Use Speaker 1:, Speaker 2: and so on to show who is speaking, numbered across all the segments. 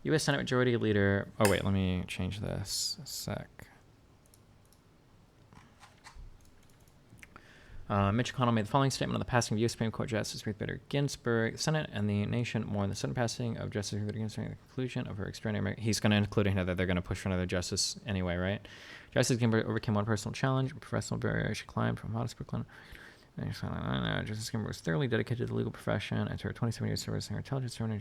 Speaker 1: U.S. Senate Majority Leader... Oh, wait, let me change this a sec. Mitch McConnell made the following statement on the passing of U.S. Supreme Court Justice Ruth Bader Ginsburg. The Senate and the nation mourn the sudden passing of Justice Ruth Bader Ginsburg at the conclusion of her extraordinary... He's going to include in here that they're going to push for another justice anyway, right? Justice Ginsburg overcame one personal challenge, a professional barrier she climbed from modest Brooklyn. Justice Ginsburg was thoroughly dedicated to the legal profession and to her 27 years service and her intelligence. In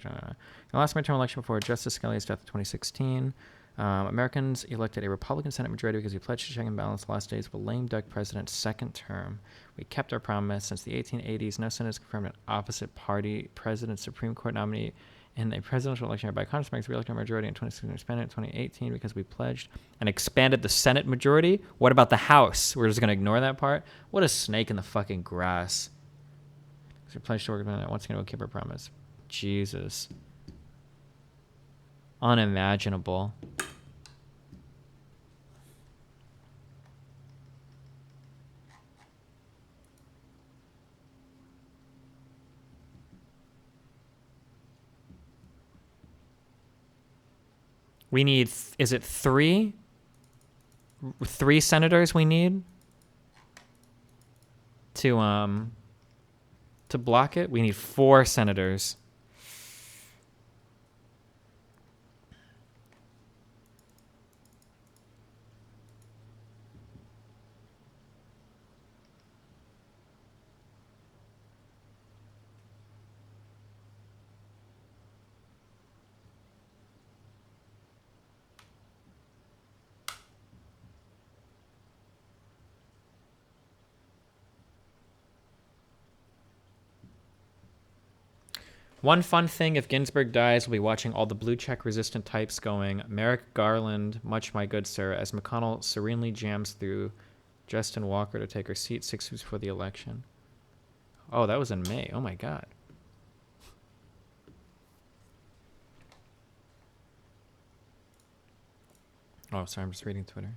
Speaker 1: the last midterm election before Justice Scalia's death in 2016, Americans elected a Republican Senate majority because we pledged to check and balance the last days of a lame duck president's second term. We kept our promise. Since the 1880s, no Senate has confirmed an opposite party president Supreme Court nominee in a presidential election by Congress makes re-elected a majority in 2016 and expanded in 2018 because we pledged and expanded the Senate majority. What about the House? We're just going to ignore that part? What a snake in the fucking grass. Because we pledged to work on it. Once again, we'll keep our promise. Jesus. Unimaginable. We need, is it three? Three senators we need to block it? We need 4 senators. One fun thing, if Ginsburg dies, we'll be watching all the blue check resistant types going, Merrick Garland, much my good sir, as McConnell serenely jams through Justin Walker to take her seat 6 weeks before the election. Oh, that was in May. Oh my God. Oh, sorry, I'm just reading Twitter.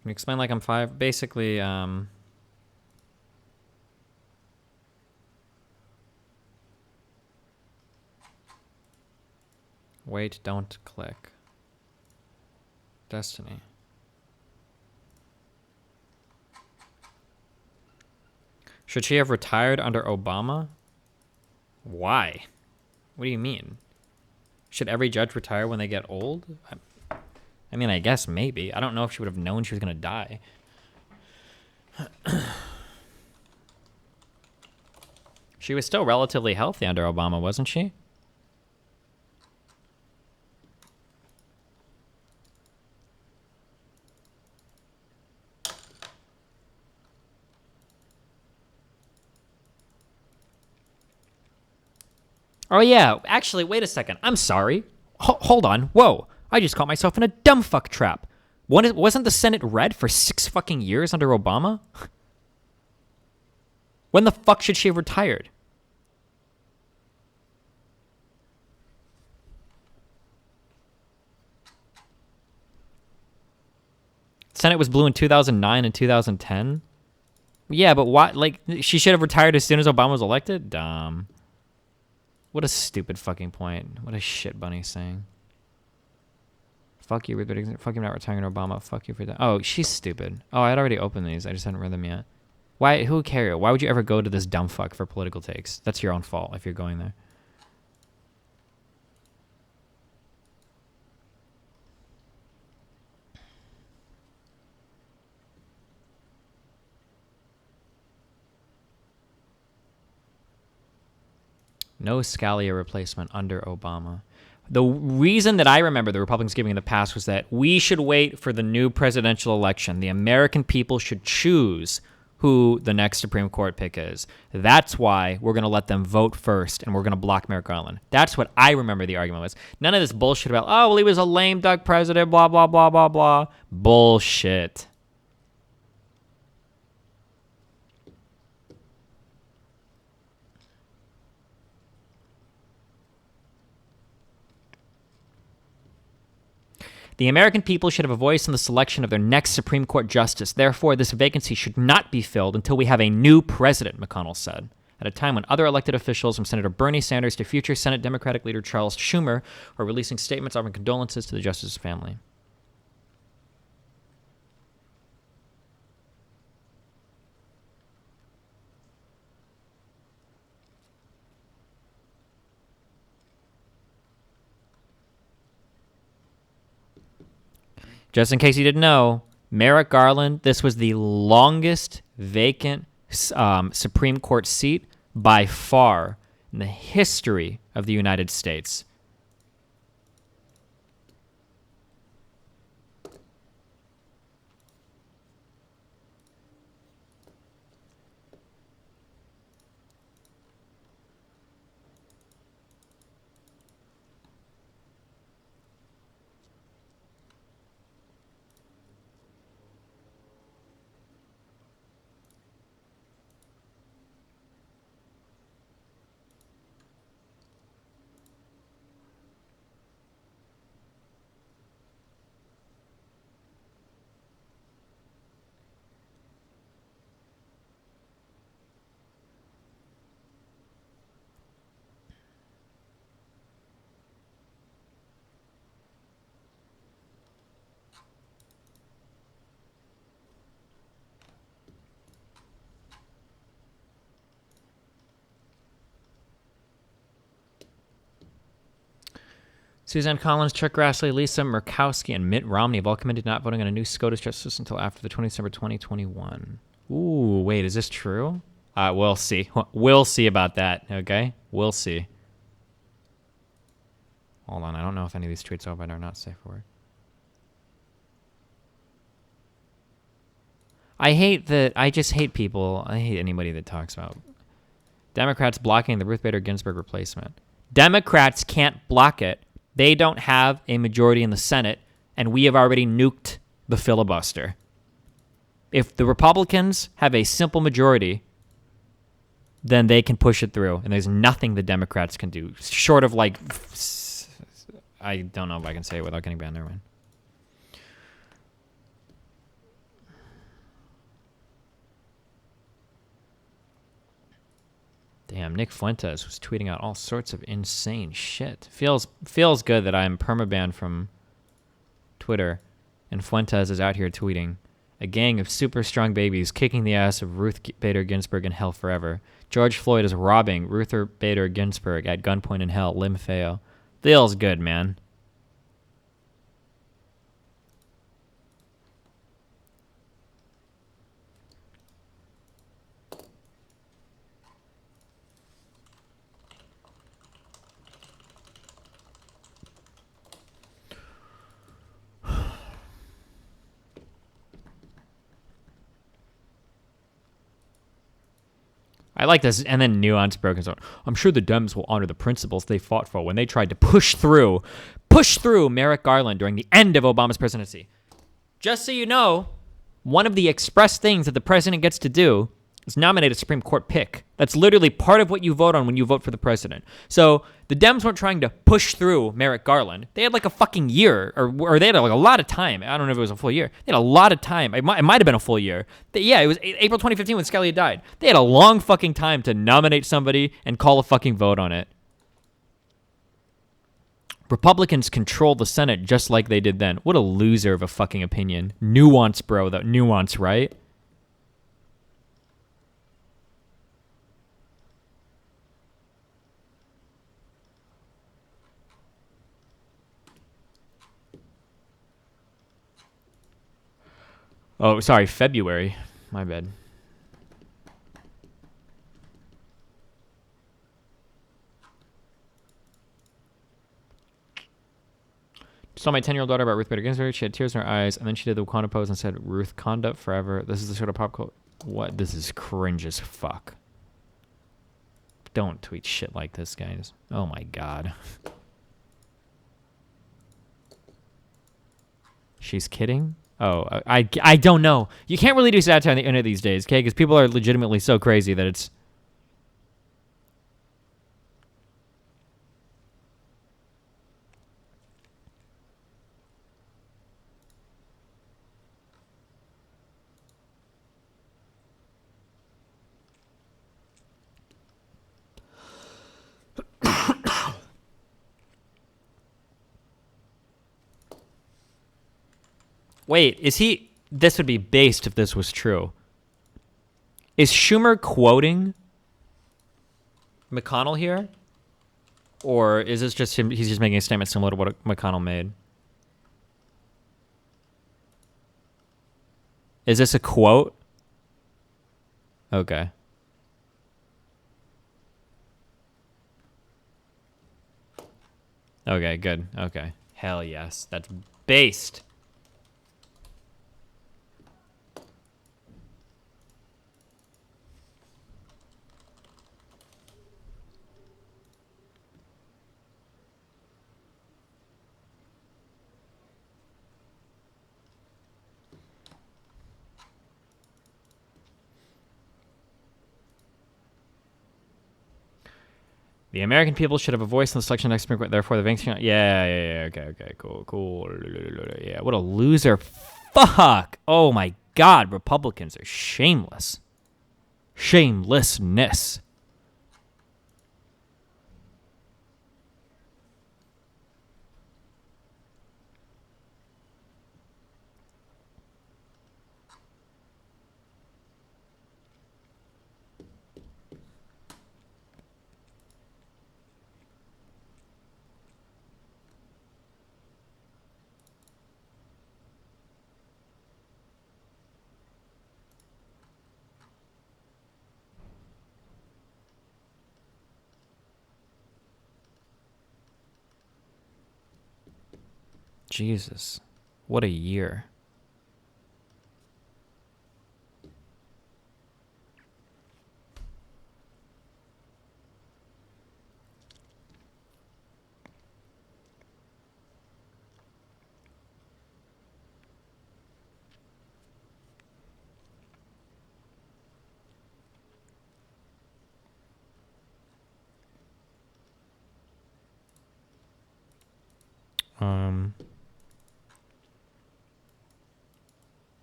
Speaker 1: Can you explain like I'm 5? Basically, wait, don't click. Destiny. Should she have retired under Obama? Why? What do you mean? Should every judge retire when they get old? I mean, I guess maybe. I don't know if she would have known she was going to die. She was still relatively healthy under Obama, wasn't she? Oh, yeah. Actually, wait a second. I'm sorry. Hold on. Whoa. I just caught myself in a dumb fuck trap. Wasn't the Senate red for 6 fucking years under Obama? When the fuck should she have retired? Senate was blue in 2009 and 2010? Yeah, but why? Like, she should have retired as soon as Obama was elected? Dumb. What a stupid fucking point. What a shit bunny saying. Fuck you, fuck you not retiring Obama. Fuck you for that. Oh, she's stupid. Oh, I had already opened these. I just hadn't read them yet. Why? Who cares? Why would you ever go to this dumb fuck for political takes? That's your own fault if you're going there. No Scalia replacement under Obama. The reason that I remember the Republicans giving in the past was that we should wait for the new presidential election. The American people should choose who the next Supreme Court pick is. That's why we're going to let them vote first, and we're going to block Merrick Garland. That's what I remember the argument was. None of this bullshit about, oh, well, he was a lame duck president, blah, blah, blah, blah, blah. Bullshit. The American people should have a voice in the selection of their next Supreme Court justice. Therefore, this vacancy should not be filled until we have a new president, McConnell said. at a time when other elected officials, from Senator Bernie Sanders to future Senate Democratic leader Charles Schumer, are releasing statements offering condolences to the justice's family. Just in case you didn't know, Merrick Garland, this was the longest vacant Supreme Court seat by far in the history of the United States. Suzanne Collins, Chuck Grassley, Lisa Murkowski, and Mitt Romney have all committed to not voting on a new SCOTUS justice until after the 20 December 2021. Ooh, wait, is this true? We'll see. We'll see about that, okay? We'll see. Hold on, I don't know if any of these tweets are open or not safe for work. I just hate people. I hate anybody that talks about Democrats blocking the Ruth Bader Ginsburg replacement. Democrats can't block it. They don't have a majority in the Senate, and we have already nuked the filibuster. If the Republicans have a simple majority, then they can push it through, and there's nothing the Democrats can do, short of like, I don't know if I can say it without getting banned. Never mind. Damn, Nick Fuentes was tweeting out all sorts of insane shit. Feels good that I'm permabanned from Twitter, and Fuentes is out here tweeting, a gang of super strong babies kicking the ass of Ruth Bader Ginsburg in hell forever. George Floyd is robbing Ruth Bader Ginsburg at gunpoint in hell. Lim Feo. Feels good, man. I like this, and then Nuance Broken Zone. I'm sure the Dems will honor the principles they fought for when they tried to push through Merrick Garland during the end of Obama's presidency. Just so you know, one of the express things that the president gets to do is nominate a Supreme Court pick. That's literally part of what you vote on when you vote for the president. So the Dems weren't trying to push through Merrick Garland. They had like a fucking year, or they had like a lot of time. I don't know if it was a full year. They had a lot of time. It might have been a full year. It was April 2015 when Scalia died. They had a long fucking time to nominate somebody and call a fucking vote on it. Republicans control the Senate just like they did then. What a loser of a fucking opinion. Nuance, bro. That nuance, right? Oh, sorry, February. My bad. Just told my 10-year-old daughter about Ruth Bader Ginsburg. She had tears in her eyes, and then she did the Wakanda pose and said, Ruth Conda forever. This is the sort of pop culture. What? This is cringe as fuck. Don't tweet shit like this, guys. Oh my god. She's kidding? Oh, I don't know. You can't really do satire on the internet these days, okay? Because people are legitimately so crazy that it's... Wait, is he? This would be based if this was true. Is Schumer quoting McConnell here? Or is this just him? He's just making a statement similar to what McConnell made. Is this a quote? Okay. Okay, good. Okay. Hell yes. That's based. The American people should have a voice in the selection of next Supreme Court. Therefore, the Banks. Yeah. Okay. Cool. Yeah. What a loser. Fuck. Oh my God. Republicans are shameless. Shamelessness. Jesus. What a year.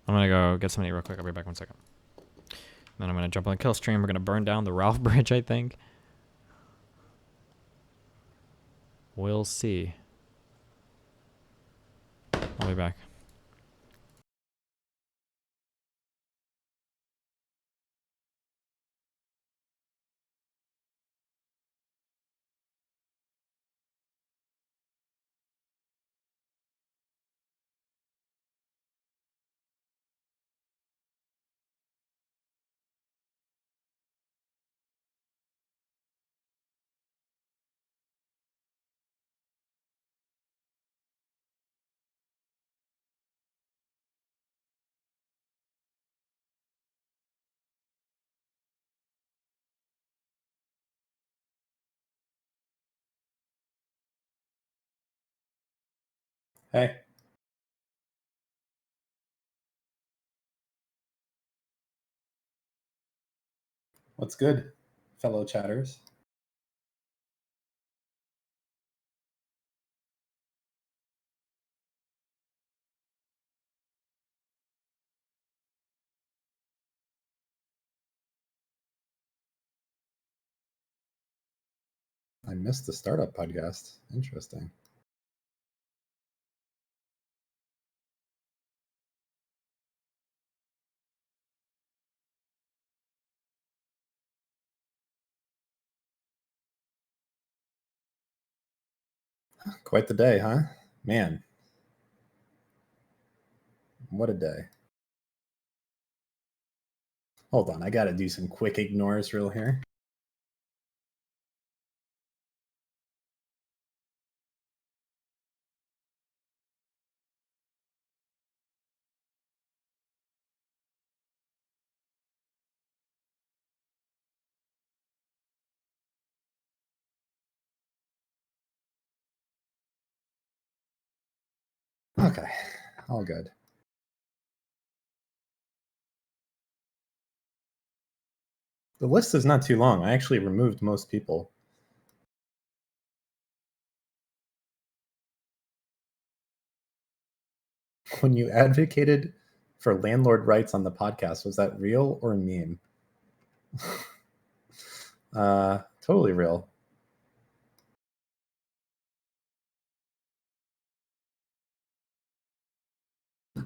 Speaker 1: I'm gonna go get something real quick. I'll be back 1 second. Then I'm gonna jump on the Killstream. We're gonna burn down the Ralph Bridge, I think. We'll see. I'll be back.
Speaker 2: Hey. What's good, fellow chatters? I missed the startup podcast. Interesting. Quite the day, huh? Man, what a day. Hold on, I gotta do some quick ignores real here. Okay, all good. The list is not too long. I actually removed most people. When you advocated for landlord rights on the podcast, was that real or a meme? Totally real.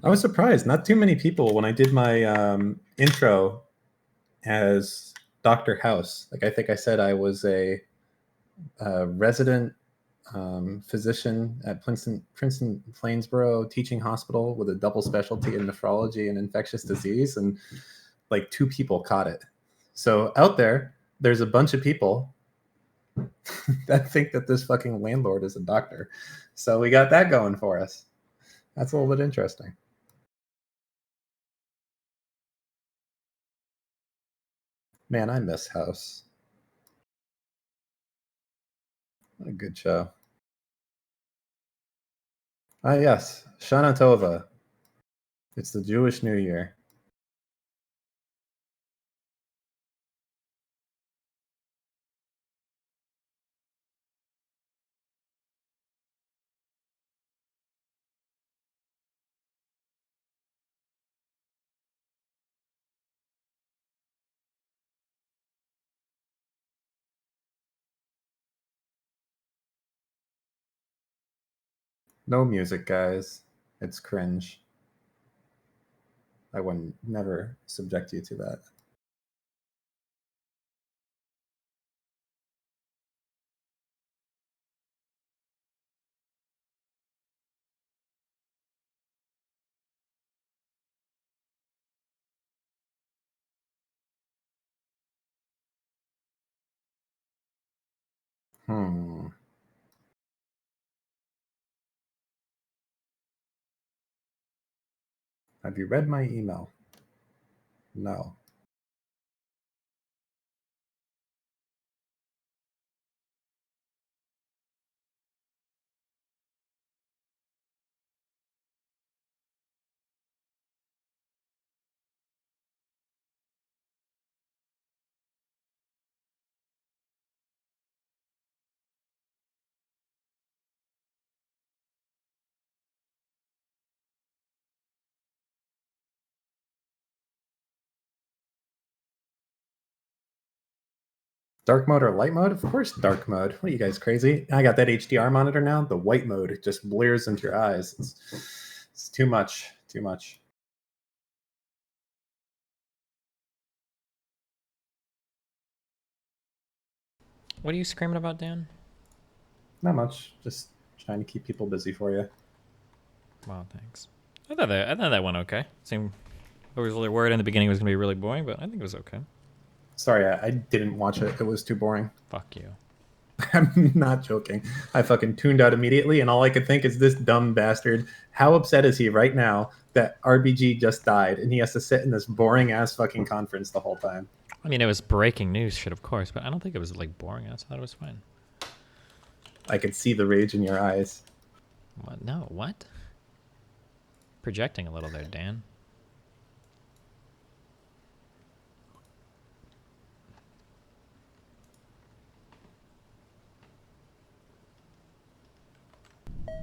Speaker 2: I was surprised. Not too many people when I did my intro as Dr. House. Like I think I said I was a resident physician at Princeton Plainsboro Teaching Hospital with a double specialty in nephrology and infectious disease, and like 2 people caught it. So out there's a bunch of people that think that this fucking landlord is a doctor. So we got that going for us. That's a little bit interesting. Man, I miss House. What a good show. Ah, yes, Shana Tova. It's the Jewish New Year. No music, guys. It's cringe. I wouldn't never subject you to that. Hmm. Have you read my email? No. Dark mode or light mode? Of course, dark mode. What are you guys crazy? I got that HDR monitor now. The white mode just blears into your eyes. It's too much. Too much.
Speaker 1: What are you screaming about, Dan?
Speaker 2: Not much. Just trying to keep people busy for you.
Speaker 1: Wow, thanks. I thought that went okay. I was really worried in the beginning it was gonna be really boring, but I think it was okay.
Speaker 2: Sorry, I didn't watch it. It was too boring.
Speaker 1: Fuck you.
Speaker 2: I'm not joking. I fucking tuned out immediately, and all I could think is this dumb bastard. How upset is he right now that RBG just died, and he has to sit in this boring ass fucking conference the whole time?
Speaker 1: I mean, it was breaking news shit, of course, but I don't think it was like boring. I thought it was fine.
Speaker 2: I could see the rage in your eyes.
Speaker 1: What? No, what? Projecting a little there, Dan.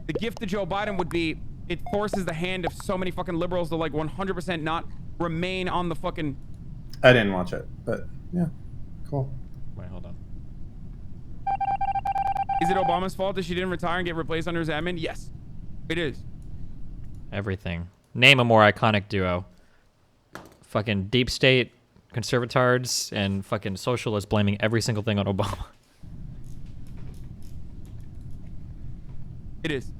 Speaker 3: The gift to Joe Biden would be it forces the hand of so many fucking liberals to like 100% not remain on the fucking.
Speaker 2: I didn't watch it, but yeah, cool.
Speaker 1: Wait, hold on.
Speaker 3: Is it Obama's fault that she didn't retire and get replaced under his admin? Yes, it is.
Speaker 1: Everything. Name a more iconic duo. Fucking deep state conservatards and fucking socialists blaming every single thing on Obama.
Speaker 3: It is.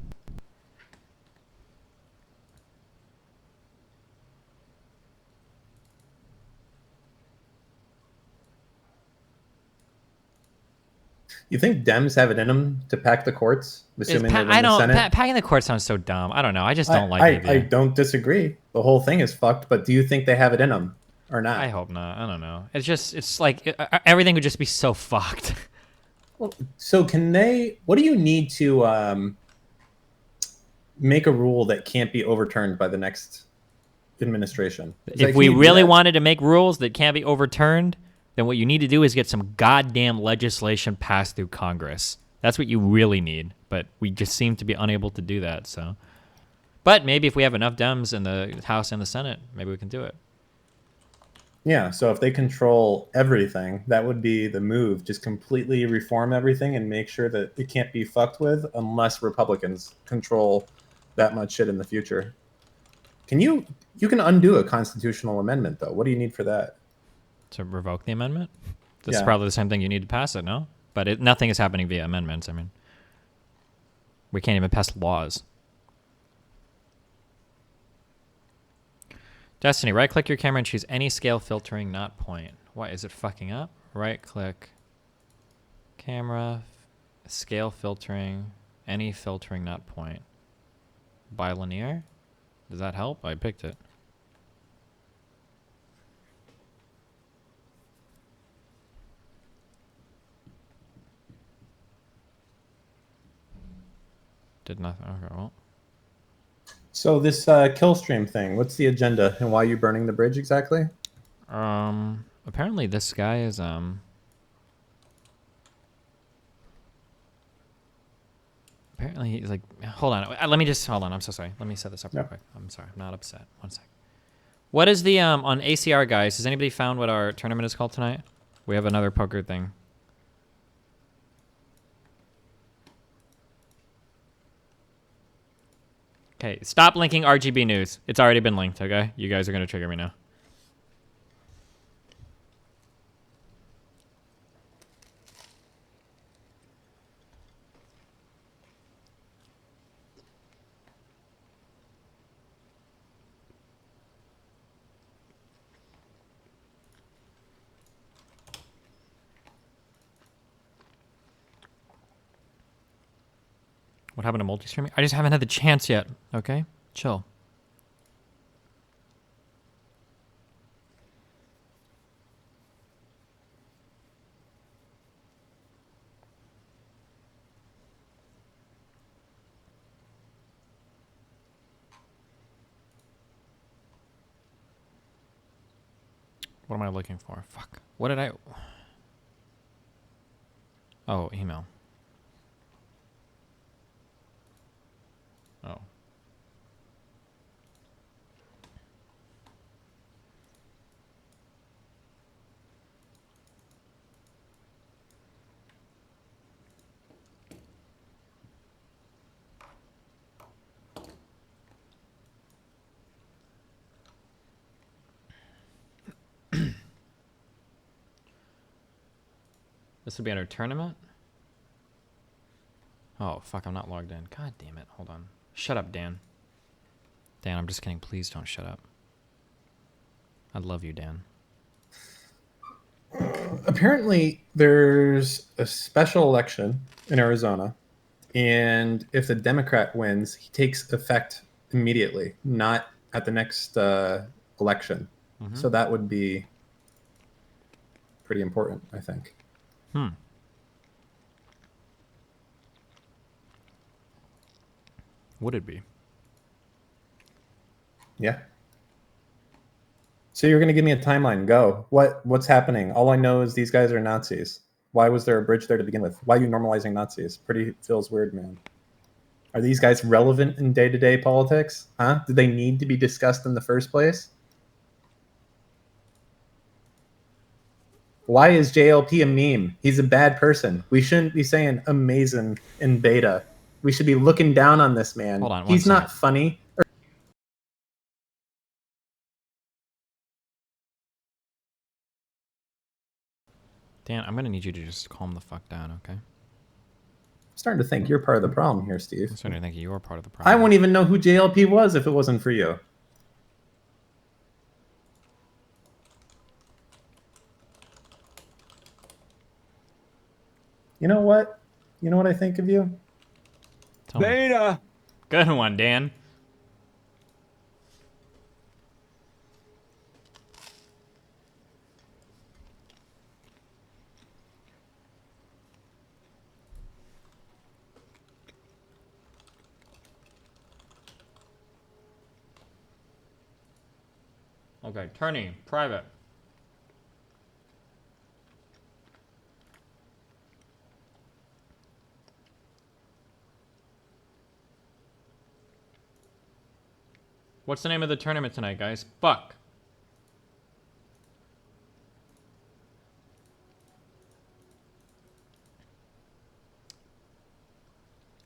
Speaker 2: You think Dems have it in them to pack the courts, assuming they win
Speaker 1: I
Speaker 2: the
Speaker 1: don't.
Speaker 2: Senate?
Speaker 1: Packing the court sounds so dumb. I don't know. I just don't like it.
Speaker 2: I don't disagree. The whole thing is fucked. But do you think they have it in them or not?
Speaker 1: I hope not. I don't know. It's like everything would just be so fucked.
Speaker 2: Well, so can they? What do you need to make a rule that can't be overturned by the next administration?
Speaker 1: If we really wanted to make rules that can't be overturned, then what you need to do is get some goddamn legislation passed through Congress. That's what you really need. But we just seem to be unable to do that. So, but maybe if we have enough Dems in the House and the Senate, maybe we can do it.
Speaker 2: Yeah, so if they control everything, that would be the move. Just completely reform everything and make sure that it can't be fucked with unless Republicans control that much shit in the future. You can undo a constitutional amendment though. What do you need for that?
Speaker 1: To revoke the amendment? This is
Speaker 2: Yeah.
Speaker 1: probably the same thing you need to pass it, no? But nothing is happening via amendments. I mean, we can't even pass laws. Destiny, right-click your camera and choose any scale filtering, not point. Why is it fucking up? Right-click, camera, scale filtering, any filtering, not point. Bilinear? Does that help? I picked it. Did nothing. Okay, well.
Speaker 2: So this Killstream thing, what's the agenda and why are you burning the bridge exactly?
Speaker 1: Apparently this guy is, apparently he's like, hold on. Let me just, hold on. I'm so sorry. Let me set this up real quick. I'm sorry. I'm not upset. One sec. What is the, on ACR, guys, has anybody found what our tournament is called tonight? We have another poker thing. Okay, stop linking RGB news. It's already been linked, okay? You guys are going to trigger me now. What happened to multi-streaming? I just haven't had the chance yet, okay? Chill. What am I looking for? Fuck. What did I... Oh, email. Oh. This would be under tournament? Oh, fuck, I'm not logged in. God damn it. Hold on. Shut up, Dan. Dan, I'm just kidding. Please don't shut up. I love you, Dan.
Speaker 2: Apparently, there's a special election in Arizona, and if the Democrat wins, he takes effect immediately, not at the next election.
Speaker 1: Mm-hmm.
Speaker 2: So that would be pretty important, I think.
Speaker 1: Would it be?
Speaker 2: Yeah. So you're going to give me a timeline. Go. What's happening? All I know is these guys are Nazis. Why was there a bridge there to begin with? Why are you normalizing Nazis? Pretty feels weird, man. Are these guys relevant in day-to-day politics? Huh? Did they need to be discussed in the first place? Why is JLP a meme? He's a bad person. We shouldn't be saying amazing in beta. We should be looking down on this man.
Speaker 1: Hold on,
Speaker 2: He's
Speaker 1: one
Speaker 2: not
Speaker 1: sec.
Speaker 2: funny.
Speaker 1: Dan, I'm gonna need you to just calm the fuck down, okay?
Speaker 2: I'm starting to think you're part of the problem here, Steve.
Speaker 1: I'm starting to think you're part of the problem.
Speaker 2: I wouldn't even know who JLP was if it wasn't for you. You know what? You know what I think of you?
Speaker 1: Tell me.
Speaker 3: Beta.
Speaker 1: Good one, Dan. Okay, turning, private. What's the name of the tournament tonight, guys? Fuck.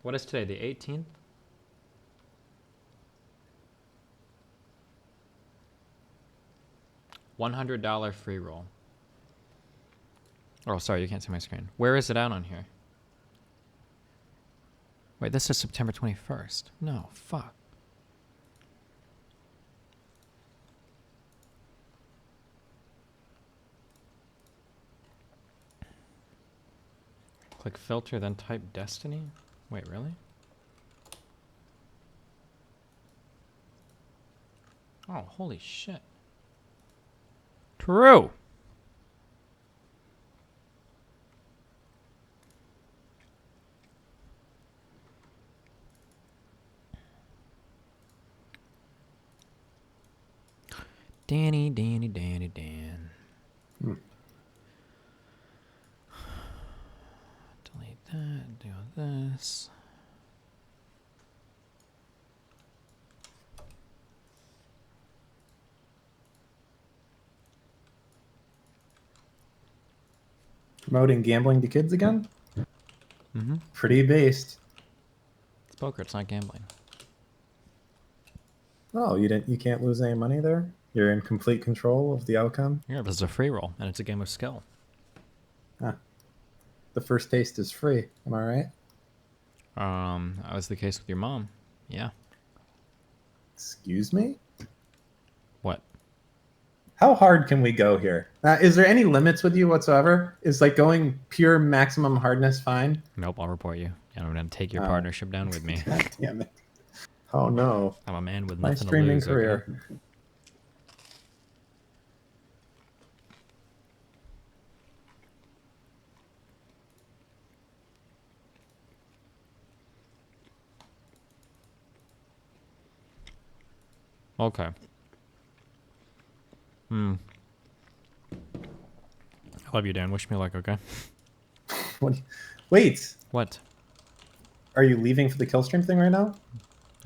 Speaker 1: What is today, the 18th? $100 free roll. Oh, sorry, you can't see my screen. Where is it out on here? Wait, this is September 21st. No, fuck. Click filter, then type Destiny? Wait, really? Oh, holy shit. True! Danny, Dan.
Speaker 2: Hmm.
Speaker 1: Delete that, do this.
Speaker 2: Promoting gambling to kids again?
Speaker 1: Mm-hmm.
Speaker 2: Pretty based.
Speaker 1: It's poker, it's not gambling.
Speaker 2: Oh, you can't lose any money there? You're in complete control of the outcome?
Speaker 1: Yeah, this is a free roll, and it's a game of skill.
Speaker 2: Huh. The first taste is free. Am I right?
Speaker 1: That was the case with your mom. Yeah.
Speaker 2: Excuse me?
Speaker 1: What?
Speaker 2: How hard can we go here? Is there any limits with you whatsoever? Is like going pure maximum hardness fine?
Speaker 1: Nope, I'll report you. And I'm gonna take your partnership down with me.
Speaker 2: God damn it. Oh no.
Speaker 1: I'm a man with
Speaker 2: My
Speaker 1: nothing to
Speaker 2: streaming
Speaker 1: lose.
Speaker 2: career.
Speaker 1: Okay? Okay. I love you, Dan. Wish me luck, okay?
Speaker 2: Wait,
Speaker 1: What?
Speaker 2: are you leaving for the Killstream thing right now?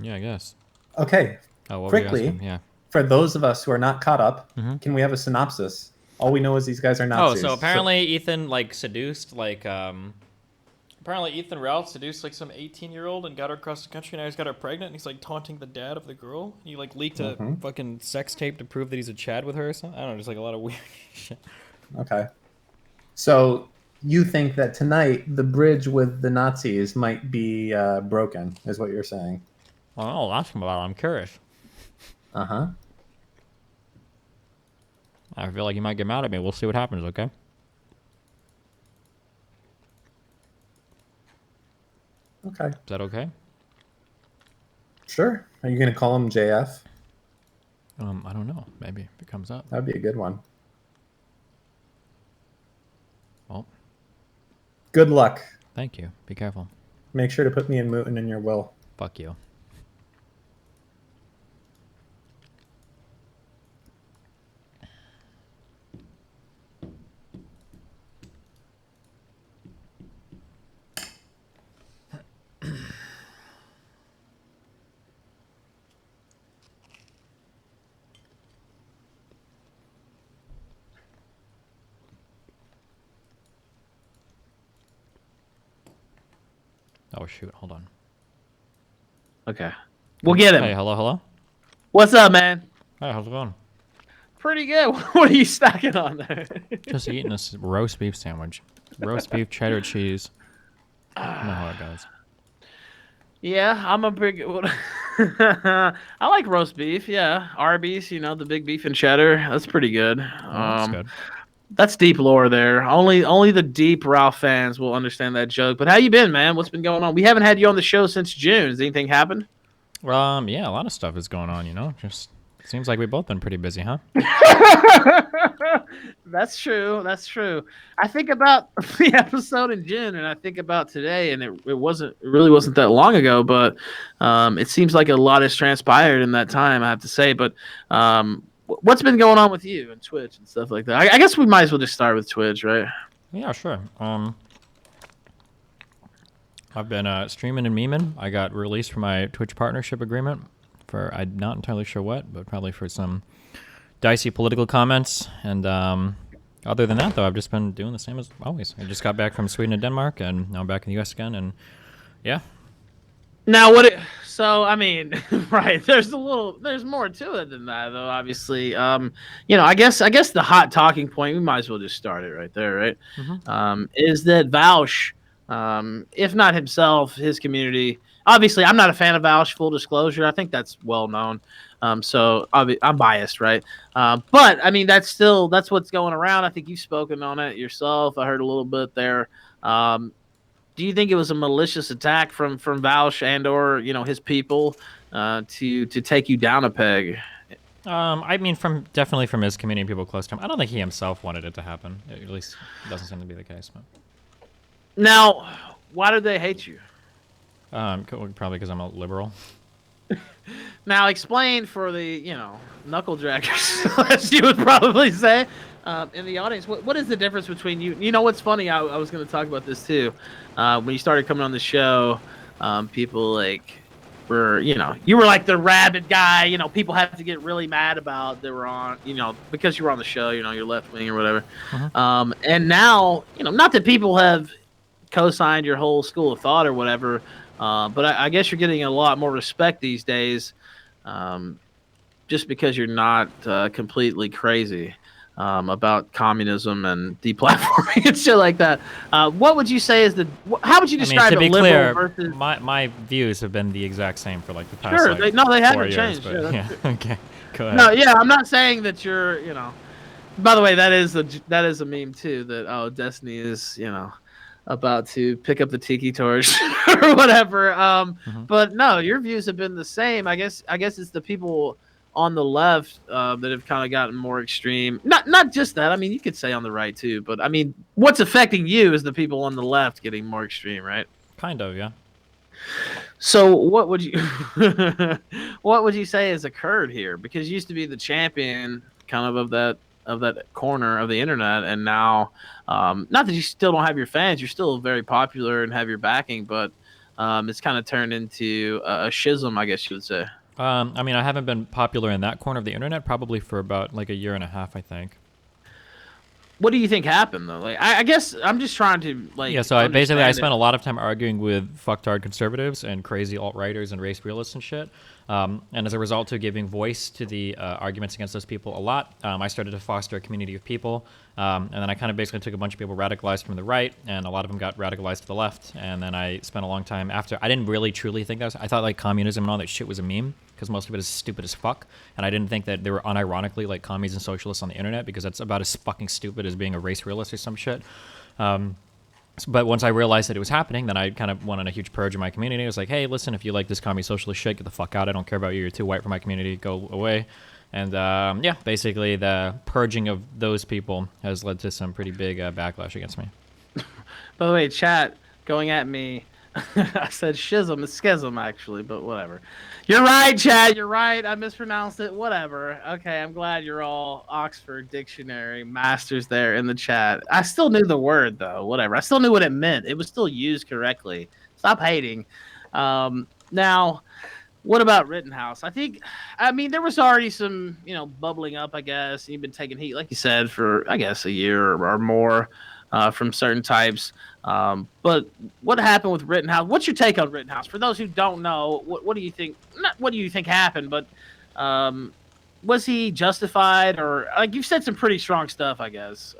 Speaker 1: Yeah, I guess.
Speaker 2: Okay,
Speaker 1: Oh, what were you
Speaker 2: quickly,
Speaker 1: asking? Yeah.
Speaker 2: for those of us who are not caught up,
Speaker 1: Mhm.
Speaker 2: can we have a synopsis? All we know is these guys are
Speaker 1: Oh,
Speaker 2: Nazis.
Speaker 1: so apparently Ethan seduced apparently Ethan Ralph seduced some 18-year-old and got her across the country. Now he's got her pregnant, and he's taunting the dad of the girl. He leaked a fucking sex tape to prove that he's a Chad with her or something. I don't know, just a lot of weird shit.
Speaker 2: Okay. So you think that tonight the bridge with the Nazis might be broken, is what you're saying?
Speaker 1: Well, I'll ask him about it. I'm curious.
Speaker 2: Uh-huh.
Speaker 1: I feel like he might get mad at me. We'll see what happens, okay?
Speaker 2: Okay.
Speaker 1: Is that okay?
Speaker 2: Sure. Are you going to call him JF?
Speaker 1: I don't know. Maybe if it comes up.
Speaker 2: That'd be a good one.
Speaker 1: Well,
Speaker 2: Good luck.
Speaker 1: thank you. Be careful.
Speaker 2: Make sure to put me and Mooten in your will.
Speaker 1: Fuck you. Oh shoot! Hold on.
Speaker 4: Okay. We'll get him.
Speaker 1: Hey, hello.
Speaker 4: What's up, man?
Speaker 1: Hey, how's it going?
Speaker 4: Pretty good. What are you stacking on there?
Speaker 1: Just eating this roast beef sandwich. Roast beef, cheddar cheese. You know how it goes.
Speaker 4: Yeah, I'm a big. I like roast beef. Yeah, Arby's. The big beef and cheddar. That's pretty good.
Speaker 1: Oh, that's good.
Speaker 4: That's deep lore there. Only the deep Ralph fans will understand that joke. But how you been, man? What's been going on? We haven't had you on the show since June. Has anything happened?
Speaker 1: Yeah, a lot of stuff is going on. Just seems like we've both been pretty busy, huh?
Speaker 4: That's true. That's true. I think about the episode in June, and I think about today, and it really wasn't that long ago. But it seems like a lot has transpired in that time. I have to say. But what's been going on with you and Twitch and stuff like that? I guess we might as well just start with Twitch, right?
Speaker 1: Yeah, sure. I've been streaming and memeing. I got released from my Twitch partnership agreement for I'm not entirely sure what, but probably for some dicey political comments. And other than that, though, I've just been doing the same as always. I just got back from Sweden and Denmark, and now I'm back in the U.S. again. And yeah,
Speaker 4: Now what? So I mean, right? There's more to it than that, though. Obviously, I guess the hot talking point. We might as well just start it right there, right? Is that Vouch, if not himself, his community. Obviously, I'm not a fan of Vouch. Full disclosure, I think that's well known. So I'm biased, right? But I mean, that's what's going around. I think you've spoken on it yourself. I heard a little bit there. Do you think it was a malicious attack from Vouch and or his people to take you down a peg?
Speaker 1: I mean, definitely from his community, people close to him. I don't think he himself wanted it to happen. At least it doesn't seem to be the case. But.
Speaker 4: Now, why do they hate you?
Speaker 1: Probably because I'm a liberal.
Speaker 4: Now, explain for the knuckle draggers, as you would probably say, in the audience. What is the difference between you? You know what's funny? I was going to talk about this too. When you started coming on the show, people were you were like the rabid guy. People had to get really mad about they were on because you were on the show. You're left wing or whatever. And now not that people have co-signed your whole school of thought or whatever. But I guess you're getting a lot more respect these days, just because you're not completely crazy about communism and deplatforming and shit like that. What would you say is how would you describe
Speaker 1: to be
Speaker 4: a liberal
Speaker 1: clear,
Speaker 4: versus?
Speaker 1: My views have been the exact same for like the past.
Speaker 4: Sure,
Speaker 1: they
Speaker 4: haven't
Speaker 1: years,
Speaker 4: changed.
Speaker 1: But, yeah, okay, go ahead.
Speaker 4: No, yeah, I'm not saying that you're. By the way, that is a meme too. That Destiny is about to pick up the tiki torch or whatever. But no, your views have been the same. I guess it's the people on the left that have kind of gotten more extreme. Not just that. I mean, you could say on the right too. But I mean, what's affecting you is the people on the left getting more extreme, right?
Speaker 1: Kind of, yeah.
Speaker 4: So what would you say has occurred here? Because you used to be the champion kind of that corner of the internet, and now not that you still don't have your fans, you're still very popular and have your backing, but it's kind of turned into a schism, I guess you would say.
Speaker 1: I mean, I haven't been popular in that corner of the internet probably for about like a year and a half, I think.
Speaker 4: What do you think happened though? Like, I guess I'm just trying to
Speaker 1: Yeah, so I spent a lot of time arguing with fucktard conservatives and crazy alt-righters and race realists and shit. And as a result of giving voice to the arguments against those people a lot, I started to foster a community of people. And then I kind of basically took a bunch of people radicalized from the right, and a lot of them got radicalized to the left. And then I spent a long time after. I didn't really truly think I thought like communism and all that shit was a meme, because most of it is stupid as fuck. And I didn't think that they were unironically like commies and socialists on the internet, because that's about as fucking stupid as being a race realist or some shit. But once I realized that it was happening, then I kind of went on a huge purge in my community. I was like, hey, listen, if you like this commie socialist shit, get the fuck out. I don't care about you. You're too white for my community. Go away. And yeah, basically the purging of those people has led to some pretty big backlash against me.
Speaker 4: By the way, chat going at me. I said schism. It's schism, actually, but whatever. You're right, Chad. You're right. I mispronounced it. Whatever. Okay, I'm glad you're all Oxford Dictionary masters there in the chat. I still knew the word, though. Whatever. I still knew what it meant. It was still used correctly. Stop hating. Now, what about Rittenhouse? I mean, there was already some, bubbling up, I guess. You've been taking heat, like you said, for, I guess, a year or more from certain types. But what happened with Rittenhouse? What's your take on Rittenhouse? For those who don't know, what do you think? Not what do you think happened, but was he justified? Or like you've said some pretty strong stuff, I guess.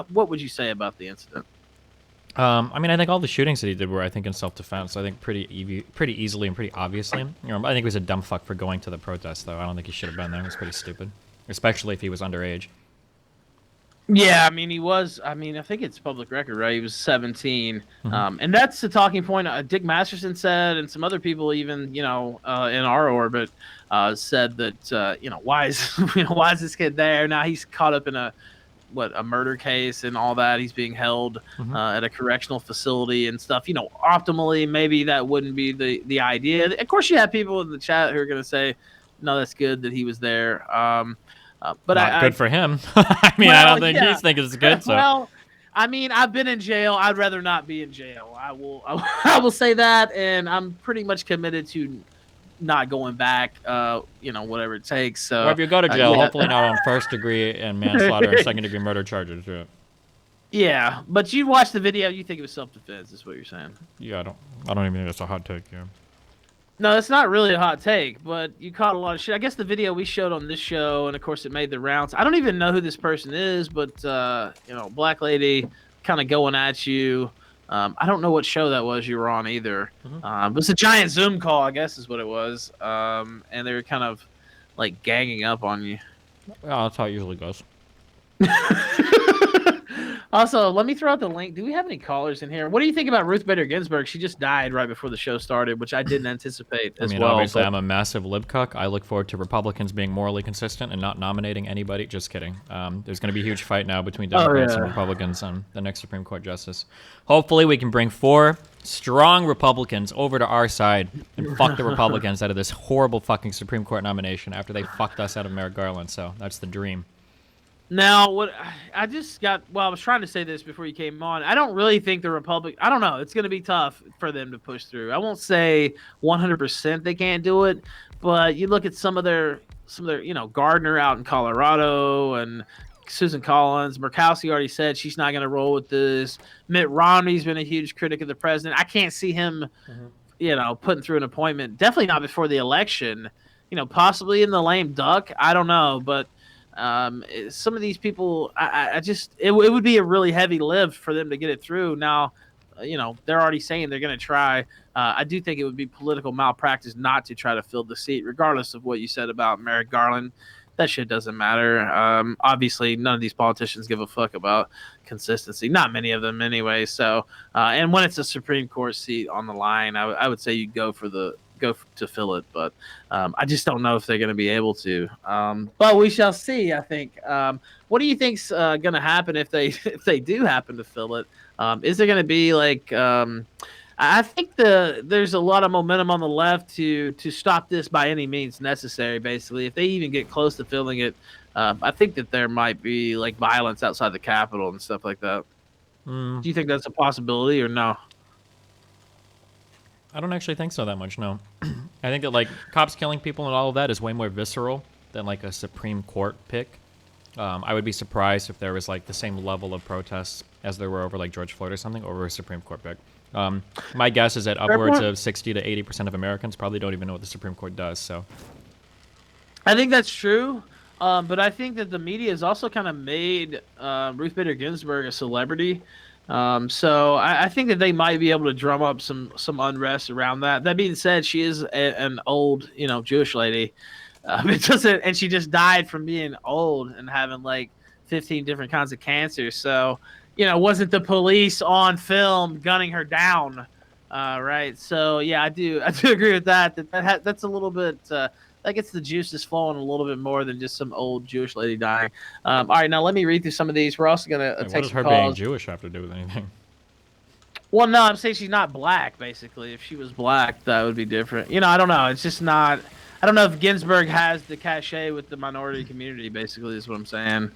Speaker 4: What would you say about the incident?
Speaker 1: I mean, I think all the shootings that he did were, I think, in self-defense. I think pretty easily and pretty obviously. I think he was a dumb fuck for going to the protest, though. I don't think he should have been there. It was pretty stupid, especially if he was underage.
Speaker 4: Yeah, I mean, he was. I mean, I think it's public record, right? He was 17, and that's the talking point. Dick Masterson said, and some other people, even in our orbit, said that why is this kid there? Now he's caught up in a murder case and all that. He's being held at a correctional facility and stuff. Optimally, maybe that wouldn't be the idea. Of course, you have people in the chat who are going to say, no, that's good that he was there. But
Speaker 1: Not good for him. I mean, I don't think he's thinking it's good. So.
Speaker 4: Well, I mean, I've been in jail. I'd rather not be in jail. I will say that, and I'm pretty much committed to not going back. Whatever it takes. So,
Speaker 1: or if you go to jail, hopefully not on first degree and manslaughter and second degree murder charges.
Speaker 4: Yeah, but you watched the video. You think it was self-defense? Is what you're saying?
Speaker 1: Yeah, I don't even think that's a hot take. Yeah.
Speaker 4: No, it's not really a hot take, but you caught a lot of shit. I guess the video we showed on this show, and of course it made the rounds. I don't even know who this person is, but black lady kind of going at you. I don't know what show that was you were on either. But it's a giant Zoom call, I guess is what it was. And they were kind of like ganging up on you.
Speaker 1: Well, that's how it usually goes.
Speaker 4: Also, let me throw out the link. Do we have any callers in here? What do you think about Ruth Bader Ginsburg? She just died right before the show started, which I didn't anticipate as well.
Speaker 1: Obviously, I'm a massive libcuck. I look forward to Republicans being morally consistent and not nominating anybody. Just kidding. There's going to be a huge fight now between Democrats and Republicans on the next Supreme Court justice. Hopefully, we can bring 4 strong Republicans over to our side and fuck the Republicans out of this horrible fucking Supreme Court nomination after they fucked us out of Merrick Garland. So that's the dream.
Speaker 4: Now, what I just got, I was trying to say this before you came on. I don't really think the I don't know. It's going to be tough for them to push through. I won't say 100% they can't do it, but you look at some of their, Gardner out in Colorado and Susan Collins. Murkowski already said she's not going to roll with this. Mitt Romney's been a huge critic of the president. I can't see him, putting through an appointment. Definitely not before the election. Possibly in the lame duck. I don't know, but some of these people, it would be a really heavy lift for them to get it through. Now, they're already saying they're going to try. I do think it would be political malpractice not to try to fill the seat, regardless of what you said about Merrick Garland. That shit doesn't matter. Obviously, none of these politicians give a fuck about consistency. Not many of them, anyway. So, and when it's a Supreme Court seat on the line, I would say you go to fill it, but I just don't know if they're going to be able to. But we shall see. I think. What do you think's going to happen if they do happen to fill it? Is there going to be like? I think there's a lot of momentum on the left to stop this by any means necessary. Basically, if they even get close to filling it, I think that there might be like violence outside the Capitol and stuff like that. Do you think that's a possibility or no?
Speaker 1: I don't actually think so that much, no. I think that, like, cops killing people and all of that is way more visceral than, like, a Supreme Court pick. I would be surprised if there was, like, the same level of protests as there were over, like, George Floyd or something over a Supreme Court pick. My guess is that upwards of 60 to 80% of Americans probably don't even know what the Supreme Court does, so.
Speaker 4: I think that's true, but I think that the media has also kind of made Ruth Bader Ginsburg a celebrity. So I think that they might be able to drum up some unrest around that. That being said, she is an old, Jewish lady. And she just died from being old and having like 15 different kinds of cancer. So, wasn't the police on film gunning her down? Right. So yeah, I do agree with that. That's a little bit. That gets the juices flowing a little bit more than just some old Jewish lady dying. All right, now let me read through some of these. We're also gonna take some calls. What does her being
Speaker 1: Jewish have to do with anything?
Speaker 4: Well, no, I'm saying she's not black. Basically, if she was black, that would be different. I don't know. It's just not. I don't know if Ginsburg has the cachet with the minority community. Basically, is what I'm saying.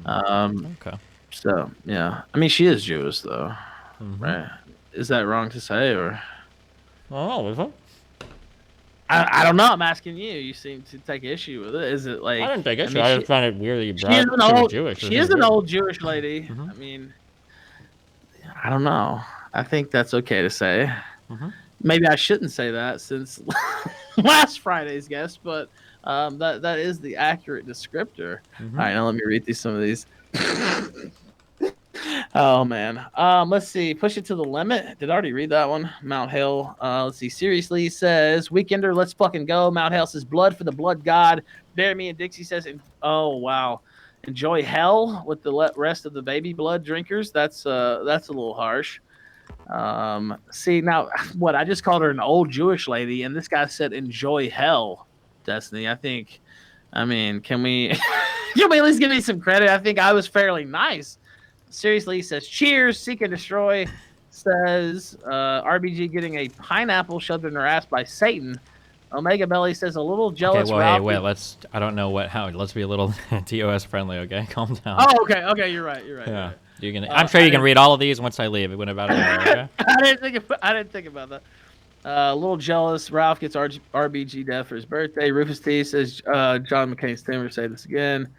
Speaker 1: Okay.
Speaker 4: So yeah, I mean, she is Jewish though, right? Is that wrong to say or?
Speaker 1: Oh, is it?
Speaker 4: I don't know. I'm asking you. You seem to take issue with it. Is it like?
Speaker 1: I didn't take issue. I just found it weird that you brought
Speaker 4: she
Speaker 1: Jewish.
Speaker 4: She is an old Jewish lady. I mean, I don't know. I think that's okay to say. Maybe I shouldn't say that since last Friday's guest, but that is the accurate descriptor. All right, now let me read through some of these. Oh man. Let's see. Push it to the limit. Did I already read that one? Mount Hale. Let's see. Seriously says Weekender, let's fucking go. Mount Hale says blood for the blood god. Jeremy and Dixie says, oh wow, enjoy hell with the rest of the baby blood drinkers. That's a little harsh. See now, what I just called her an old Jewish lady, and this guy said enjoy hell. Destiny, I mean, can we at least give me some credit? I think I was fairly nice. Seriously says cheers. Seek and destroy says RBG getting a pineapple shoved in her ass by Satan. Omega Belly says a little jealous.
Speaker 1: Okay, well, wait. I don't know how. Let's be a little TOS friendly, okay? Calm down.
Speaker 4: Oh, okay. You're right.
Speaker 1: Yeah. I'm sure you can read all of these once I leave. It went about an hour, okay?
Speaker 4: I didn't think about that. A little jealous. Ralph gets RBG death for his birthday. Rufus T says John McCain's Timber say this again.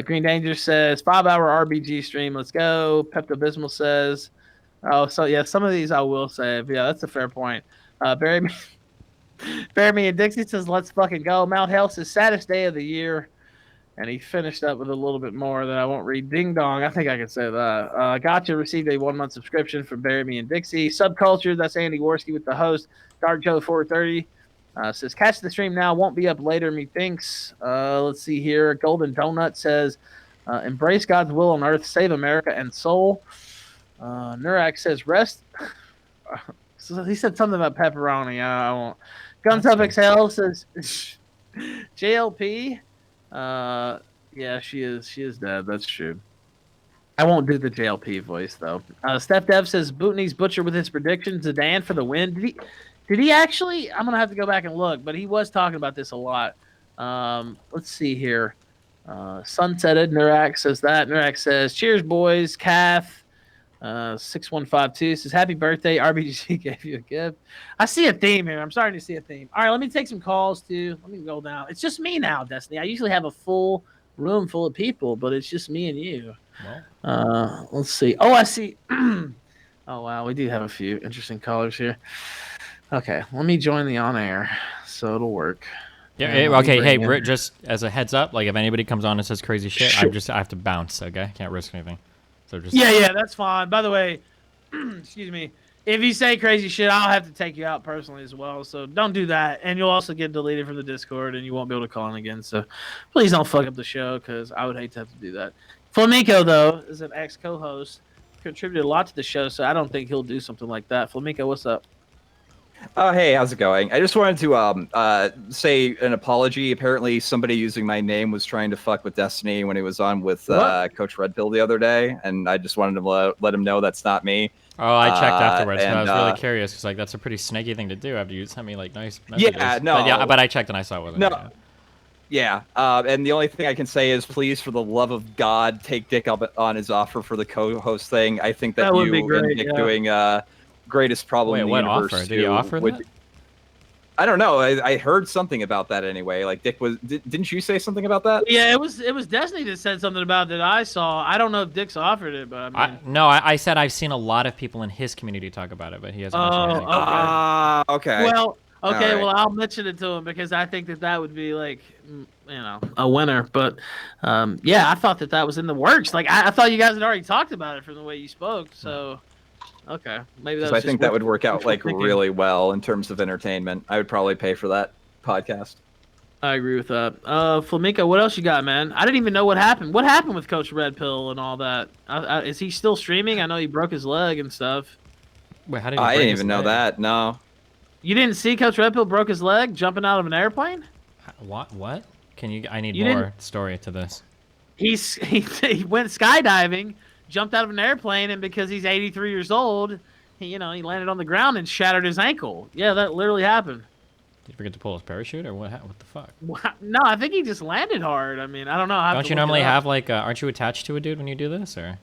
Speaker 4: Green Danger says 5-hour RBG stream. Let's go. Pepto Bismol says, oh, so yeah, some of these I will save. Yeah, that's a fair point. Barry Jeremy and Dixie says, let's fucking go. Mount Health says, saddest day of the year. And he finished up with a little bit more that I won't read. Ding dong. I think I can say that. Gotcha received a 1 month subscription from Jeremy and Dixie. Subculture, that's Andy Worski with the host. Dark Joe 430 says, catch the stream now. Won't be up later, methinks. Let's see here. Golden Donut says, embrace God's will on earth. Save America and soul. Nurak says, rest. So he said something about pepperoni. I won't. Guns Up XL says, JLP. Yeah, she is dead. That's true. I won't do the JLP voice though. Steph Dev says Bootney's butcher with his predictions. Zidane for the win. Did he actually? I'm gonna have to go back and look, but he was talking about this a lot. Let's see here. Sunsetted. Nurak says that. Nurak says, cheers, boys. Kath. 6152 says, happy birthday. RBGC gave you a gift. I see a theme here. I'm starting to see a theme. All right, let me take some calls too. Let me go down. It's just me now, Destiny. I usually have a full room full of people, but it's just me and you. Let's see. Oh, I see. Oh, wow. We do have a few interesting callers here. Okay, let me join the on air so it'll work.
Speaker 1: Yeah. Okay. Hey, just as a heads up, like if anybody comes on and says crazy shit,
Speaker 4: Sure.
Speaker 1: I have to bounce. Okay, can't risk anything. So just
Speaker 4: Yeah, that's fine. By the way, excuse me. If you say crazy shit, I'll have to take you out personally as well. So don't do that, and you'll also get deleted from the Discord, and you won't be able to call in again. So please don't fuck up the show, because I would hate to have to do that. Flamenco, though, is an ex-co-host, contributed a lot to the show, so I don't think he'll do something like that. Flamenco, what's up?
Speaker 5: Oh, hey, how's it going? I just wanted to say an apology. Apparently, somebody using my name was trying to fuck with Destiny when he was on with Coach Red Pill the other day, and I just wanted to let him know that's not me.
Speaker 1: Oh, I checked afterwards.
Speaker 5: and,
Speaker 1: I was really curious because like that's a pretty snaky thing to do after you sent me like nice messages.
Speaker 5: Yeah, no.
Speaker 1: But I checked and I saw it wasn't.
Speaker 5: No. Yeah, and the only thing I can say is, please, for the love of God, take Dick up on his offer for the co-host thing. I think that
Speaker 4: would be
Speaker 5: you
Speaker 4: great,
Speaker 5: and Dick doing greatest problem in the
Speaker 1: what
Speaker 5: universe.
Speaker 1: offer? Did he offer that?
Speaker 5: I don't know. I heard something about that anyway. Like Dick was. Didn't you say something about that?
Speaker 4: Yeah, it was Destiny that said something about that I saw. I don't know if Dick's offered it, but I mean...
Speaker 1: I said I've seen a lot of people in his community talk about it, but he hasn't mentioned anything.
Speaker 5: Okay.
Speaker 4: Well, okay,
Speaker 5: All right.
Speaker 4: well, I'll mention it to him because I think that would be like, a winner. But yeah, I thought that was in the works. Like I thought you guys had already talked about it from the way you spoke. So okay, maybe that's.
Speaker 5: I think that would work out like really well in terms of entertainment. I would probably pay for that podcast.
Speaker 4: I agree with that. Flamenco, what else you got, man? I didn't even know what happened. What happened with Coach Red Pill and all that? Is he still streaming? I know he broke his leg and stuff.
Speaker 1: Wait, how did he
Speaker 5: I
Speaker 1: break
Speaker 5: didn't
Speaker 1: his
Speaker 5: even know
Speaker 1: leg?
Speaker 5: that. No.
Speaker 4: You didn't see Coach Red Pill broke his leg jumping out of an airplane?
Speaker 1: What? Can you? I need
Speaker 4: You
Speaker 1: more
Speaker 4: didn't-
Speaker 1: story to this.
Speaker 4: He went skydiving, jumped out of an airplane, and because he's 83 years old, he landed on the ground and shattered his ankle. Yeah, that literally happened.
Speaker 1: Did he forget to pull his parachute or what? What the fuck?
Speaker 4: No, I think he just landed hard. I mean, I don't know.
Speaker 1: Don't you normally have like? Aren't you attached to a dude when you do this, or?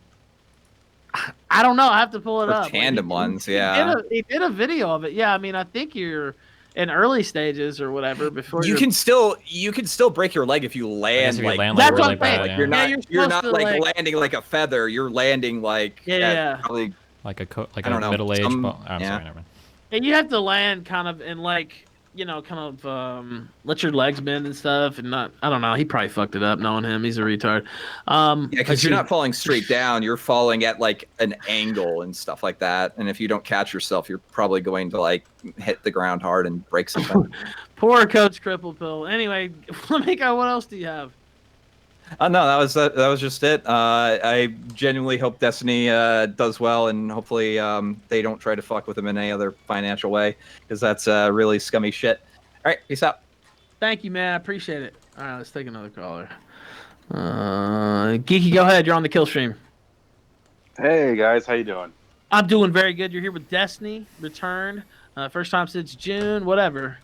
Speaker 4: I don't know. I have to pull it
Speaker 5: For
Speaker 4: up.
Speaker 5: tandem ones, yeah.
Speaker 4: He did a video of it. Yeah, I mean, I think you're in early stages or whatever before
Speaker 5: You can still break your leg if you land
Speaker 1: if you
Speaker 5: like
Speaker 1: land,
Speaker 4: That's
Speaker 1: really
Speaker 4: what I'm
Speaker 1: bad,
Speaker 4: saying.
Speaker 1: yeah.
Speaker 5: you're not
Speaker 4: you're
Speaker 5: you're
Speaker 4: supposed
Speaker 5: not
Speaker 4: to,
Speaker 5: like
Speaker 4: like-
Speaker 5: landing like a feather. You're landing like
Speaker 4: Yeah.
Speaker 5: at probably
Speaker 1: Like a
Speaker 5: I don't know,
Speaker 1: middle-aged.
Speaker 5: some-
Speaker 1: I'm
Speaker 5: yeah.
Speaker 1: sorry, never mind.
Speaker 4: And you have to land kind of in like, let your legs bend and stuff, and not. I don't know. He probably fucked it up. Knowing him, he's a retard.
Speaker 5: yeah, because you're not falling straight down. You're falling at like an angle and stuff like that. And if you don't catch yourself, you're probably going to like hit the ground hard and break something.
Speaker 4: Poor Coach Cripple Pill. Anyway, Flamenco, what else do you have?
Speaker 5: No, that was just it. I genuinely hope Destiny does well, and hopefully they don't try to fuck with him in any other financial way, because that's really scummy shit. All right, peace out.
Speaker 4: Thank you, man. I appreciate it. All right, let's take another caller. Geeky, go ahead. You're on the Killstream.
Speaker 6: Hey guys, how you doing?
Speaker 4: I'm doing very good. You're here with Destiny Return. First time since June, whatever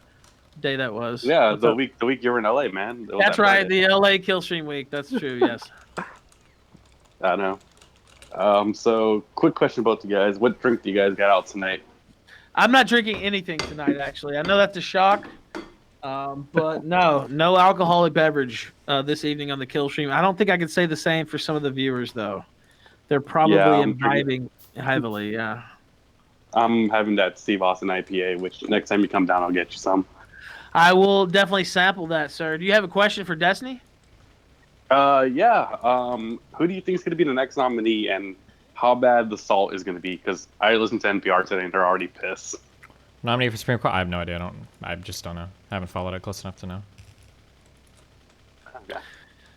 Speaker 4: day that was.
Speaker 6: Yeah,
Speaker 4: What's
Speaker 6: the
Speaker 4: up?
Speaker 6: week you were in LA, man. It was
Speaker 4: That's
Speaker 6: that
Speaker 4: right,
Speaker 6: Friday.
Speaker 4: the LA Killstream week. That's true. Yes.
Speaker 6: I know. So quick question about you guys. What drink do you guys got out tonight?
Speaker 4: I'm not drinking anything tonight. Actually, I know that's a shock, but no alcoholic beverage this evening on the Killstream. I don't think I could say the same for some of the viewers though. They're probably
Speaker 6: Yeah, I'm
Speaker 4: imbibing heavily. Yeah.
Speaker 6: I'm having that Steve Austin IPA, which next time you come down, I'll get you some.
Speaker 4: I will definitely sample that, sir. Do you have a question for Destiny?
Speaker 6: Yeah. Who do you think is going to be the next nominee, and how bad the salt is going to be? Because I listened to NPR today, and they're already pissed.
Speaker 1: Nominee for Supreme Court? I have no idea. I just don't know. I haven't followed it close enough to know.
Speaker 6: Yeah.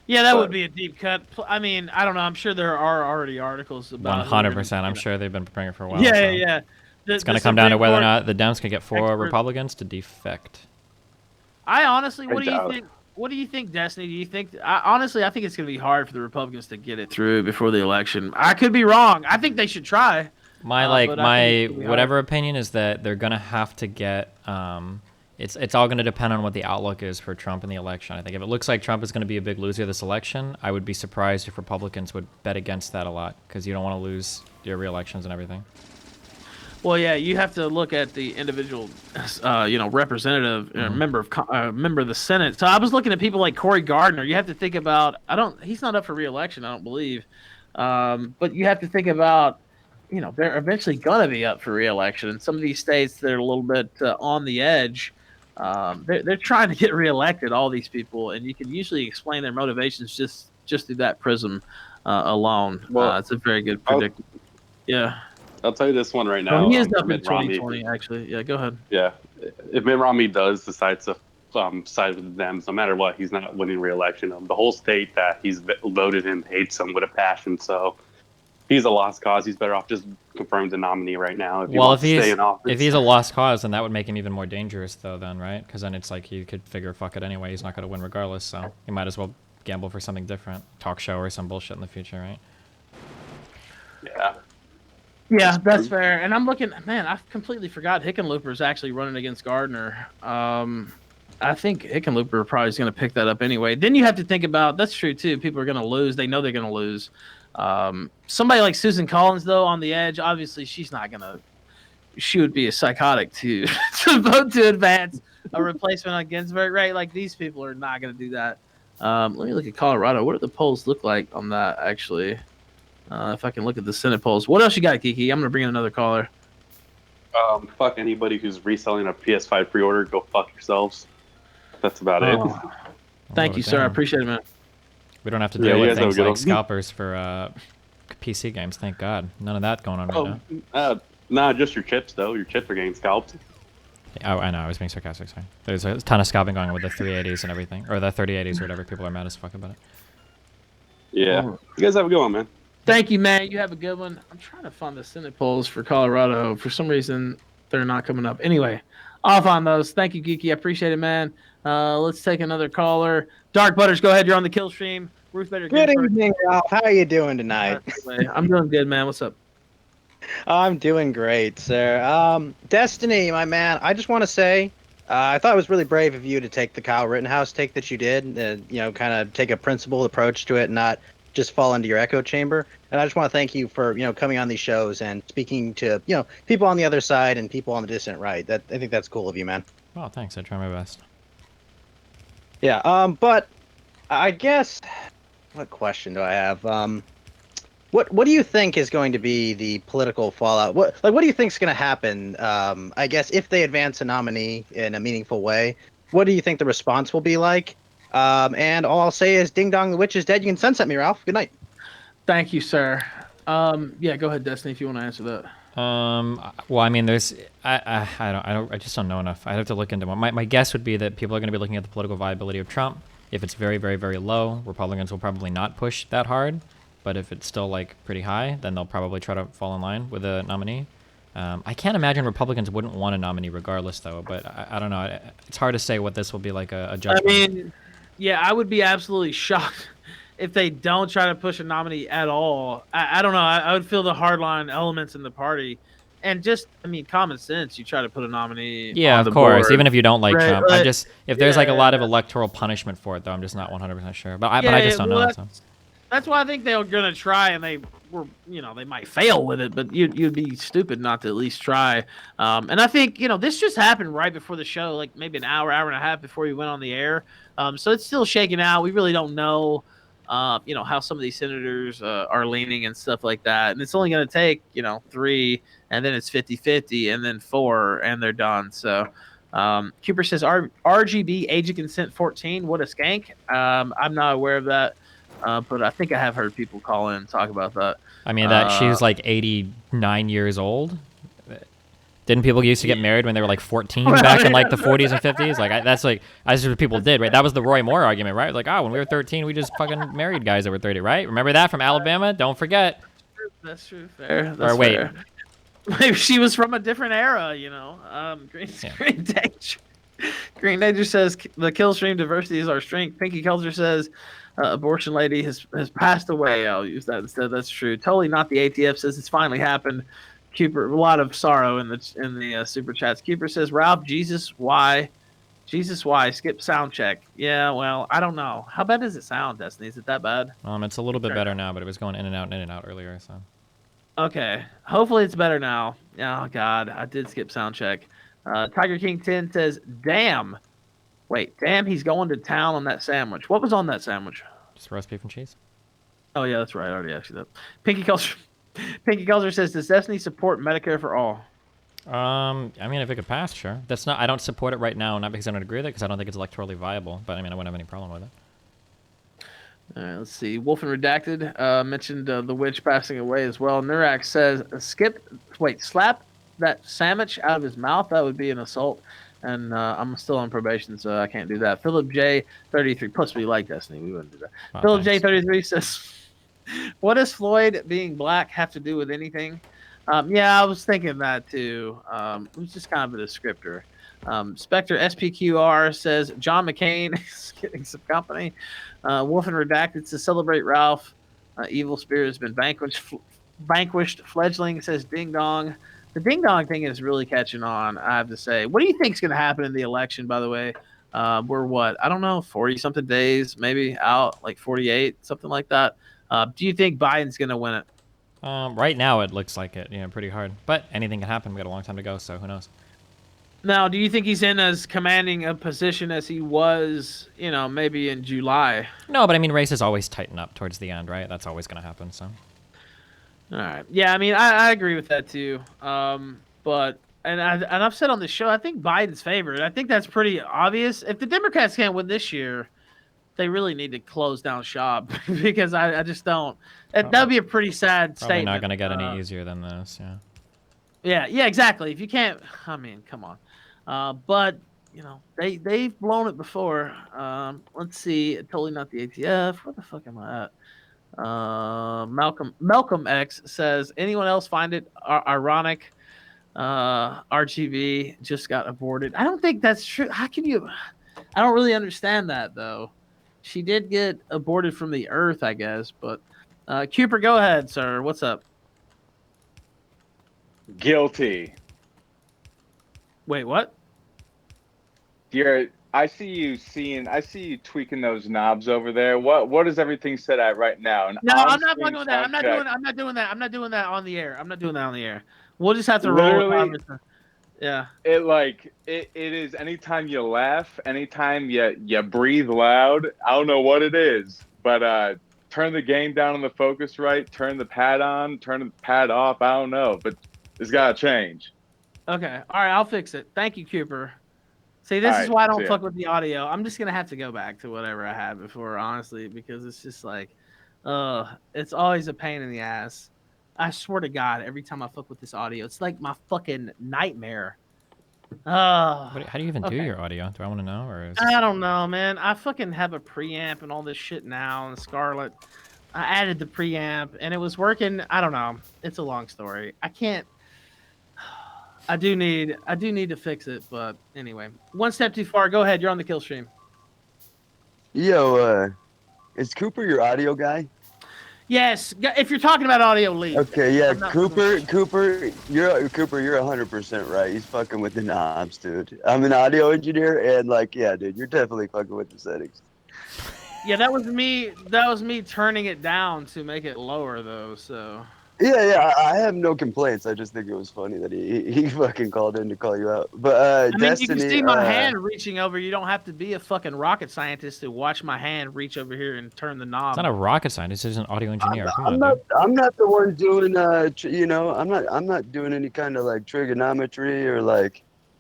Speaker 4: Yeah, that
Speaker 6: But-
Speaker 4: would be a deep cut. I mean, I don't know. I'm sure there are already articles about
Speaker 1: 100%. I'm sure they've been preparing it for a while.
Speaker 4: Yeah,
Speaker 1: so.
Speaker 4: yeah.
Speaker 1: It's going to come down to whether or not the Dems can get 4
Speaker 4: expert-
Speaker 1: Republicans to defect.
Speaker 4: I honestly, what
Speaker 6: I
Speaker 4: do you
Speaker 6: doubt it.
Speaker 4: think? What do you think, Destiny? Do you think? Honestly, I think it's going to be hard for the Republicans to get it through before the election. I could be wrong. I think they should try.
Speaker 1: My
Speaker 4: but I think it's gonna be
Speaker 1: whatever
Speaker 4: hard.
Speaker 1: opinion is that they're gonna have to get. It's all gonna depend on what the outlook is for Trump in the election. I think if it looks like Trump is gonna be a big loser this election, I would be surprised if Republicans would bet against that a lot because you don't want to lose your re-elections and everything.
Speaker 4: Well, yeah, you have to look at the individual, representative, member of the Senate. So I was looking at people like Cory Gardner. You have to think about. He's not up for re-election, I don't believe. But you have to think about. They're eventually going to be up for re-election. In some of these states, they're a little bit on the edge. They're trying to get re-elected, all these people, and you can usually explain their motivations just through that prism alone.
Speaker 6: Well,
Speaker 4: It's a very good predict. Yeah.
Speaker 6: I'll tell you this one right now.
Speaker 4: He is up in
Speaker 6: Mitt Romney.
Speaker 4: 2020, actually. Yeah, go ahead.
Speaker 6: Yeah, if Mitt Romney does decide to side with the Dems, no matter what, he's not winning re-election. The whole state that he's voted him hates him with a passion. So he's a lost cause. He's better off just confirming the nominee right now. If he wants to stay in office.
Speaker 1: If he's a lost cause, then that would make him even more dangerous, though. Then, right? Because then it's like he could figure, fuck it anyway. He's not going to win regardless, so he might as well gamble for something different, talk show or some bullshit in the future, right?
Speaker 6: Yeah.
Speaker 4: Yeah, that's fair. And I'm looking, man, I completely forgot Hickenlooper's actually running against Gardner. I think Hickenlooper probably is going to pick that up anyway. Then you have to think about, that's true too, people are going to lose. They know they're going to lose. Somebody like Susan Collins, though, on the edge, obviously she's not going to, she would be a psychotic to vote to advance a replacement on Ginsburg, right? Like these people are not going to do that. Let me look at Colorado. What do the polls look like on that, actually? If I can look at the Senate polls. What else you got, Kiki? I'm going to bring in another caller.
Speaker 6: Fuck anybody who's reselling a PS5 pre-order. Go fuck yourselves. That's about it.
Speaker 4: Thank you, sir. I
Speaker 1: damn.
Speaker 4: appreciate it, man.
Speaker 1: We don't have to
Speaker 6: Yeah,
Speaker 1: deal
Speaker 6: you
Speaker 1: with
Speaker 6: guys have a
Speaker 1: things
Speaker 6: good
Speaker 1: like
Speaker 6: one.
Speaker 1: scalpers for PC games. Thank God. None of that going on right now.
Speaker 6: Nah, just your chips, though. Your chips are getting scalped.
Speaker 1: Oh, I know. I was being sarcastic. Sorry. There's a ton of scalping going on with the 380s and everything, or the 3080s or whatever. People are mad as fuck about it.
Speaker 6: Yeah. You guys have a good one, man.
Speaker 4: Thank you, man. You have a good one. I'm trying to find the Senate polls for Colorado. For some reason, they're not coming up. Anyway, I'll find those. Thank you, Geeky. I appreciate it, man. Let's take another caller. Dark Butters, go ahead. You're on the kill stream. Ruth Bader
Speaker 7: Good
Speaker 4: Ginsburg.
Speaker 7: evening, Ralph. How are you doing tonight?
Speaker 4: I'm doing good, man. What's up?
Speaker 7: I'm doing great, sir. Destiny, my man, I just want to say, I thought it was really brave of you to take the Kyle Rittenhouse take that you did, kind of take a principled approach to it, not just fall into your echo chamber. And I just want to thank you for, coming on these shows and speaking to, people on the other side and people on the distant right. I think that's cool of you, man.
Speaker 1: Oh, thanks. I try my best.
Speaker 7: Yeah, but I guess, what question do I have? What do you think is going to be the political fallout? What do you think is going to happen? I guess if they advance a nominee in a meaningful way, what do you think the response will be like? And all I'll say is, ding dong, the witch is dead. You can sunset me, Ralph. Good night.
Speaker 4: Thank you, sir. Yeah, go ahead, Destiny, if you want to answer that.
Speaker 1: Well, I mean, I just don't know enough. I have to look into it. My guess would be that people are going to be looking at the political viability of Trump. If it's very, very, very low, Republicans will probably not push that hard. But if it's still like pretty high, then they'll probably try to fall in line with a nominee. I can't imagine Republicans wouldn't want a nominee regardless, though. But I don't know. It's hard to say what this will be like a judgment.
Speaker 4: I mean, yeah, I would be absolutely shocked if they don't try to push a nominee at all. I don't know. I would feel the hardline elements in the party. And just, I mean, common sense, you try to put a nominee
Speaker 1: Yeah,
Speaker 4: on
Speaker 1: of
Speaker 4: the
Speaker 1: course.
Speaker 4: board.
Speaker 1: Even if you don't like
Speaker 4: Right,
Speaker 1: Trump, if there's like a lot of
Speaker 4: yeah.
Speaker 1: electoral punishment for it, though, I'm just not 100% sure. But I just don't know. So.
Speaker 4: That's why I think they're gonna try, and they might fail with it, but you'd be stupid not to at least try. And I think this just happened right before the show, like maybe an hour and a half before we went on the air. So it's still shaking out. We really don't know, how some of these senators are leaning and stuff like that. And it's only gonna take 3, and then it's 50-50, and then 4, and they're done. So Cooper says RGB age of consent 14. What a skank. I'm not aware of that, but I think I have heard people call in and talk about that.
Speaker 1: I mean, that she's like 89 years old. Didn't people used to get married when they were like 14 back in like the 40s and 50s? Like that's what people did, right? That was the Roy Moore argument, right? Like, oh, when we were 13, we just fucking married guys that were 30, right? Remember that from Alabama? Don't forget.
Speaker 4: That's true. Fair. That's
Speaker 1: or wait,
Speaker 4: fair. Maybe she was from a different era, you know. Green Danger says the Killstream diversity is our strength. Pinky Culture says abortion lady has passed away. I'll use that instead. That's true. Totally not the ATF says it's finally happened. Cooper, a lot of sorrow in the super chats. Cooper says Ralph, Jesus, why? Skip sound check. Yeah, well, I don't know. How bad does it sound, Destiny? Is it that bad?
Speaker 1: It's a little bit better now, but it was going in and out earlier. So.
Speaker 4: Okay, hopefully it's better now. Oh God, I did skip sound check. Tiger King 10 says, "Damn, wait, damn, he's going to town on that sandwich. What was on that sandwich?
Speaker 1: Just roast beef and cheese.
Speaker 4: Oh yeah, that's right. I already asked you that. Pinky Culture says, "Does Destiny support Medicare for all?"
Speaker 1: I mean, if it could pass, sure. That's not. I don't support it right now, not because I don't agree with it, because I don't think it's electorally viable. But I mean, I wouldn't have any problem with it.
Speaker 4: All right, let's see. Wolf and Redacted mentioned the witch passing away as well. Nurak says, slap that sandwich out of his mouth. That would be an assault. And I'm still on probation, so I can't do that. Philip J. 33. Plus, we like Destiny. We wouldn't do that.
Speaker 1: Oh,
Speaker 4: Philip
Speaker 1: thanks.
Speaker 4: J. 33 says, what does Floyd being black have to do with anything? Yeah, I was thinking that too. It was just kind of a descriptor. Spectre SPQR says John McCain is getting some company. Wolf and Redacted to celebrate Ralph. Evil spirit has been vanquished. Fledgling says ding dong. The ding dong thing is really catching on, I have to say. What do you think is going to happen in the election, by the way? We're what? I don't know, 40 something days, maybe out, like 48, something like that. Do you think Biden's going to win it?
Speaker 1: Right now, it looks like it, pretty hard. But anything can happen. We got a long time to go, so who knows?
Speaker 4: Now, do you think he's in as commanding a position as he was, maybe in July?
Speaker 1: No, but I mean, races always tighten up towards the end, right? That's always going to happen, so.
Speaker 4: All right. Yeah, I mean, I agree with that, too. But I've said on the show, I think Biden's favored. I think that's pretty obvious. If the Democrats can't win this year, they really need to close down shop because I just don't. That would be a pretty sad
Speaker 1: Probably
Speaker 4: statement.
Speaker 1: not going to get any easier than this,
Speaker 4: yeah. Yeah, exactly. If you can't, I mean, come on. But they've blown it before. Let's see. Totally not the ATF. Where the fuck am I at? Malcolm X says, anyone else find it ironic? RGB just got aborted. I don't think that's true. How can you? I don't really understand that though. She did get aborted from the earth, I guess. But Cooper, go ahead, sir. What's up?
Speaker 8: Guilty.
Speaker 4: Wait, what?
Speaker 8: I see you tweaking those knobs over there. What is everything set at right now?
Speaker 4: No, I'm not fucking with that. I'm not doing that on the air. We'll just have to roll it. Yeah.
Speaker 8: It is anytime you laugh, anytime you breathe loud. I don't know what it is, but turn the game down on the focus right, turn the pad on, turn the pad off. I don't know, but it's gotta change.
Speaker 4: Okay. All right, I'll fix it. Thank you, Cooper. See, this is why I don't fuck with the audio. I'm just gonna have to go back to whatever I had before, honestly, because it's just like, it's always a pain in the ass. I swear to God, every time I fuck with this audio, it's like my fucking nightmare.
Speaker 1: How do you even do your audio? Do I want to know, or?
Speaker 4: I don't know, man. I fucking have a preamp and all this shit now, and Scarlett. I added the preamp, and it was working. I don't know. It's a long story. I can't. I do need to fix it, but anyway, one step too far. Go ahead. You're on the kill stream.
Speaker 9: Yo, is Cooper your audio guy?
Speaker 4: Yes. If you're talking about audio, leave.
Speaker 9: Okay, yeah, Cooper, you're 100% right. He's fucking with the knobs, dude. I'm an audio engineer, and yeah, dude, you're definitely fucking with the settings.
Speaker 4: Yeah, that was me. That was me turning it down to make it lower, though. So.
Speaker 9: Yeah, I have no complaints. I just think it was funny that he fucking called in to call you out. But Destiny,
Speaker 4: you can see my hand reaching over. You don't have to be a fucking rocket scientist to watch my hand reach over here and turn the knob.
Speaker 1: It's not a rocket scientist. It's an audio engineer.
Speaker 9: I'm not the one doing I'm not doing any kind of trigonometry or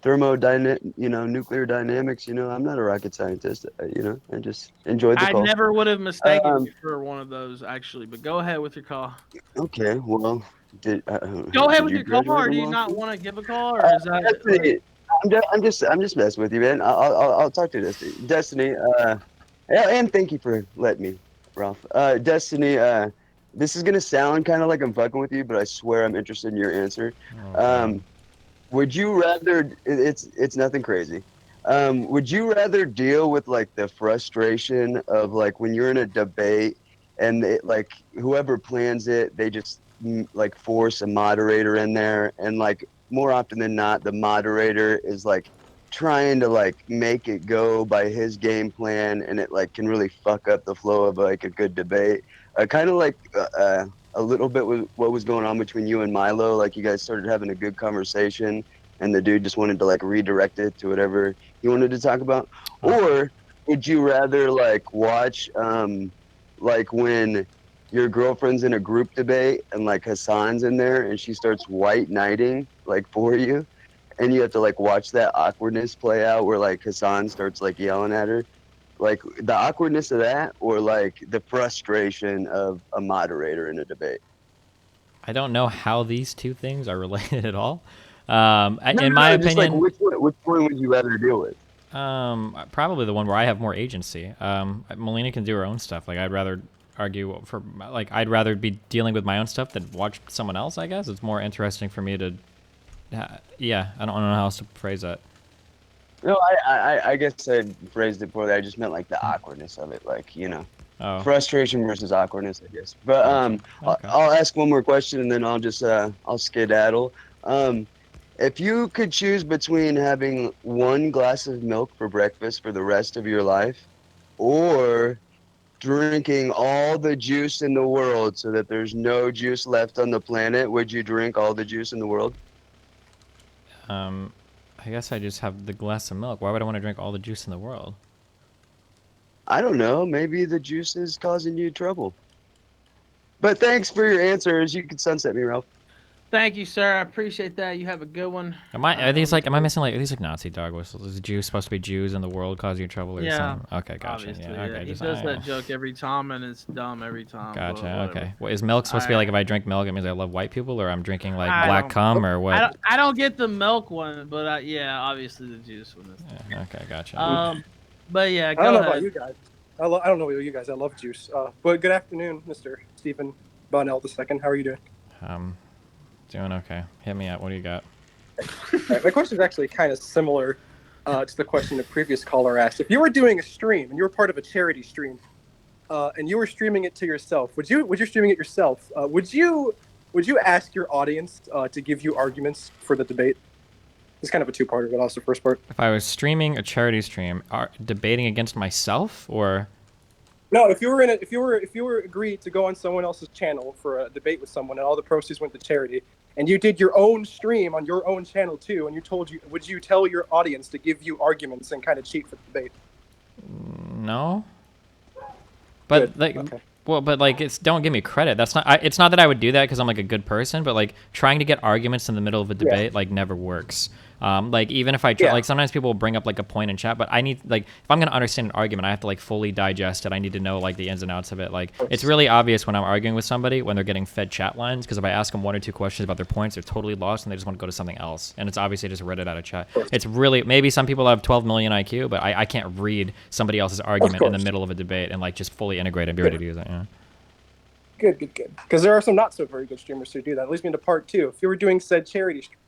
Speaker 9: thermodynamic, nuclear dynamics. I'm not a rocket scientist. I just enjoyed the
Speaker 4: I
Speaker 9: call.
Speaker 4: never would have mistaken
Speaker 9: Um,
Speaker 4: you for one of those, actually. But go ahead with your call.
Speaker 9: Okay, well,
Speaker 4: Go ahead
Speaker 9: did
Speaker 4: with
Speaker 9: you
Speaker 4: your call,
Speaker 9: graduate
Speaker 4: or do
Speaker 9: from
Speaker 4: you
Speaker 9: law
Speaker 4: not
Speaker 9: school?
Speaker 4: want to give a call, or is that
Speaker 9: Destiny,
Speaker 4: like,
Speaker 9: I'm just messing with you, man. I'll talk to you, Destiny. Destiny, and thank you for letting me, Ralph. Destiny, this is gonna sound kind of like I'm fucking with you, but I swear I'm interested in your answer.
Speaker 1: Oh, God.
Speaker 9: Would you rather? It's nothing crazy. Would you rather deal with like the frustration of like when you're in a debate and like whoever plans it, they just like force a moderator in there, and like more often than not, the moderator is like trying to like make it go by his game plan, and it like can really fuck up the flow of like a good debate. Kind of like a little bit with what was going on between you and Milo. Like you guys started having a good conversation, and the dude just wanted to like redirect it to whatever he wanted to talk about. Or would you rather like watch like when your girlfriend's in a group debate and like Hassan's in there and she starts white knighting like for you, and you have to like watch that awkwardness play out where like Hassan starts like yelling at her, like the awkwardness of that, or like the frustration of a moderator in a debate?
Speaker 1: I don't know how these two things are related at all.
Speaker 9: No,
Speaker 1: In my
Speaker 9: just like
Speaker 1: opinion,
Speaker 9: which one would you rather deal with?
Speaker 1: probably the one where I have more agency. Melina can do her own stuff. Like I'd rather argue for, like I'd rather be dealing with my own stuff than watch someone else. I guess it's more interesting for me to. Yeah, I don't know how else to phrase that.
Speaker 9: No, I guess I phrased it poorly. I just meant like the awkwardness of it, like
Speaker 1: Oh,
Speaker 9: frustration versus awkwardness, I guess. But
Speaker 1: gotcha. Okay.
Speaker 9: I'll ask one more question and then I'll just I'll skedaddle. If you could choose between having one glass of milk for breakfast for the rest of your life, or drinking all the juice in the world so that there's no juice left on the planet, would you drink all the juice in the world?
Speaker 1: I guess I just have the glass of milk. Why would I want to drink all the juice in the world?
Speaker 9: I don't know. Maybe the juice is causing you trouble. But thanks for your answers. You can sunset me, Ralph.
Speaker 4: thank you, sir. I appreciate that. You have a good one.
Speaker 1: Are these like? Am I missing like? Are these like Nazi dog whistles? Is Jews supposed to be Jews in the world causing you trouble or
Speaker 4: Yeah,
Speaker 1: something? Okay, gotcha.
Speaker 4: obviously.
Speaker 1: Yeah, okay.
Speaker 4: He
Speaker 1: just,
Speaker 4: does
Speaker 1: I-
Speaker 4: that joke every time, and it's dumb every time. but
Speaker 1: Gotcha.
Speaker 4: whatever.
Speaker 1: Okay. Well, is milk supposed to be like if I drink milk, it means I love white people, or I'm drinking like black
Speaker 4: don't-
Speaker 1: cum, or what?
Speaker 4: I don't get the milk one, but yeah, obviously the juice one is.
Speaker 1: Yeah, okay, gotcha.
Speaker 4: But yeah,
Speaker 10: I
Speaker 4: go
Speaker 10: don't know
Speaker 4: ahead.
Speaker 10: about you guys. I don't know about you guys. I love juice. But good afternoon, Mr. Stephen Bonnell II. How are you doing?
Speaker 1: Doing okay. Hit me up. What do you got?
Speaker 10: All right, my question is actually kind of similar to the question the previous caller asked. If you were doing a stream and you were part of a charity stream, and you were streaming it to yourself, would you streaming it yourself? Would you ask your audience to give you arguments for the debate? It's kind of a two-parter, but also the first part.
Speaker 1: If I was streaming a charity stream, debating against myself, or
Speaker 10: No, if you were agreed to go on someone else's channel for a debate with someone, and all the proceeds went to charity, and you did your own stream on your own channel too, and would you tell your audience to give you arguments and kind of cheat for the debate?
Speaker 1: no? But
Speaker 10: Good.
Speaker 1: like,
Speaker 10: Okay.
Speaker 1: well, but like, don't give me credit. That's not. It's not that I would do that because I'm like a good person, but like trying to get arguments in the middle of a debate like never works. Like even if I try, like sometimes people will bring up like a point in chat, but I need like if I'm gonna understand an argument, I have to like fully digest it. I need to know like the ins and outs of it. Like it's really obvious when I'm arguing with somebody when they're getting fed chat lines, because if I ask them one or two questions about their points, they're totally lost and they just want to go to something else. And it's obviously just read it out of chat. It's really, maybe some people have 12 million IQ, but I can't read somebody else's argument in the middle of a debate and like just fully integrate and be ready to use it. Yeah.
Speaker 10: Good. Because there are some not so very good streamers who do that. At least me to part two. If you were doing said charity stream,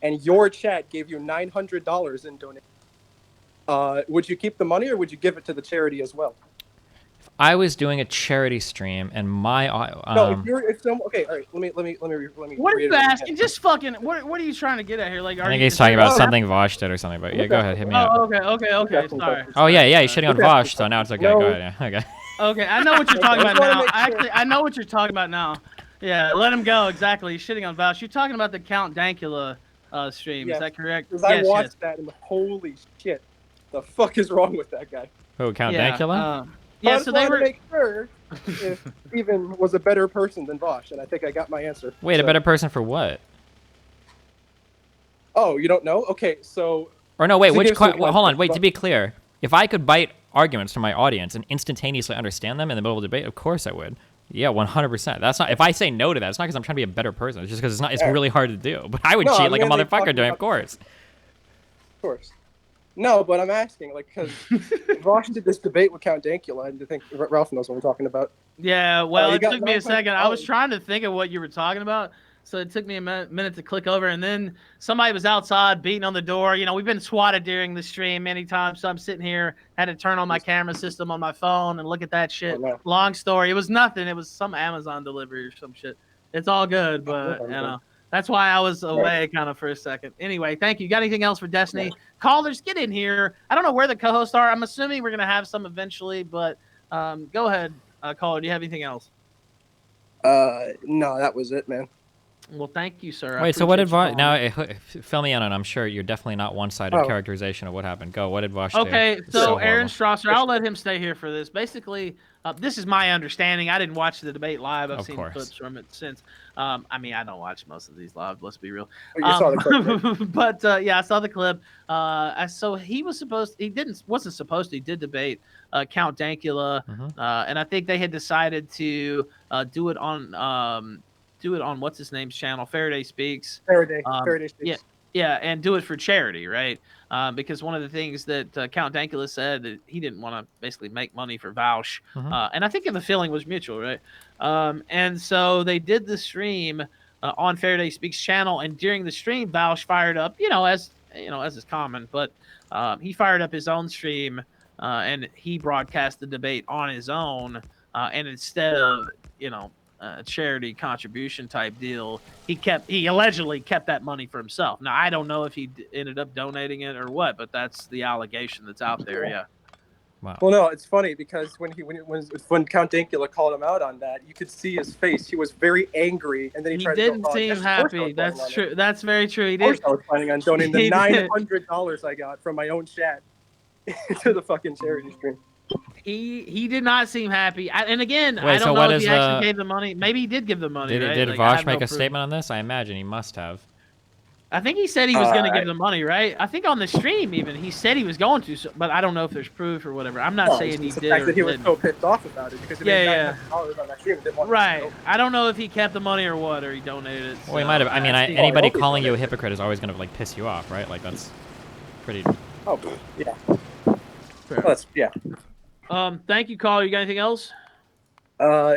Speaker 10: and your chat gave you $900 in donation, would you keep the money or would you give it to the charity as well?
Speaker 1: If I was doing a charity stream and my
Speaker 10: no, okay, all right. Let me.
Speaker 4: What are you asking? Just fucking. What are you trying to get at here? Like,
Speaker 1: I think he's talking about something Vosh did or something. But yeah, go ahead, hit me up.
Speaker 4: Okay. Sorry.
Speaker 1: Oh yeah, he's shitting on Vosh, so now it's okay. Go ahead. Yeah. Okay.
Speaker 4: Okay, I know what you're talking about now. Actually, I know what you're talking about now. Yeah, let him go. Exactly. He's shitting on Vosh. You're talking about the Count Dankula stream. Is that correct?
Speaker 10: Because I watched that and holy shit, the fuck is wrong with that guy?
Speaker 1: Who, Count Dankula?
Speaker 4: Yeah, so they were.
Speaker 10: To make sure if Steven was a better person than Vosh, and I think I got my answer.
Speaker 1: Wait, a better person for what?
Speaker 10: Oh, you don't know? Okay, so.
Speaker 1: Or no, wait,
Speaker 10: To
Speaker 1: which
Speaker 10: give some
Speaker 1: hold on,
Speaker 10: context,
Speaker 1: wait,
Speaker 10: but-
Speaker 1: to be clear, if I could bite arguments from my audience and instantaneously understand them in the middle of a debate, of course I would. Yeah, 100%. That's not, if I say no to that, it's not because I'm trying to be a better person. It's just because it's really hard to do. But I would
Speaker 10: No,
Speaker 1: cheat
Speaker 10: I'm
Speaker 1: like a
Speaker 10: mainly
Speaker 1: motherfucker
Speaker 10: talking
Speaker 1: doing, of
Speaker 10: about-
Speaker 1: course.
Speaker 10: Of course. No, but I'm asking, like, because Vosh did this debate with Count Dankula, and I think Ralph knows what we're talking about.
Speaker 4: Yeah, well,
Speaker 10: he
Speaker 4: it
Speaker 10: got
Speaker 4: took me a second. I was
Speaker 10: $900.
Speaker 4: trying to think of what you were talking about, so it took me a minute to click over, and then somebody was outside beating on the door. You know, we've been swatted during the stream many times, so I'm sitting here, had to turn on my camera system on my phone and look at that shit.
Speaker 10: Oh, no.
Speaker 4: Long story. It was nothing. It was some Amazon delivery or some shit. It's all good, but, you know. That's why I was away kind of for a second. Anyway, thank you. Got anything else for Destiny? Callers, get in here. I don't know where the co-hosts are. I'm assuming we're going to have some eventually, but go ahead, caller. Do you have anything else?
Speaker 10: No, that was it, man.
Speaker 4: Well, thank you, sir. I
Speaker 1: Wait, so what did
Speaker 4: appreciate you
Speaker 1: Vosh,
Speaker 4: calling.
Speaker 1: now fill me in on, I'm sure you're definitely not one-sided
Speaker 10: Oh.
Speaker 1: characterization of what happened. Go, what did Vosh do?
Speaker 4: Okay,
Speaker 1: It's
Speaker 4: so Aaron
Speaker 1: horrible.
Speaker 4: Strasser, I'll let him stay here for this. Basically, this is my understanding. I didn't watch the debate live. I've
Speaker 1: Of
Speaker 4: seen
Speaker 1: course.
Speaker 4: clips from it since. I mean, I don't watch most of these live. Let's be real.
Speaker 10: You saw the clip, right?
Speaker 4: But yeah, I saw the clip. So he was supposed. Wasn't supposed to. He did debate Count Dankula, and I think they had decided to do it on what's his name's channel, Faraday Speaks.
Speaker 10: Faraday Speaks.
Speaker 4: Yeah. Yeah, and do it for charity, right? Because one of the things that Count Dankula said that he didn't want to basically make money for Vaush, and I think the feeling was mutual, right? And so they did the stream on Faraday Speaks channel, and during the stream, Vaush fired up, as is common, but he fired up his own stream and he broadcast the debate on his own, and instead of a charity contribution type deal, he allegedly kept that money for himself. Now I don't know if he ended up donating it or what, but that's the allegation that's out there. Yeah.
Speaker 1: Wow.
Speaker 10: Well, no, it's funny because when Count Dankula called him out on that, you could see his face. He was very angry, and then he tried
Speaker 4: didn't
Speaker 10: to go,
Speaker 4: seem happy. That's true. That's very true. He
Speaker 10: Of course
Speaker 4: did.
Speaker 10: I was planning on donating the
Speaker 4: He did.
Speaker 10: $900 I got from my own chat to the fucking charity stream.
Speaker 4: He did not seem happy. And again,
Speaker 1: Wait,
Speaker 4: I
Speaker 1: so
Speaker 4: don't
Speaker 1: what
Speaker 4: know if
Speaker 1: is
Speaker 4: he actually gave the money. Maybe he did give the money.
Speaker 1: Did
Speaker 4: right? Like, I
Speaker 1: Vosh
Speaker 4: have no
Speaker 1: make a
Speaker 4: proof.
Speaker 1: statement on this? I imagine he must have.
Speaker 4: I think he said he was going to give the money, right? I think on the stream even he said he was going to, but I don't know if there's proof or whatever. I'm not saying he
Speaker 10: It's the
Speaker 4: did
Speaker 10: fact
Speaker 4: or
Speaker 10: that he was
Speaker 4: didn't.
Speaker 10: so pissed off about it because he made $900 on that stream and didn't want
Speaker 4: Right.
Speaker 10: to
Speaker 4: I don't know if he kept the money or what, or he donated it.
Speaker 1: Well, he might have. I mean,
Speaker 4: I think-
Speaker 1: anybody
Speaker 10: hope he
Speaker 1: calling you a
Speaker 10: donated.
Speaker 1: hypocrite is always going to piss you off, right? Like that's pretty.
Speaker 10: Oh, yeah.
Speaker 4: Fair.
Speaker 10: Well, yeah.
Speaker 4: Thank you, caller. You got anything else?
Speaker 10: Nah,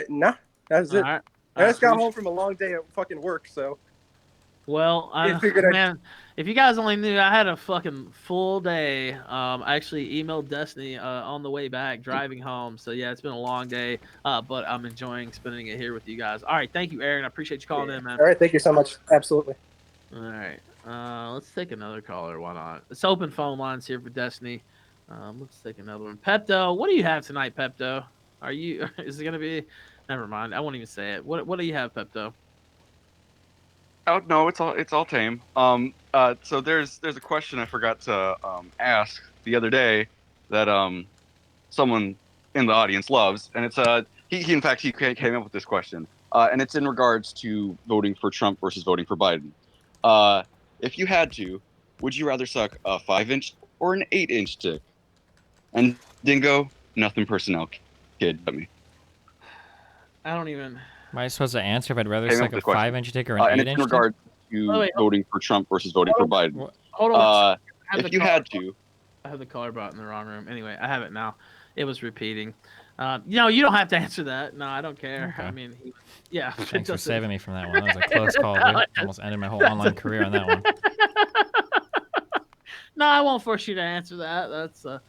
Speaker 10: that was it.
Speaker 4: All right.
Speaker 10: I just got home from a long day at fucking work, so.
Speaker 4: Well,
Speaker 10: Yeah, figured I'd-
Speaker 4: man, if you guys only knew, I had a fucking full day. I actually emailed Destiny on the way back, driving home. So yeah, it's been a long day, but I'm enjoying spending it here with you guys. All right, thank you, Aaron. I appreciate you calling in, man.
Speaker 10: All right, thank you so much. Absolutely.
Speaker 4: All right, let's take another caller. Why not? It's open phone lines here for Destiny. Let's take another one. Pepto, what do you have tonight, Pepto? Are you? Is it gonna be? Never mind. I won't even say it. What do you have, Pepto?
Speaker 11: Oh no, it's all tame. So there's a question I forgot to ask the other day that someone in the audience loves, and it's he in fact he came up with this question, and it's in regards to voting for Trump versus voting for Biden. If you had to, would you rather suck a 5-inch or an 8-inch dick? And Dingo, nothing personnel, kid, but me.
Speaker 4: I don't even.
Speaker 1: Am I supposed to answer if I'd rather
Speaker 11: Came
Speaker 1: suck
Speaker 11: up with
Speaker 1: a
Speaker 11: the question.
Speaker 1: 5-inch dick or an
Speaker 11: And
Speaker 1: 8-inch
Speaker 11: it's in
Speaker 1: dick?
Speaker 11: regards to
Speaker 4: wait.
Speaker 11: voting for Trump versus voting for Biden.
Speaker 4: Hold on. I have
Speaker 11: If
Speaker 4: the
Speaker 11: you
Speaker 4: caller-
Speaker 11: had to,
Speaker 4: I have the caller bot in the wrong room. Anyway, I have it now. It was repeating. You don't have to answer that. No, I don't care.
Speaker 1: Okay.
Speaker 4: I mean, yeah.
Speaker 1: Thanks for saving me from that one. That was a close call, dude. Almost ended my whole online career on that one.
Speaker 4: No, I won't force you to answer that. That's a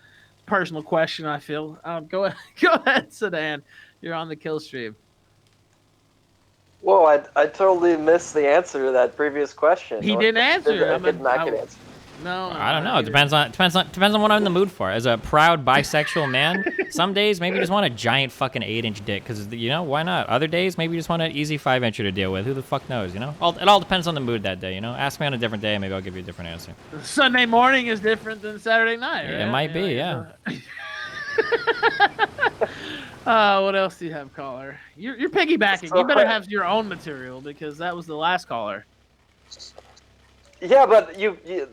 Speaker 4: personal question, I feel. Go ahead, go ahead, Sedan. You're on the kill stream.
Speaker 12: Whoa, I totally missed the answer to that previous question.
Speaker 4: He didn't answer.
Speaker 12: I could answer.
Speaker 4: No,
Speaker 1: I don't know. It depends on what I'm in the mood for. As a proud bisexual man, some days maybe you just want a giant fucking 8-inch dick because why not? Other days maybe you just want an easy 5-incher to deal with. Who the fuck knows? It all depends on the mood that day. Ask me on a different day, maybe I'll give you a different answer.
Speaker 4: Sunday morning is different than Saturday night. Right?
Speaker 1: It might be, yeah.
Speaker 4: What else do you have, caller? You're piggybacking. You better have your own material because that was the last caller.
Speaker 12: Yeah, but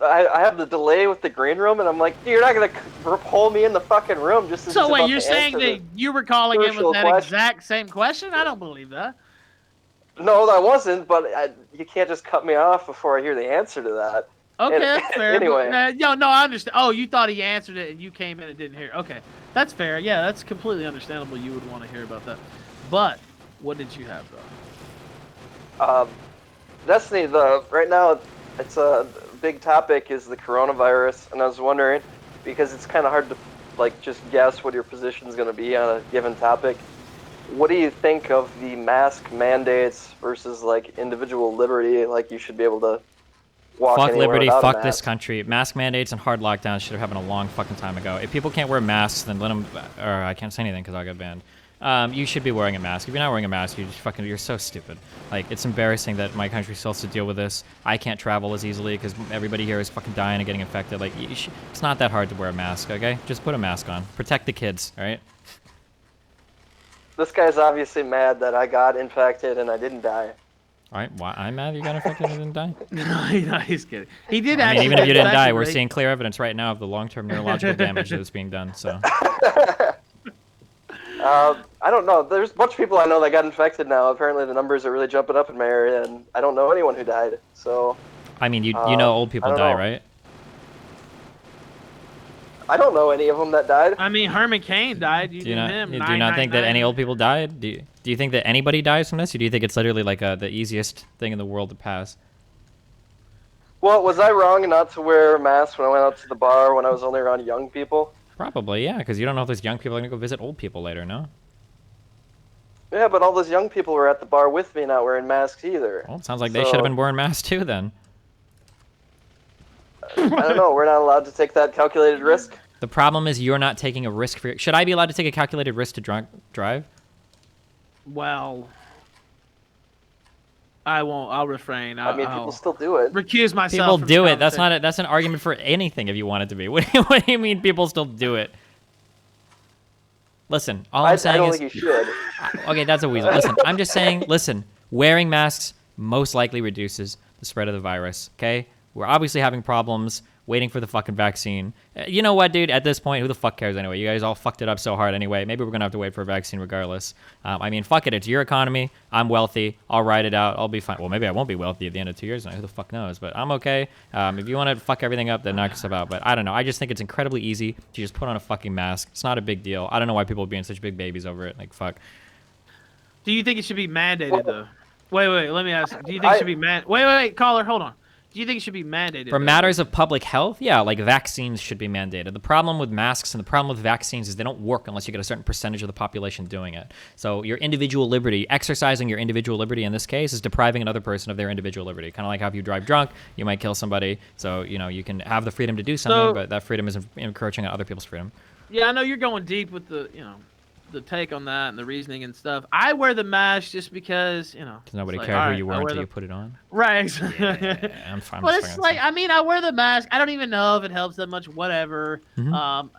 Speaker 12: I have the delay with the green room, and I'm like, dude, you're not gonna pull me in the fucking room just as
Speaker 4: So
Speaker 12: he's
Speaker 4: wait,
Speaker 12: about
Speaker 4: you're
Speaker 12: to
Speaker 4: saying
Speaker 12: answer
Speaker 4: that you were calling in with
Speaker 12: crucial
Speaker 4: that
Speaker 12: question.
Speaker 4: exact same question? I don't believe that.
Speaker 12: No, that wasn't. But you can't just cut me off before I hear the answer to that.
Speaker 4: Okay,
Speaker 12: And,
Speaker 4: that's fair.
Speaker 12: anyway,
Speaker 4: But, no, I understand. Oh, you thought he answered it, and you came in and didn't hear. Okay, that's fair. Yeah, that's completely understandable. You would want to hear about that. But what did you have though?
Speaker 12: Destiny, right now it's a big topic is the coronavirus, and I was wondering because it's kind of hard to like just guess what your position is going to be on a given topic. What do you think of the mask mandates versus like individual liberty? Like you should be able to walk
Speaker 1: Fuck
Speaker 12: anywhere
Speaker 1: liberty,
Speaker 12: without a
Speaker 1: fuck
Speaker 12: mask.
Speaker 1: this country. Mask mandates and hard lockdowns should have happened a long fucking time ago. If people can't wear masks, then let them. Or I can't say anything because I'll get banned. You should be wearing a mask. If you're not wearing a mask, you're so stupid. Like, it's embarrassing that my country still has to deal with this. I can't travel as easily because everybody here is fucking dying and getting infected. Like, it's not that hard to wear a mask, okay? Just put a mask on. Protect the kids, all right?
Speaker 12: This guy's obviously mad that I got infected and I didn't die.
Speaker 1: All right, why I'm mad you got infected and didn't die?
Speaker 4: No, he's kidding. He did
Speaker 1: I
Speaker 4: actually.
Speaker 1: mean, even if you didn't die, we're
Speaker 4: right?
Speaker 1: seeing clear evidence right now of the long-term neurological damage that's being done, so.
Speaker 12: I don't know. There's a bunch of people I know that got infected now. Apparently the numbers are really jumping up in my area, and I don't know anyone who died. So.
Speaker 1: I mean, you know old people die, right?
Speaker 12: I don't know any of them that died.
Speaker 4: I mean, Herman Cain died. You
Speaker 1: Do you
Speaker 4: knew
Speaker 1: not,
Speaker 4: him.
Speaker 1: do you not think that any old people died? Do you think that anybody dies from this, or do you think it's literally like the easiest thing in the world to pass?
Speaker 12: Well, was I wrong not to wear a mask when I went out to the bar when I was only around young people?
Speaker 1: Probably, yeah, because you don't know if those young people are going to go visit old people later, no?
Speaker 12: Yeah, but all those young people were at the bar with me not wearing masks either.
Speaker 1: Well, it sounds like they should have been wearing masks too then.
Speaker 12: I don't know. We're not allowed to take that calculated risk.
Speaker 1: The problem is you're not taking a risk for. Should I be allowed to take a calculated risk to drive?
Speaker 4: Well, I won't. I'll refrain.
Speaker 12: I mean, people still do it.
Speaker 4: Recuse myself.
Speaker 1: People
Speaker 4: from
Speaker 1: do
Speaker 4: the
Speaker 1: it. That's an argument for anything if you want it to be. What do you mean people still do it? Listen, all I'm saying is.
Speaker 12: I don't think you should.
Speaker 1: Okay, that's a weasel. Listen, I'm just saying. Listen, wearing masks most likely reduces the spread of the virus. Okay, we're obviously having problems waiting for the fucking vaccine. You know what, dude? At this point, who the fuck cares anyway? You guys all fucked it up so hard anyway. Maybe we're gonna have to wait for a vaccine regardless. I mean, fuck it. It's your economy. I'm wealthy. I'll ride it out. I'll be fine. Well, maybe I won't be wealthy at the end of 2 years now. Who the fuck knows? But I'm okay. If you want to fuck everything up, then knock yourself out. But I don't know. I just think it's incredibly easy to just put on a fucking mask. It's not a big deal. I don't know why people are being such big babies over it. Like, fuck.
Speaker 4: Do you think it should be mandated though? Wait. Let me ask. Do you think it should be Wait, caller. Hold on. Do you think it should be mandated?
Speaker 1: For matters of public health, yeah, like vaccines should be mandated. The problem with masks and the problem with vaccines is they don't work unless you get a certain percentage of the population doing it. So your individual liberty, exercising your individual liberty in this case is depriving another person of their individual liberty. Kind of like how if you drive drunk, you might kill somebody. So, you can have the freedom to do something, but that freedom is encroaching on other people's freedom.
Speaker 4: Yeah, I know you're going deep with the take on that and the reasoning and stuff. I wear the mask just because,
Speaker 1: Does nobody
Speaker 4: like,
Speaker 1: care who
Speaker 4: right,
Speaker 1: you were until you put it on?
Speaker 4: Right.
Speaker 1: Yeah, I'm fine.
Speaker 4: But it's like, I mean, I wear the mask. I don't even know if it helps that much, whatever.
Speaker 1: Mhm.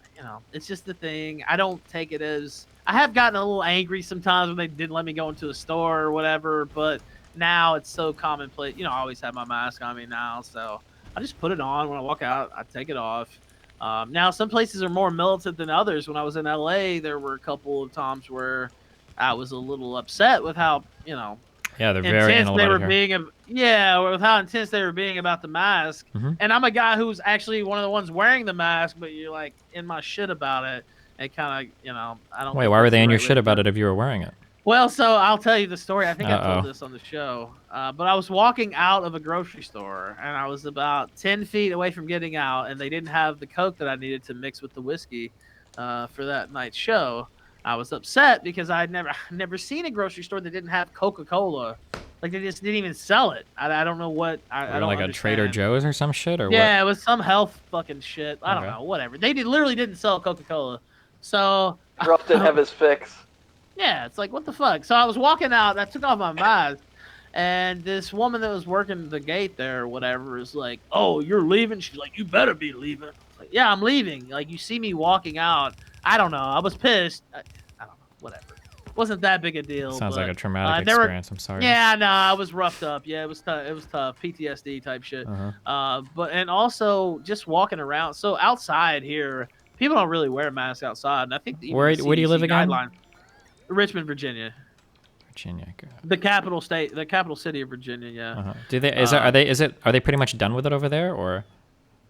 Speaker 4: It's just the thing. I don't take it as... I have gotten a little angry sometimes when they didn't let me go into a store or whatever, but now it's so commonplace. I always have my mask on me now, so I just put it on. When I walk out, I take it off. Now, some places are more militant than others. When I was in LA, there were a couple of times where I was a little upset with how,
Speaker 1: yeah, they're very
Speaker 4: intense they were
Speaker 1: being.
Speaker 4: with how intense they were being about the mask.
Speaker 1: Mhm.
Speaker 4: And I'm a guy who's actually one of the ones wearing the mask, but you're like in my shit about it. And kind of, I don't.
Speaker 1: Wait, why were they in your shit about it if you were wearing it?
Speaker 4: Well, so I'll tell you the story. I think I told this on the show. But I was walking out of a grocery store, and I was about 10 feet away from getting out, and they didn't have the Coke that I needed to mix with the whiskey for that night's show. I was upset because I'd never seen a grocery store that didn't have Coca-Cola. Like, they just didn't even sell it. I don't know what. I don't
Speaker 1: like
Speaker 4: understand.
Speaker 1: a Trader Joe's or some shit? Or
Speaker 4: yeah,
Speaker 1: what?
Speaker 4: it was some health fucking shit. I don't know, whatever. They literally didn't sell Coca-Cola. So...
Speaker 12: Ruff didn't have his fix.
Speaker 4: Yeah, it's like, what the fuck? So I was walking out, I took off my mask, and this woman that was working the gate there or whatever is like, oh, you're leaving? She's like, you better be leaving. I was like, yeah, I'm leaving. Like, you see me walking out. I don't know. I was pissed. I don't know. Whatever. wasn't that big a deal.
Speaker 1: Sounds like
Speaker 4: but,
Speaker 1: a traumatic
Speaker 4: there were-
Speaker 1: experience. I'm sorry.
Speaker 4: Yeah, no, I was roughed up. Yeah, it was tough. It was tough. PTSD type shit. But and also just walking around. So outside here, people don't really wear masks outside, and I think even
Speaker 1: Where
Speaker 4: the
Speaker 1: do you live
Speaker 4: CDC
Speaker 1: again?
Speaker 4: guideline- Richmond, Virginia.
Speaker 1: Virginia.
Speaker 4: The capital state, the capital city of Virginia. Yeah.
Speaker 1: Do they? Are they pretty much done with it over there, or?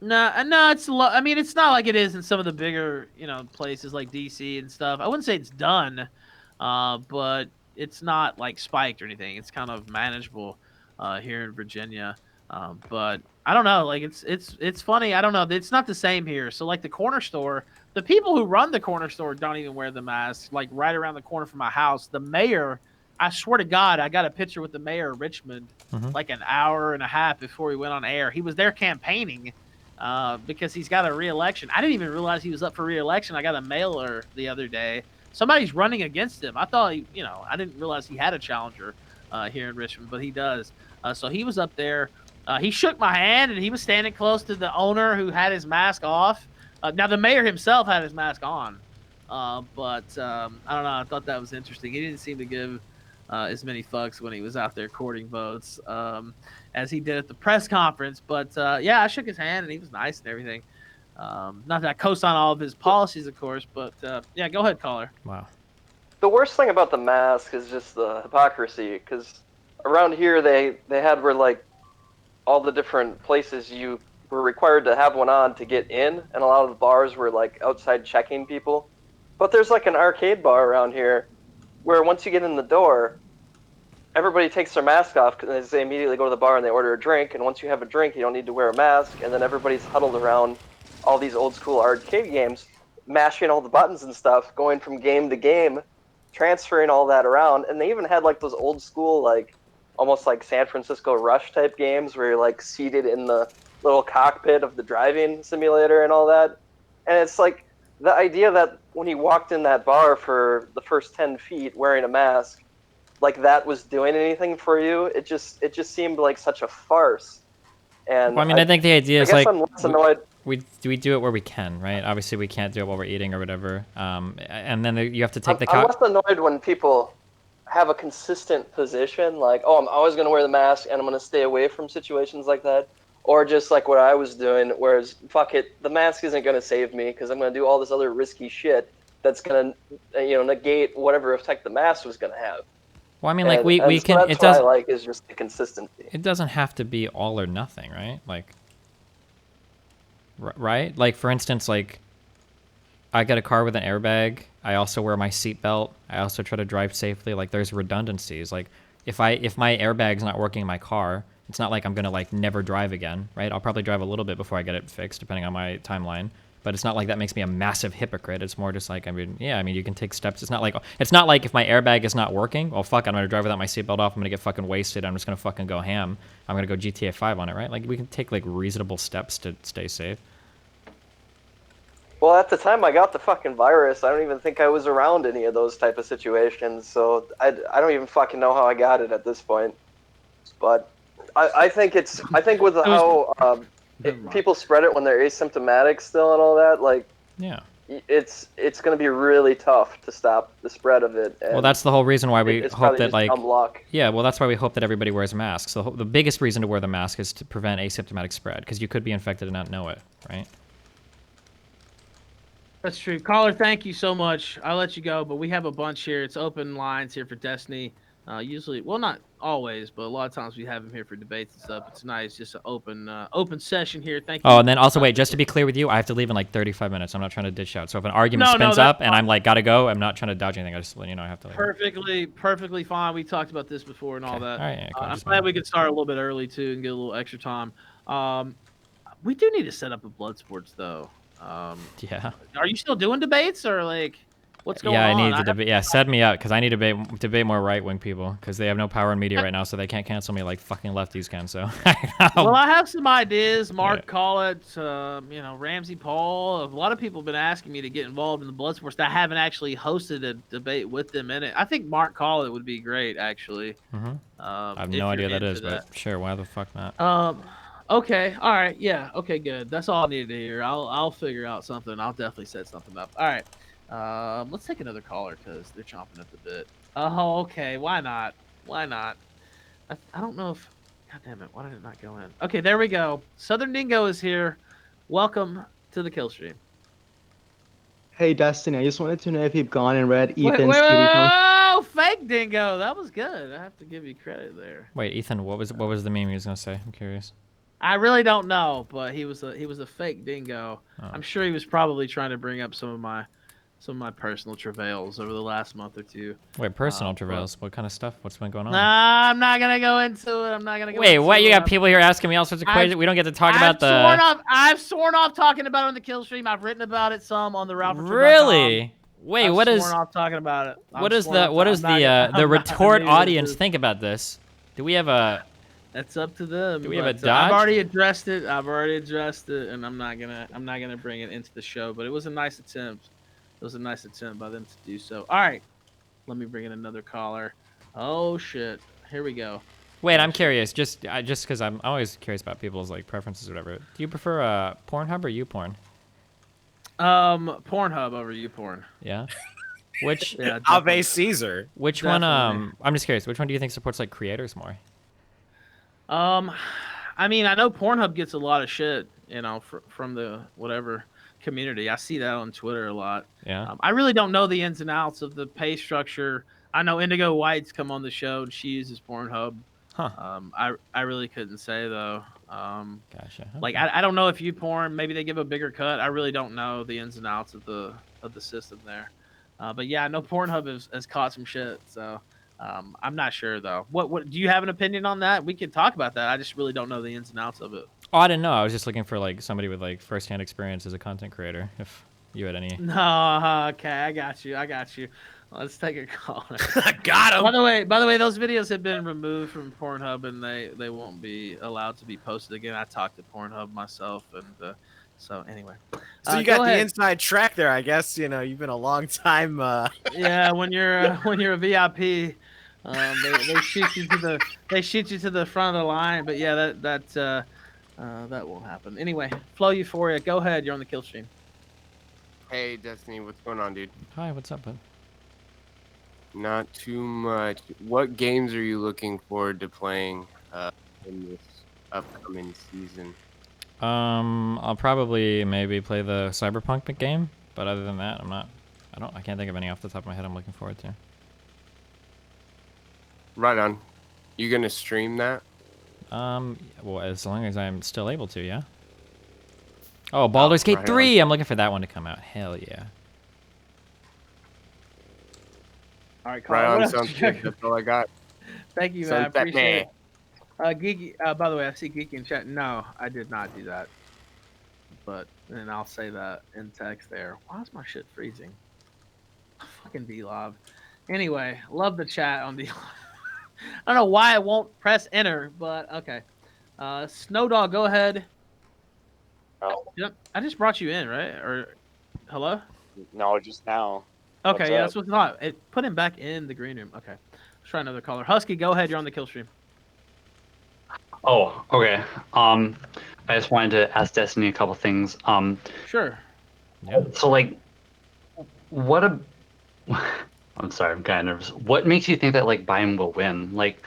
Speaker 4: No, I mean, it's not like it is in some of the bigger, places like DC and stuff. I wouldn't say it's done, but it's not like spiked or anything. It's kind of manageable here in Virginia. But I don't know. Like it's funny. I don't know. It's not the same here. So like the corner store, the people who run the corner store don't even wear the mask. Like right around the corner from my house, the mayor. I swear to God, I got a picture with the mayor of Richmond like an hour and a half before we went on air. He was there campaigning. Because he's got a re-election. I didn't even realize he was up for re-election. I got a mailer the other day. Somebody's running against him. I thought, I didn't realize he had a challenger here in Richmond, but he does. So he was up there. He shook my hand, and he was standing close to the owner who had his mask off. Now, the mayor himself had his mask on. But I don't know. I thought that was interesting. He didn't seem to give as many fucks when he was out there courting votes as he did at the press conference. But yeah, I shook his hand and he was nice and everything. Not that I co-sign all of his policies, of course, but yeah, go ahead, caller.
Speaker 1: Wow.
Speaker 12: The worst thing about the mask is just the hypocrisy, because around here they had where like all the different places you were required to have one on to get in, and a lot of the bars were like outside checking people. But there's like an arcade bar around here where once you get in the door, everybody takes their mask off because they immediately go to the bar and they order a drink. And once you have a drink, you don't need to wear a mask. And then everybody's huddled around all these old school arcade games, mashing all the buttons and stuff, going from game to game, transferring all that around. And they even had like those old school, like almost like San Francisco Rush type games where you're like seated in the little cockpit of the driving simulator and all that. And it's like the idea that when he walked in that bar for the first 10 feet wearing a mask, like that was doing anything for you, it just seemed like such a farce. And
Speaker 1: well, I mean, I think the idea is like
Speaker 12: I'm less annoyed.
Speaker 1: We do it where we can, right? Obviously, we can't do it while we're eating or whatever. And then you have to take
Speaker 12: I'm less annoyed when people have a consistent position, like, oh, I'm always going to wear the mask and I'm going to stay away from situations like that. Or just like what I was doing, whereas, fuck it, the mask isn't going to save me because I'm going to do all this other risky shit that's going to, negate whatever effect the mask was going to have.
Speaker 1: Well, I mean, like, we
Speaker 12: so
Speaker 1: can.
Speaker 12: That's
Speaker 1: It does.
Speaker 12: what I like is just the consistency.
Speaker 1: It doesn't have to be all or nothing, right? Like, right? Like, for instance, like, I get a car with an airbag. I also wear my seatbelt. I also try to drive safely. Like, there's redundancies. Like, if my airbag's not working in my car, it's not like I'm gonna like never drive again, right? I'll probably drive a little bit before I get it fixed, depending on my timeline. But it's not like that makes me a massive hypocrite. It's more just like, you can take steps. It's not like if my airbag is not working, well, fuck, I'm gonna drive without my seatbelt off. I'm gonna get fucking wasted. I'm just gonna fucking go ham. I'm gonna go GTA 5 on it, right? Like, we can take like reasonable steps to stay safe.
Speaker 12: Well, at the time I got the fucking virus, I don't even think I was around any of those type of situations, so I don't even fucking know how I got it at this point. But I think with how people spread it when they're asymptomatic still and all that, like,
Speaker 1: yeah,
Speaker 12: it's going to be really tough to stop the spread of it.
Speaker 1: Well, that's the whole reason why we hope that, like,
Speaker 12: dumb luck.
Speaker 1: yeah, well, that's why we hope that everybody wears masks. So the biggest reason to wear the mask is to prevent asymptomatic spread, because you could be infected and not know it, right?
Speaker 4: That's true. Caller, thank you so much. I'll let you go, but we have a bunch here. It's open lines here for Destiny. Usually, well, not always, but a lot of times we have him here for debates and stuff. But tonight it's just an open session here. Thank you.
Speaker 1: Oh, and then also, wait, just to be clear with you, I have to leave in like 35 minutes. I'm not trying to dish out. So if an argument spins up and I'm like, gotta go, I'm not trying to dodge anything. I just, I have to leave.
Speaker 4: Perfectly fine. We talked about this before and all that.
Speaker 1: All right, yeah, cool.
Speaker 4: I'm glad we could start a little bit early too and get a little extra time. We do need to set up a blood sports though.
Speaker 1: Yeah.
Speaker 4: Are you still doing debates or like what's going on?
Speaker 1: Yeah, I need to debate. Yeah, set me up because I need to debate more right-wing people because they have no power in media right now, so they can't cancel me like fucking lefties can. So.
Speaker 4: Well, I have some ideas. Mark Collett, Ramsey Paul. A lot of people have been asking me to get involved in the blood sports. I haven't actually hosted a debate with them in it. I think Mark Collett would be great, actually.
Speaker 1: Mm-hmm. I have no idea that is, but sure, why the fuck not?
Speaker 4: Okay. All right. Yeah. Okay. Good. That's all I needed to hear. I'll figure out something. I'll definitely set something up. All right. Let's take another caller because they're chomping at the bit. Oh, okay. Why not? Why not? I don't know if. God damn it! Why did it not go in? Okay, there we go. Southern Dingo is here. Welcome to the kill stream.
Speaker 13: Hey Destiny, I just wanted to know if you've gone and read
Speaker 4: Wait,
Speaker 13: Ethan's TV post.
Speaker 4: oh, fake Dingo. That was good. I have to give you credit there.
Speaker 1: Wait, Ethan, what was the meme he was gonna say? I'm curious.
Speaker 4: I really don't know, but he was a fake Dingo.
Speaker 1: Oh.
Speaker 4: I'm sure he was probably trying to bring up some of my personal travails over the last month or two.
Speaker 1: Wait, personal travails? What kind of stuff? What's been going on?
Speaker 4: Nah, I'm not gonna go into it. I'm not gonna go.
Speaker 1: Wait,
Speaker 4: into
Speaker 1: what? You
Speaker 4: it.
Speaker 1: got people here asking me all sorts of questions. We don't get to talk about the.
Speaker 4: I've sworn off talking about it on the kill stream. I've written about it some on the Ralph.
Speaker 1: Really? Wait,
Speaker 4: I've
Speaker 1: what is?
Speaker 4: sworn off talking about it.
Speaker 1: What does the retort audience think about this? Do we have a?
Speaker 4: That's up to them.
Speaker 1: Do we have a dodge?
Speaker 4: I've already addressed it. and I'm not gonna bring it into the show. But it was a nice attempt. It was a nice attempt by them to do so. All right, let me bring in another caller. Oh shit, here we go.
Speaker 1: Wait, I'm curious. Just because I'm always curious about people's like preferences or whatever. Do you prefer Pornhub or YouPorn?
Speaker 4: Pornhub over YouPorn.
Speaker 1: Yeah. Which?
Speaker 4: Yeah,
Speaker 14: Ave Caesar.
Speaker 1: Which one? I'm just curious. Which one do you think supports like creators more?
Speaker 4: I mean, I know Pornhub gets a lot of shit, you know, from the whatever community. I see that on Twitter a lot.
Speaker 1: Yeah.
Speaker 4: I really don't know the ins and outs of the pay structure. I know Indigo White's come on the show and she uses Pornhub.
Speaker 1: Huh.
Speaker 4: I really couldn't say though.
Speaker 1: Gotcha. Okay.
Speaker 4: Like I don't know if YouPorn maybe they give a bigger cut. I really don't know the ins and outs of the system there. But yeah, I know Pornhub has caught some shit. So I'm not sure though. What do you have an opinion on that? We can talk about that. I just really don't know the ins and outs of it.
Speaker 1: Oh, I didn't know. I was just looking for like somebody with like firsthand experience as a content creator. If you had any.
Speaker 4: No, okay, I got you. Let's take a call.
Speaker 14: Got him.
Speaker 4: By the way, those videos have been removed from Pornhub and they won't be allowed to be posted again. I talked to Pornhub myself, and so anyway.
Speaker 14: So you got the inside track there, I guess. You know, you've been a long time.
Speaker 4: Yeah, when you're a VIP, they shoot you to the front of the line. But yeah, that won't happen. Anyway, Flow Euphoria, go ahead. You're on the kill stream.
Speaker 15: Hey, Destiny, what's going on, dude?
Speaker 1: Hi, what's up, bud?
Speaker 15: Not too much. What games are you looking forward to playing in this upcoming season?
Speaker 1: I'll probably maybe play the Cyberpunk game, but other than that, I can't think of any off the top of my head I'm looking forward to.
Speaker 15: Right on. You gonna stream that?
Speaker 1: Well, as long as I'm still able to, yeah. Oh, Baldur's Gate 3! I'm looking for that one to come out. Hell yeah.
Speaker 4: All right, Carl.
Speaker 15: Right on, sounds good. That's all I got.
Speaker 4: Thank you, man. I appreciate it. Geeky, by the way, I see Geeky in chat. No, I did not do that. But, and I'll say that in text there. Why is my shit freezing? Fucking D-Lob. Anyway, love the chat on D-Lob. I don't know why I won't press enter, but okay. Snowdog, go ahead.
Speaker 16: Oh.
Speaker 4: Yep, I just brought you in, right? Or, hello?
Speaker 16: No, just now.
Speaker 4: Okay, yeah, that's what I thought. It put him back in the green room. Okay. Let's try another caller. Husky, go ahead. You're on the kill stream.
Speaker 17: Oh, okay. I just wanted to ask Destiny a couple things.
Speaker 4: Sure.
Speaker 1: Yeah.
Speaker 17: So, like, I'm sorry, I'm kind of nervous. What makes you think that, like, Biden will win? Like,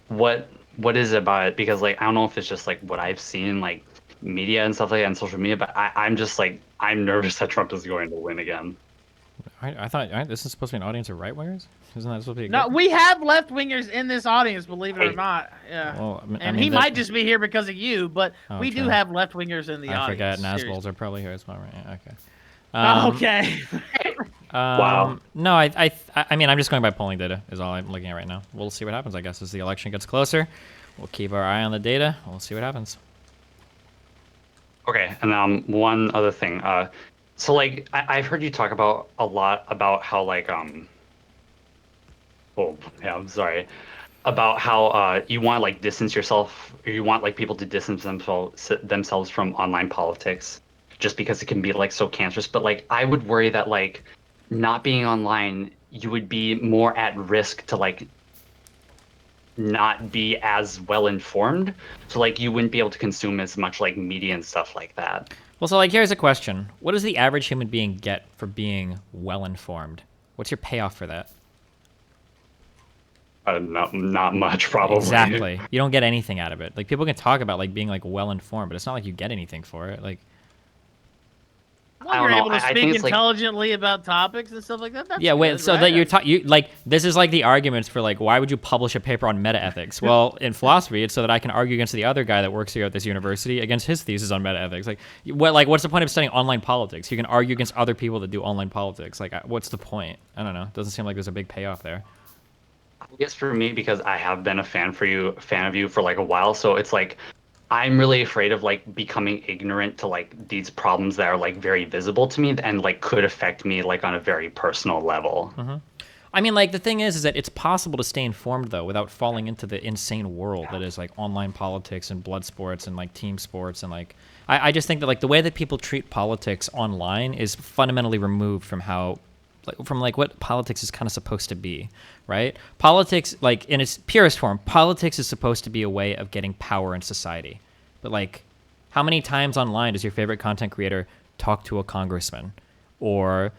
Speaker 17: what is it about it? Because, like, I don't know if it's just, like, what I've seen, like, media and stuff like that on social media, but I'm just, like, I'm nervous that Trump is going to win again.
Speaker 1: I thought this is supposed to be an audience of right-wingers? Isn't that supposed to be
Speaker 4: No, we have left-wingers in this audience, believe it or not. Yeah.
Speaker 1: Well,
Speaker 4: and he might just be here because of you, but we do have left-wingers in the
Speaker 1: I
Speaker 4: audience.
Speaker 1: forgot Nazbols are probably here as well, right? Okay.
Speaker 4: Okay.
Speaker 17: Wow.
Speaker 1: No, I mean, I'm just going by polling data is all I'm looking at right now. We'll see what happens, I guess, as the election gets closer. We'll keep our eye on the data. We'll see what happens.
Speaker 17: Okay, and one other thing. So, like, I've heard you talk about a lot about how, like, oh, yeah, I'm sorry. About how you want to, like, distance yourself, or you want, like, people to distance themselves from online politics just because it can be, like, so cancerous. But, like, I would worry that, like, not being online, you would be more at risk to, like, not be as well informed. So, like, you wouldn't be able to consume as much, like, media and stuff like that.
Speaker 1: Well, so, like, here's a question. What does the average human being get for being well-informed? What's your payoff for that?
Speaker 17: Not much, probably.
Speaker 1: Exactly. You don't get anything out of it. Like people can talk about like being like well informed, but it's not like you get anything for it. Like
Speaker 4: Well, you're able to speak intelligently about topics and stuff like that. That's
Speaker 1: yeah, wait.
Speaker 4: good,
Speaker 1: So
Speaker 4: right?
Speaker 1: that you like this is like the arguments for like why would you publish a paper on metaethics? Well, in philosophy, it's so that I can argue against the other guy that works here at this university against his thesis on metaethics. Like what's the point of studying online politics? You can argue against other people that do online politics. Like what's the point? I don't know. It doesn't seem like there's a big payoff there.
Speaker 17: I guess for me, because I have been a fan of you for like a while, so it's like I'm really afraid of like becoming ignorant to like these problems that are like very visible to me and like could affect me like on a very personal level.
Speaker 1: Mm-hmm. I mean, like the thing is that it's possible to stay informed though without falling into the insane world that is like online politics and blood sports and like team sports and like I just think that like the way that people treat politics online is fundamentally removed from how from like what politics is kind of supposed to be, right? Politics, like in its purest form, politics is supposed to be a way of getting power in society. But like, how many times online does your favorite content creator talk to a congressman, or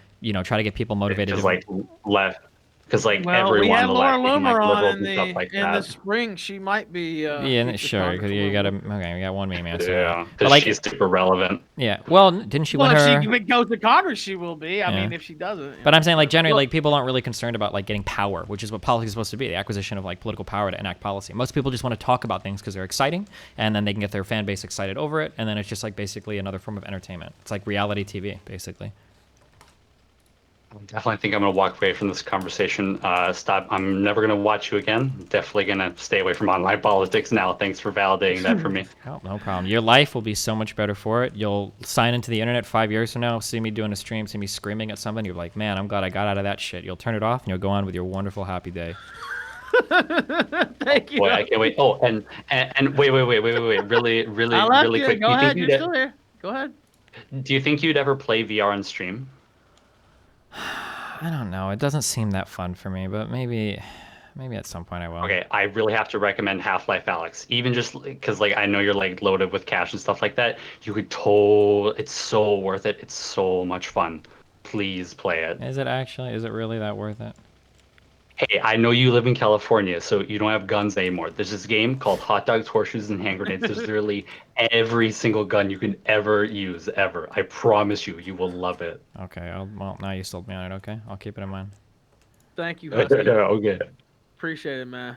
Speaker 1: try to get people motivated?
Speaker 17: Because like left, because like
Speaker 4: well,
Speaker 17: everyone
Speaker 4: we had
Speaker 17: the
Speaker 4: Laura
Speaker 17: left, and,
Speaker 4: Loomer
Speaker 17: like,
Speaker 4: on
Speaker 17: liberals
Speaker 4: in
Speaker 17: and stuff like
Speaker 4: the
Speaker 17: that.
Speaker 4: spring. She might be.
Speaker 1: Yeah, sure. Because you got we got one meme answer.
Speaker 17: Yeah,
Speaker 1: But
Speaker 17: because
Speaker 1: like,
Speaker 17: she's super relevant.
Speaker 1: Yeah. Well, didn't she
Speaker 4: Well,
Speaker 1: win her?
Speaker 4: if she goes to Congress, she will be. I
Speaker 1: Yeah.
Speaker 4: mean, if she doesn't.
Speaker 1: But I'm saying, like, generally, like, people aren't really concerned about, like, getting power, which is what politics is supposed to be, the acquisition of, like, political power to enact policy. Most people just want to talk about things because they're exciting, and then they can get their fan base excited over it, and then it's just, like, basically another form of entertainment. It's like reality TV, basically.
Speaker 17: I definitely think I'm going to walk away from this conversation. Stop. I'm never going to watch you again. Definitely going to stay away from online politics now. Thanks for validating that for me.
Speaker 1: Oh, no problem. Your life will be so much better for it. You'll sign into the internet 5 years from now, see me doing a stream, see me screaming at somebody. You're like, man, I'm glad I got out of that shit. You'll turn it off, and you'll go on with your wonderful, happy day.
Speaker 4: Thank you.
Speaker 17: Boy, I can't wait. Oh, and wait. Really,
Speaker 4: I love
Speaker 17: really
Speaker 4: you.
Speaker 17: quick.
Speaker 4: Go ahead. You're still here. Go ahead.
Speaker 17: Do you think you'd ever play VR on stream?
Speaker 1: I don't know. It doesn't seem that fun for me, but maybe at some point I will.
Speaker 17: Okay, I really have to recommend Half-Life Alyx. Even just because, like, I know you're, like, loaded with cash and stuff like that. You could it's so worth it. It's so much fun. Please play it.
Speaker 1: Is it actually? Is it really that worth it?
Speaker 17: Hey, I know you live in California, so you don't have guns anymore. There's this game called Hot Dogs, Horseshoes, and Hand Grenades. There's literally every single gun you can ever use, ever. I promise you, you will love it.
Speaker 1: Okay, well, now you sold me on it, okay? I'll keep it in mind.
Speaker 4: Thank you, Husky.
Speaker 17: Okay.
Speaker 4: Appreciate it, man.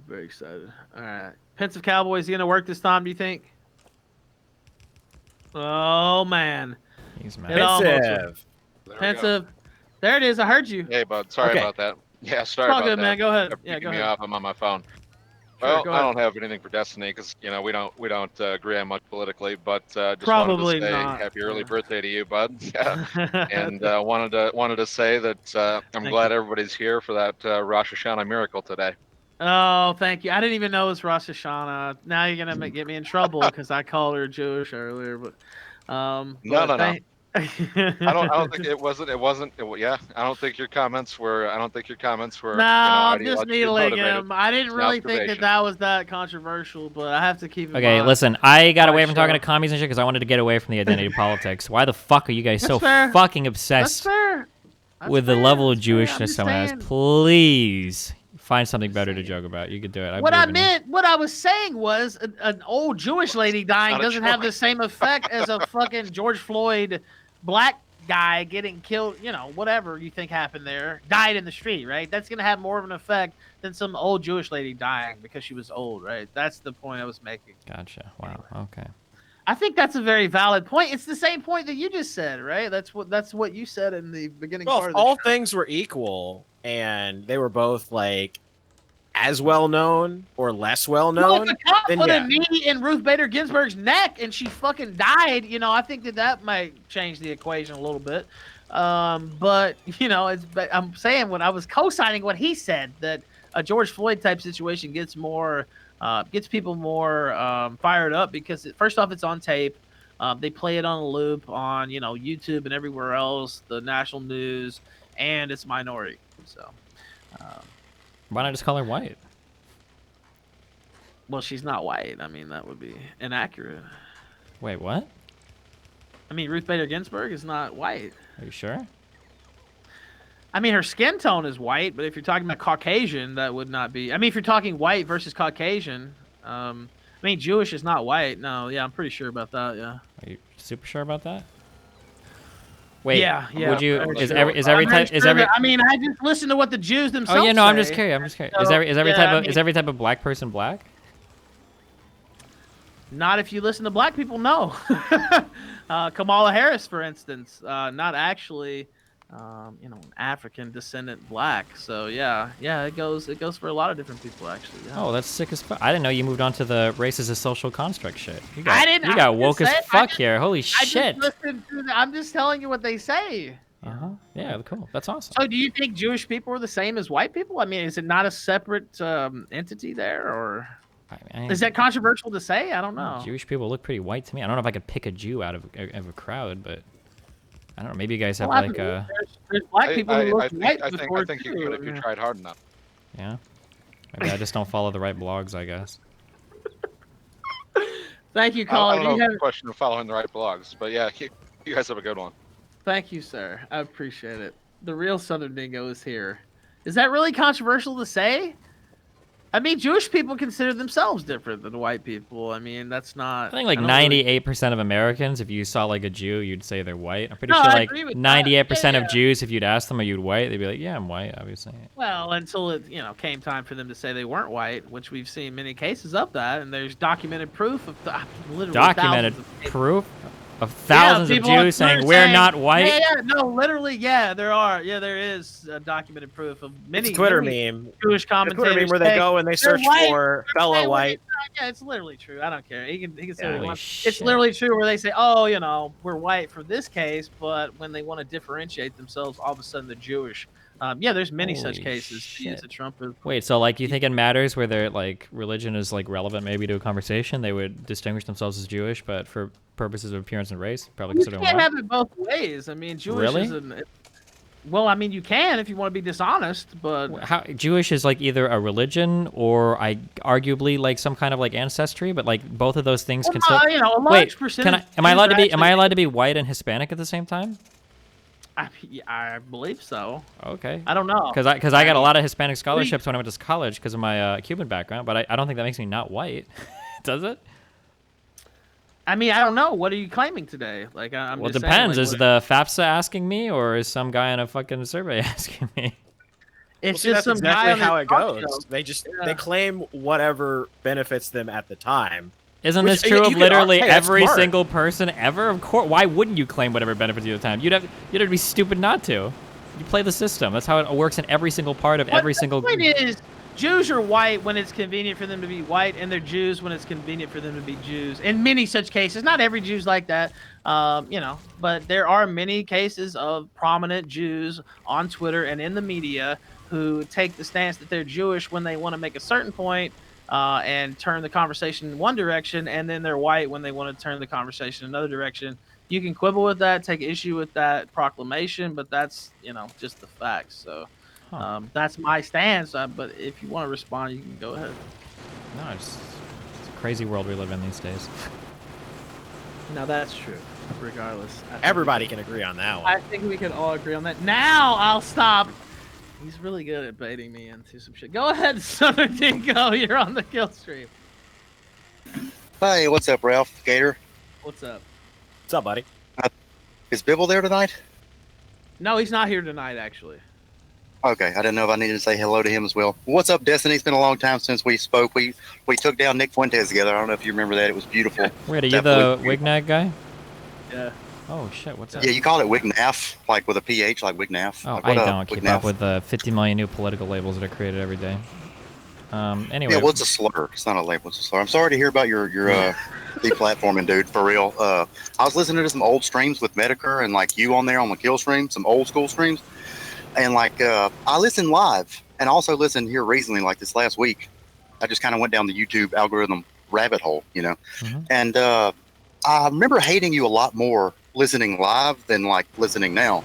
Speaker 4: Very excited. All right. Pensive Cowboys, he going to work this time, do you think? Oh, man.
Speaker 1: He's mad.
Speaker 14: Pensive.
Speaker 4: Pensive. There it is. I heard you.
Speaker 18: Hey, bud. Sorry about that. Yeah, sorry
Speaker 4: It's all
Speaker 18: about
Speaker 4: good,
Speaker 18: that.
Speaker 4: man. Go ahead.
Speaker 18: They're
Speaker 4: Yeah,
Speaker 18: picking
Speaker 4: go
Speaker 18: me
Speaker 4: ahead.
Speaker 18: off. I'm on my phone.
Speaker 4: Sure,
Speaker 18: Well,
Speaker 4: go
Speaker 18: I
Speaker 4: ahead.
Speaker 18: don't have anything for Destiny because we don't agree on much politically. But just
Speaker 4: Probably
Speaker 18: wanted to say
Speaker 4: not.
Speaker 18: happy early birthday to you, bud. Yeah. And wanted to say that I'm
Speaker 4: Thank
Speaker 18: glad
Speaker 4: you.
Speaker 18: everybody's here for that Rosh Hashanah miracle today.
Speaker 4: Oh, thank you. I didn't even know it was Rosh Hashanah. Now you're gonna get me in trouble because I called her Jewish earlier. But
Speaker 18: No. I don't think it wasn't. Yeah, I don't think your comments were.
Speaker 4: No, I'm just
Speaker 18: ideologically
Speaker 4: needling
Speaker 18: motivated.
Speaker 4: him. I didn't
Speaker 18: It's an
Speaker 4: really think
Speaker 18: observation.
Speaker 4: that was that controversial, but I have to keep in
Speaker 1: Okay,
Speaker 4: mind.
Speaker 1: listen, I got
Speaker 4: my
Speaker 1: away from talking to
Speaker 4: show.
Speaker 1: commies and shit because I wanted to get away from the identity politics. Why the fuck are you guys so
Speaker 4: That's fair.
Speaker 1: fucking
Speaker 4: That's
Speaker 1: obsessed
Speaker 4: fair. That's
Speaker 1: with the
Speaker 4: fair.
Speaker 1: level of
Speaker 4: That's fair. I'm
Speaker 1: Jewishness
Speaker 4: just
Speaker 1: someone has?
Speaker 4: saying.
Speaker 1: Please find something better to joke about. You could do it.
Speaker 4: What I
Speaker 1: believe in you.
Speaker 4: meant, what I was saying was, an old Jewish lady dying
Speaker 18: not a
Speaker 4: doesn't have the same effect as a fucking George Floyd black guy getting killed. Whatever you think happened there, died in the street, right? That's gonna have more of an effect than some old Jewish lady dying because she was old, right? That's the point I was making.
Speaker 1: Gotcha. Wow. Okay.
Speaker 4: I think that's a very valid point. It's the same point that you just said, right? That's what you said in the beginning
Speaker 14: Well,
Speaker 4: part
Speaker 14: if
Speaker 4: of the
Speaker 14: all
Speaker 4: show.
Speaker 14: things were equal and they were both like as well known or less well
Speaker 4: Well,
Speaker 14: known,
Speaker 4: if a cop
Speaker 14: then
Speaker 4: put
Speaker 14: yeah.
Speaker 4: a knee in Ruth Bader Ginsburg's neck and she fucking died, I think that might change the equation a little bit. But I'm saying when I was co-signing what he said, that a George Floyd type situation gets people more fired up because first off, it's on tape. They play it on a loop on YouTube and everywhere else, the national news, and it's minority. So.
Speaker 1: Why not just call her white?
Speaker 4: Well, she's not white. I mean, that would be inaccurate.
Speaker 1: Wait, what?
Speaker 4: I mean, Ruth Bader Ginsburg is not white.
Speaker 1: Are you sure?
Speaker 4: I mean, her skin tone is white, but if you're talking about Caucasian, that would not be. I mean, if you're talking white versus Caucasian, I mean, Jewish is not white. No, yeah, I'm pretty sure about that. Yeah.
Speaker 1: Are you super sure about that? Wait,
Speaker 4: Yeah.
Speaker 1: would you?
Speaker 4: I'm
Speaker 1: Is
Speaker 4: sure.
Speaker 1: every
Speaker 4: I'm very
Speaker 1: type is
Speaker 4: sure
Speaker 1: every?
Speaker 4: that- I mean, I just listen to what the Jews
Speaker 1: Oh
Speaker 4: themselves
Speaker 1: yeah, no, I'm just
Speaker 4: say.
Speaker 1: curious. I'm just curious.
Speaker 4: So,
Speaker 1: Is every
Speaker 4: yeah,
Speaker 1: type
Speaker 4: I
Speaker 1: of
Speaker 4: mean,
Speaker 1: is every type of black person black?
Speaker 4: Not if you listen to black people, no. Kamala Harris, for instance, not actually, an African descendant black. So yeah, it goes for a lot of different people actually. Yeah.
Speaker 1: Oh, that's sick as fuck. I didn't know you moved on to the race as a social construct shit. You
Speaker 4: I
Speaker 1: got,
Speaker 4: didn't.
Speaker 1: you got
Speaker 4: I'm
Speaker 1: woke
Speaker 4: just
Speaker 1: as
Speaker 4: saying-
Speaker 1: fuck here. Holy
Speaker 4: I
Speaker 1: shit.
Speaker 4: just listened to I'm just telling you what they say.
Speaker 1: Yeah, cool. That's awesome.
Speaker 4: So do you think Jewish people are the same as white people? I mean, is it not a separate entity there, or is that controversial to say? I don't know.
Speaker 1: Jewish people look pretty white to me. I don't know if I could pick a Jew out of a crowd, but I don't know. Maybe you guys have
Speaker 4: Well, I
Speaker 1: like
Speaker 4: mean, there's black people who look white
Speaker 18: I
Speaker 4: before
Speaker 18: think you
Speaker 4: too,
Speaker 18: could if you tried hard enough.
Speaker 1: Yeah. Maybe I just don't follow the right blogs, I guess.
Speaker 4: Thank you,
Speaker 18: I
Speaker 4: caller.
Speaker 18: don't
Speaker 4: Do
Speaker 18: know
Speaker 4: you
Speaker 18: if
Speaker 4: have...
Speaker 18: the question of following the right blogs, but yeah, you guys have a good one.
Speaker 4: Thank you, sir. I appreciate it. The real Southern Dingo is here. Is that really controversial to say? I mean, Jewish people consider themselves different than white people. I mean, that's not.
Speaker 1: I think like
Speaker 4: don't really-
Speaker 1: 98% of Americans, if you saw like a Jew, you'd say they're white. I'm pretty
Speaker 4: No,
Speaker 1: sure
Speaker 4: I
Speaker 1: like
Speaker 4: agree with that.
Speaker 1: 98%
Speaker 4: Yeah,
Speaker 1: of Jews, if you'd ask them, are you white? They'd be like, yeah, I'm white, obviously.
Speaker 4: Well, until it came time for them to say they weren't white, which we've seen many cases of that, and there's documented proof of literally
Speaker 1: Documented
Speaker 4: thousands of
Speaker 1: proof of thousands of
Speaker 4: people on
Speaker 1: Jews
Speaker 4: Twitter
Speaker 1: saying we're not white.
Speaker 4: Yeah, no, literally, yeah, there are. Yeah, there is documented proof of many.
Speaker 14: It's a Twitter
Speaker 4: many
Speaker 14: meme.
Speaker 4: Jewish
Speaker 14: The Twitter
Speaker 4: commentators
Speaker 14: meme where they
Speaker 4: saying
Speaker 14: go and they
Speaker 4: they're
Speaker 14: search
Speaker 4: white,
Speaker 14: for
Speaker 4: they're
Speaker 14: fellow
Speaker 4: saying when
Speaker 14: white.
Speaker 4: Yeah, it's literally true. I don't care. He can say what he
Speaker 1: Holy
Speaker 4: wants. It's
Speaker 1: shit.
Speaker 4: literally true where they say, oh, we're white for this case, but when they want to differentiate themselves, all of a sudden they're Jewish. Yeah, there's many such
Speaker 1: Holy
Speaker 4: cases. To use
Speaker 1: shit.
Speaker 4: a Trump is
Speaker 1: Wait, so like you think it matters where their like religion is like relevant maybe to a conversation? They would distinguish themselves as Jewish, but for purposes of appearance and race, probably
Speaker 4: You
Speaker 1: consider them
Speaker 4: can't
Speaker 1: white.
Speaker 4: have it both ways. I mean, Jewish
Speaker 1: Really?
Speaker 4: isn't. Well, I mean, you can if you want to be dishonest, but
Speaker 1: How Jewish is like either a religion or arguably like some kind of like ancestry, but like both of those things
Speaker 4: Well,
Speaker 1: can still.
Speaker 4: a large
Speaker 1: Wait,
Speaker 4: percentage
Speaker 1: am I allowed to be? Am I
Speaker 4: actually-
Speaker 1: allowed to be white and Hispanic at the same time?
Speaker 4: I believe so.
Speaker 1: Okay.
Speaker 4: I don't know.
Speaker 1: Because I got a lot of Hispanic scholarships when I went to college because of my Cuban background, but I don't think that makes me not white. Does it?
Speaker 4: I mean, I don't know. What are you claiming today? Like, I'm
Speaker 1: Well, it
Speaker 4: just
Speaker 1: depends.
Speaker 4: Saying,
Speaker 1: Is the FAFSA asking me, or is some guy on a fucking survey asking me?
Speaker 4: It's
Speaker 14: Well,
Speaker 4: just
Speaker 14: see, that's
Speaker 4: some guy
Speaker 14: exactly
Speaker 4: on
Speaker 14: how
Speaker 4: a
Speaker 14: it
Speaker 4: talk
Speaker 14: goes.
Speaker 4: show.
Speaker 14: They just
Speaker 4: Yeah.
Speaker 14: they claim whatever benefits them at the time.
Speaker 1: Isn't
Speaker 14: Which,
Speaker 1: this true
Speaker 14: you
Speaker 1: of
Speaker 14: could
Speaker 1: literally
Speaker 14: hey, that's
Speaker 1: every
Speaker 14: smart.
Speaker 1: single person ever? Of course. Why wouldn't you claim whatever benefits you at the time? You'd have to be stupid not to. You play the system. That's how it works in every single part of every single.
Speaker 4: The point is, Jews are white when it's convenient for them to be white, and they're Jews when it's convenient for them to be Jews. In many such cases, not every Jew's like that, but there are many cases of prominent Jews on Twitter and in the media who take the stance that they're Jewish when they want to make a certain point and turn the conversation in one direction, and then they're white when they want to turn the conversation in another direction. You can quibble with that, take issue with that proclamation, but that's just the facts. So. That's my stance, but if you want to respond, you can go ahead.
Speaker 1: No, it's a crazy world we live in these days.
Speaker 4: No, that's true. Regardless,
Speaker 14: Everybody can agree on that one.
Speaker 4: I think we can all agree on that. Now I'll stop. He's really good at baiting me into some shit. Go ahead, Southern Dingo. You're on the kill stream.
Speaker 19: Hey, what's up, Ralph? Gator?
Speaker 4: What's up?
Speaker 14: What's up, buddy?
Speaker 19: Is Bibble there tonight?
Speaker 4: No, he's not here tonight, actually.
Speaker 19: Okay, I didn't know if I needed to say hello to him as well. What's up, Destiny? It's been a long time since we spoke. We took down Nick Fuentes together. I don't know if you remember that. It was beautiful.
Speaker 1: Wait, are you the
Speaker 19: Definitely.
Speaker 1: Wignag guy?
Speaker 4: Yeah.
Speaker 1: Oh shit, what's that?
Speaker 19: Yeah, you call it Wignaff, like with a PH, like Wignaff.
Speaker 1: Oh,
Speaker 19: Like,
Speaker 1: I
Speaker 19: what up,
Speaker 1: don't keep
Speaker 19: Wignaff?
Speaker 1: up with the 50 million new political labels that are created every day. Anyway.
Speaker 19: Yeah, well, it's a slur. It's not a label. It's a slur. I'm sorry to hear about your deplatforming, dude. For real. I was listening to some old streams with Medicare and like you on there on the kill stream, some old school streams, and like I listened live and also listened here recently, like this last week. I just kind of went down the YouTube algorithm rabbit hole, and I remember hating you a lot more listening live than like listening now.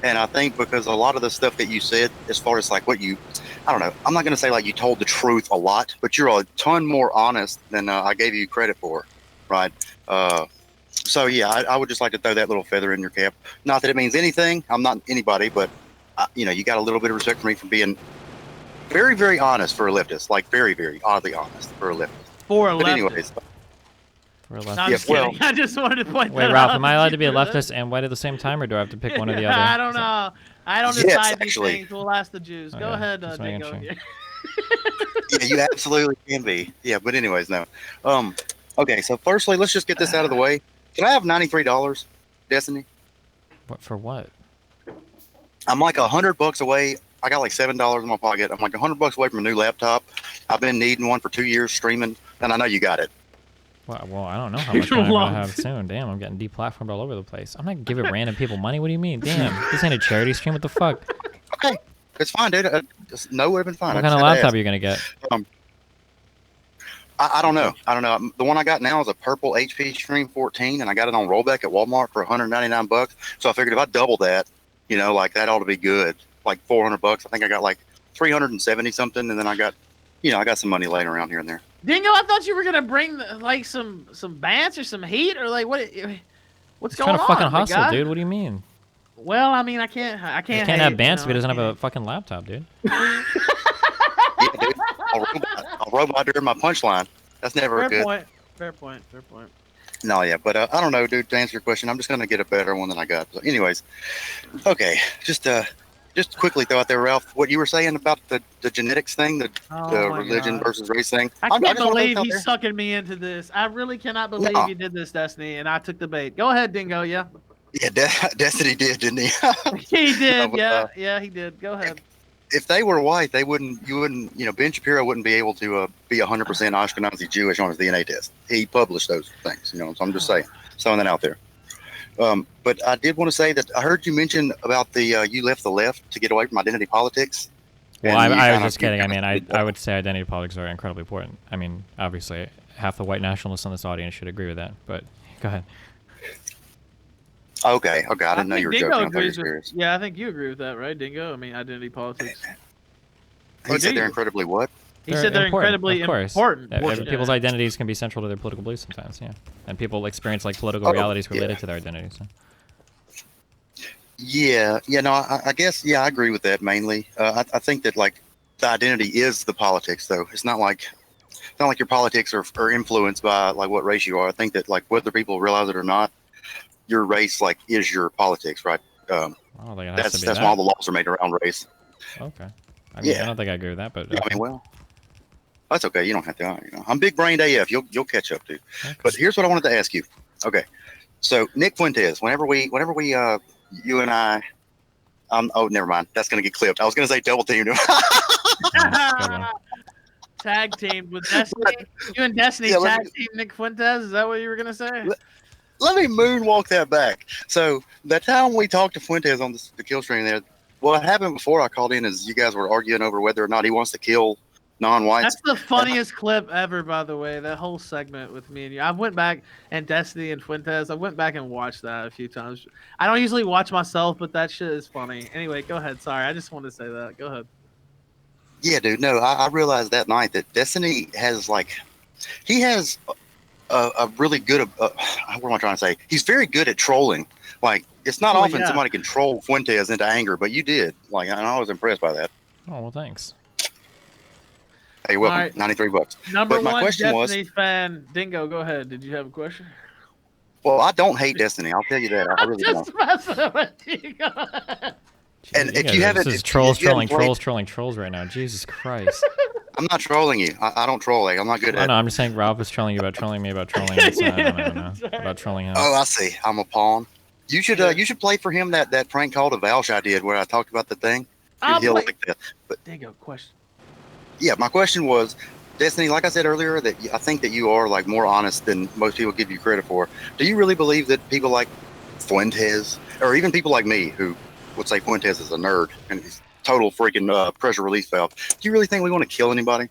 Speaker 19: And I think because a lot of the stuff that you said, as far as like what you, I don't know, I'm not going to say like you told the truth a lot, but you're a ton more honest than I gave you credit for, right? So yeah, I would just like to throw that little feather in your cap. Not that it means anything. I'm not anybody, but you got a little bit of respect for me for being very, very honest for a leftist, like very, very oddly honest for a leftist.
Speaker 4: For a
Speaker 19: But
Speaker 4: leftist.
Speaker 19: anyways,
Speaker 1: For a
Speaker 4: No,
Speaker 1: leftist.
Speaker 4: I'm just kidding. I just wanted to point
Speaker 1: Wait,
Speaker 4: that
Speaker 1: Ralph,
Speaker 4: out.
Speaker 1: am I
Speaker 4: Did
Speaker 1: allowed
Speaker 4: you
Speaker 1: to be a
Speaker 4: do that?
Speaker 1: leftist and white at the same time, or do I have to pick one or the other?
Speaker 4: I don't know. I don't
Speaker 19: Yes,
Speaker 4: decide these
Speaker 19: actually.
Speaker 4: things. We'll ask the Jews. Go
Speaker 1: Okay,
Speaker 4: ahead,
Speaker 1: just making
Speaker 4: Dingo.
Speaker 1: sure.
Speaker 19: yeah, you absolutely can be. Yeah, but anyways, no. Okay, so firstly, let's just get this out of the way. Can I have $93, Destiny?
Speaker 1: What for? What?
Speaker 19: I'm like $100 away. I got like $7 in my pocket. I'm like $100 away from a new laptop. I've been needing one for 2 years streaming, and I know you got it.
Speaker 1: Well, I don't know how much money I'm gonna have soon. Damn, I'm getting deplatformed all over the place. I'm not giving random people money. What do you mean? Damn, this ain't a charity stream. What the fuck?
Speaker 19: Okay, it's fine, dude. No would have been fine.
Speaker 1: What kind of laptop are you gonna get?
Speaker 19: I don't know. I don't know. The one I got now is a purple HP Stream 14, and I got it on rollback at Walmart for $199. So I figured if I double that, like that ought to be good. Like $400. I think I got like 370 something, and then I got, I got some money laying around here and there.
Speaker 4: Dingo, I thought you were gonna bring like some bants or some heat or like what's
Speaker 1: He's
Speaker 4: going
Speaker 1: trying to
Speaker 4: on?
Speaker 1: fucking
Speaker 4: big
Speaker 1: hustle,
Speaker 4: guy?
Speaker 1: dude. What do you mean?
Speaker 4: Well, I mean, I can't.
Speaker 1: He can't have Bants if he doesn't have a fucking laptop, dude.
Speaker 19: Yeah, dude. I'll robot during my punchline. That's never
Speaker 4: Fair
Speaker 19: good.
Speaker 4: point. Fair point. Fair point.
Speaker 19: No, yeah, but I don't know, dude. To answer your question, I'm just gonna get a better one than I got. So, anyways, okay, just quickly throw out there, Ralph, what you were saying about the genetics thing, the religion versus race thing.
Speaker 4: I can't
Speaker 19: just wanna
Speaker 4: believe
Speaker 19: throw it out
Speaker 4: he's
Speaker 19: there.
Speaker 4: sucking me into this. I really cannot believe
Speaker 19: No.
Speaker 4: you did this, Destiny, and I took the bait. Go ahead, Dingo. Yeah.
Speaker 19: Yeah, Destiny did, didn't he?
Speaker 4: He did.
Speaker 19: but,
Speaker 4: yeah, he did. Go ahead.
Speaker 19: If they were white, you wouldn't, Ben Shapiro wouldn't be able to be 100% Ashkenazi Jewish on his DNA test. He published those things, so I'm just saying, throwing that out there. But I did want to say that I heard you mention about the you left the left to get away from identity politics.
Speaker 1: Well,
Speaker 19: And
Speaker 1: I
Speaker 19: you
Speaker 1: was
Speaker 19: kinda-
Speaker 1: just kidding. I mean, I would say identity politics are incredibly important. I mean, obviously, half the white nationalists in this audience should agree with that. But go ahead.
Speaker 19: Okay. I didn't know
Speaker 4: think
Speaker 19: you were
Speaker 4: Dingo
Speaker 19: joking. I thought you were
Speaker 4: agrees
Speaker 19: serious.
Speaker 4: Yeah, I think you agree with that, right, Dingo? I mean, identity politics.
Speaker 19: He said they're incredibly what?
Speaker 4: He said they're incredibly
Speaker 1: of course.
Speaker 4: important.
Speaker 1: People's identities can be central to their political beliefs sometimes, yeah. And people experience like political realities related to their identities. So.
Speaker 19: Yeah, no, I guess, I agree with that mainly. I think that like the identity is the politics, though. It's not like your politics are influenced by like what race you are. I think that like whether people realize it or not, your race like is your politics, right?
Speaker 1: I don't think it has to be
Speaker 19: That's
Speaker 1: that.
Speaker 19: why all the laws are made around race.
Speaker 1: Okay. I mean, I don't think I agree with that, but
Speaker 19: I mean, well, that's okay. You don't have to. I'm big brained AF. You'll catch up to.
Speaker 1: Okay.
Speaker 19: But here's what I wanted to ask you. Okay, so Nick Fuentes, whenever we you and I, oh, never mind. That's gonna get clipped. I was gonna say double teamed him.
Speaker 4: Tag team with Destiny. You and Destiny tag team Nick Fuentes. Is that what you were gonna say?
Speaker 19: Let me moonwalk that back. So that time we talked to Fuentes on the Killstream there, what happened before I called in is you guys were arguing over whether or not he wants to kill non-whites.
Speaker 4: That's the funniest clip ever, by the way. That whole segment with me and you. I went back and Destiny and Fuentes. I went back and watched that a few times. I don't usually watch myself, but that shit is funny. Anyway, go ahead. Sorry, I just wanted to say that. Go ahead.
Speaker 19: Yeah, dude. No, I realized that night that Destiny has he has a really good. What am I trying to say? He's very good at trolling. Like it's not often somebody can troll Fuentes into anger, but you did. Like, and I was impressed by that.
Speaker 1: Oh well, thanks.
Speaker 19: Hey, welcome.
Speaker 4: All right.
Speaker 19: $93.
Speaker 4: Number
Speaker 19: But my
Speaker 4: one
Speaker 19: question
Speaker 4: Destiny
Speaker 19: was,
Speaker 4: fan, Dingo. Go ahead. Did you have a question?
Speaker 19: well, I don't hate Destiny. I'll tell you that. I really don't.
Speaker 4: Just messing with you. Go ahead.
Speaker 19: And if you haven't,
Speaker 1: This is
Speaker 19: if
Speaker 1: trolls
Speaker 19: you haven't
Speaker 1: trolling trolls right now. Jesus Christ.
Speaker 19: I'm not trolling you. I don't troll. I'm not good at.
Speaker 1: No, I'm just saying Ralph is trolling you about trolling me about trolling him. So I don't know about trolling him.
Speaker 19: Oh, I see. I'm a pawn. You should play for him that prank call to Valsh I did where I talked about the thing. He'll like that. But
Speaker 4: Dingo, question.
Speaker 19: yeah, my question was, Destiny, like I said earlier, that I think that you are like more honest than most people give you credit for. Do you really believe that people like Fuentes, or even people like me, who would say Fuentes is a nerd and he's total freaking pressure release valve, do you really think we want to kill anybody?